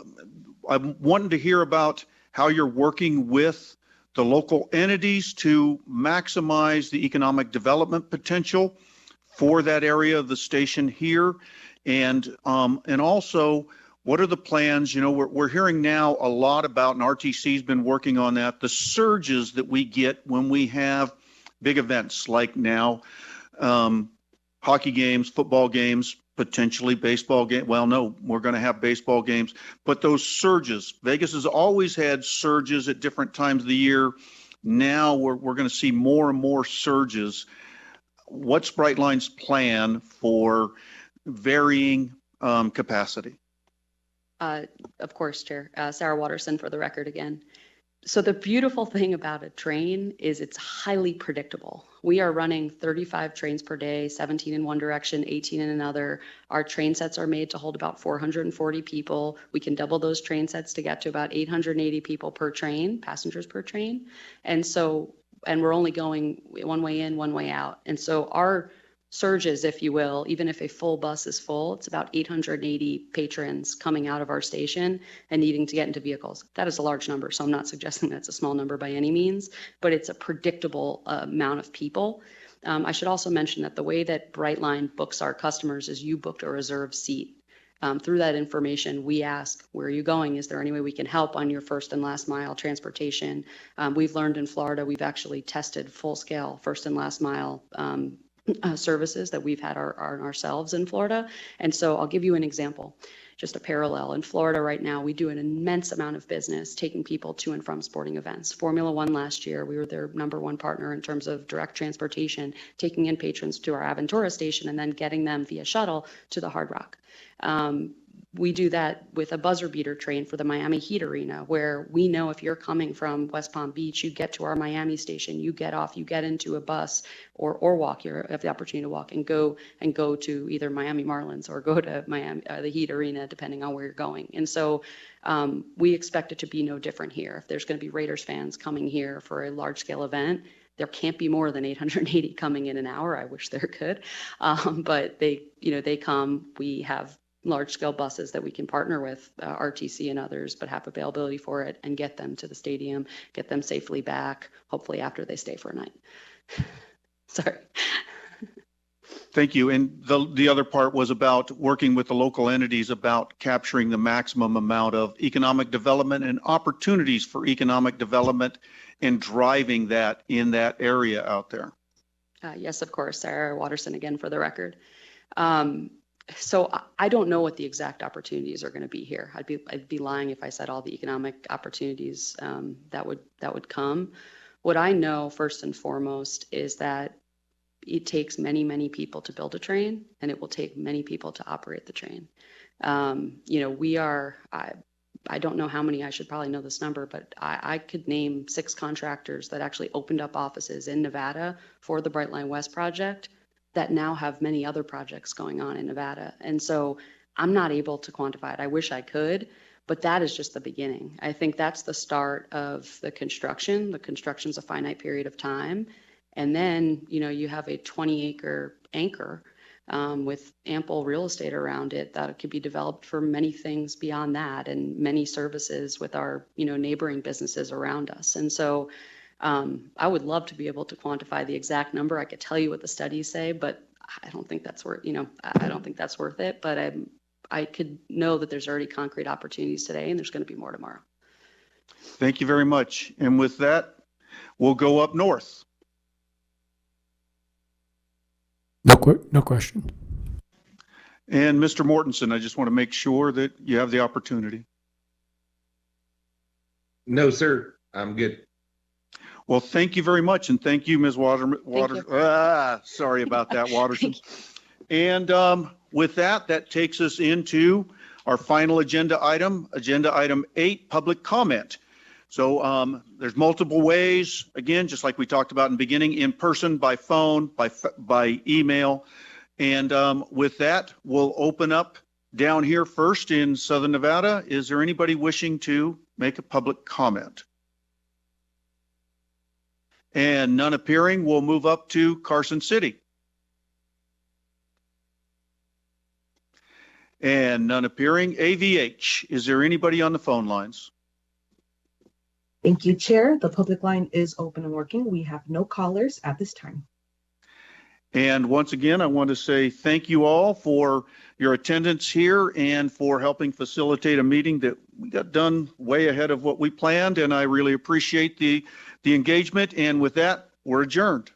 wanting to hear about how you're working with the local entities to maximize the economic development potential for that area of the station here. And also, what are the plans? We're hearing now a lot about, and RTC's been working on that, the surges that we get when we have big events like now, hockey games, football games, potentially baseball game. Well, no, we're going to have baseball games, but those surges, Vegas has always had surges at different times of the year. Now we're going to see more and more surges. What's Brightline's plan for varying capacity? Of course, Chair. Sarah Watterson for the record again. So the beautiful thing about a train is it's highly predictable. We are running 35 trains per day, 17 in one direction, 18 in another. Our train sets are made to hold about 440 people. We can double those train sets to get to about 880 people per train, passengers per train. And we're only going one way in, one way out. And so our surges, if you will, even if a full bus is full, it's about 880 patrons coming out of our station and needing to get into vehicles. That is a large number, so I'm not suggesting that's a small number by any means, but it's a predictable amount of people. I should also mention that the way that Brightline books our customers is you booked a reserved seat. Through that information, we ask, where are you going? Is there any way we can help on your first and last mile transportation? We've learned in Florida, we've actually tested full-scale first and last mile services that we've had ourselves in Florida. And so I'll give you an example, just a parallel. In Florida right now, we do an immense amount of business taking people to and from sporting events. Formula One last year, we were their #1 partner in terms of direct transportation, taking in patrons to our Aventura station and then getting them via shuttle to the Hard Rock. We do that with a buzzer beater train for the Miami Heat Arena, where we know if you're coming from West Palm Beach, you get to our Miami station, you get off, you get into a bus or walk. You have the opportunity to walk and go to either Miami Marlins or go to Miami, the Heat Arena, depending on where you're going. And so we expect it to be no different here. If there's going to be Raiders fans coming here for a large scale event, there can't be more than 880 coming in an hour. I wish there could, but they come. We have large-scale buses that we can partner with RTC and others, but have availability for it and get them to the stadium, get them safely back, hopefully after they stay for a night. Sorry. Thank you. And the other part was about working with the local entities about capturing the maximum amount of economic development and opportunities for economic development and driving that in that area out there. Yes, of course. Sarah Watterson again for the record. So I don't know what the exact opportunities are going to be here. I'd be lying if I said all the economic opportunities that would come. What I know first and foremost is that it takes many, many people to build a train, and it will take many people to operate the train. I don't know how many, I should probably know this number, but I could name 6 contractors that actually opened up offices in Nevada for the Brightline West project that now have many other projects going on in Nevada. And so I'm not able to quantify it. I wish I could, but that is just the beginning. I think that's the start of the construction. The construction's a finite period of time. And then, you have a 20-acre anchor with ample real estate around it that could be developed for many things beyond that, and many services with our, neighboring businesses around us. And so I would love to be able to quantify the exact number. I could tell you what the studies say, but I don't think that's worth, I don't think that's worth it. But I could know that there's already concrete opportunities today, and there's going to be more tomorrow. Thank you very much. And with that, we'll go up north. No question. And Mr. Mortensen, I just want to make sure that you have the opportunity. No, sir. I'm good. Well, thank you very much. And thank you, Ms. Sorry about that, Watterson. And with that, that takes us into our final agenda item 8, public comment. So there's multiple ways, again, just like we talked about in the beginning, in person, by phone, by email. And with that, we'll open up down here first in Southern Nevada. Is there anybody wishing to make a public comment? And none appearing, we'll move up to Carson City. And none appearing. AVH, is there anybody on the phone lines? Thank you, Chair. The public line is open and working. We have no callers at this time. And once again, I want to say thank you all for your attendance here and for helping facilitate a meeting that we got done way ahead of what we planned. And I really appreciate the engagement. And with that, we're adjourned.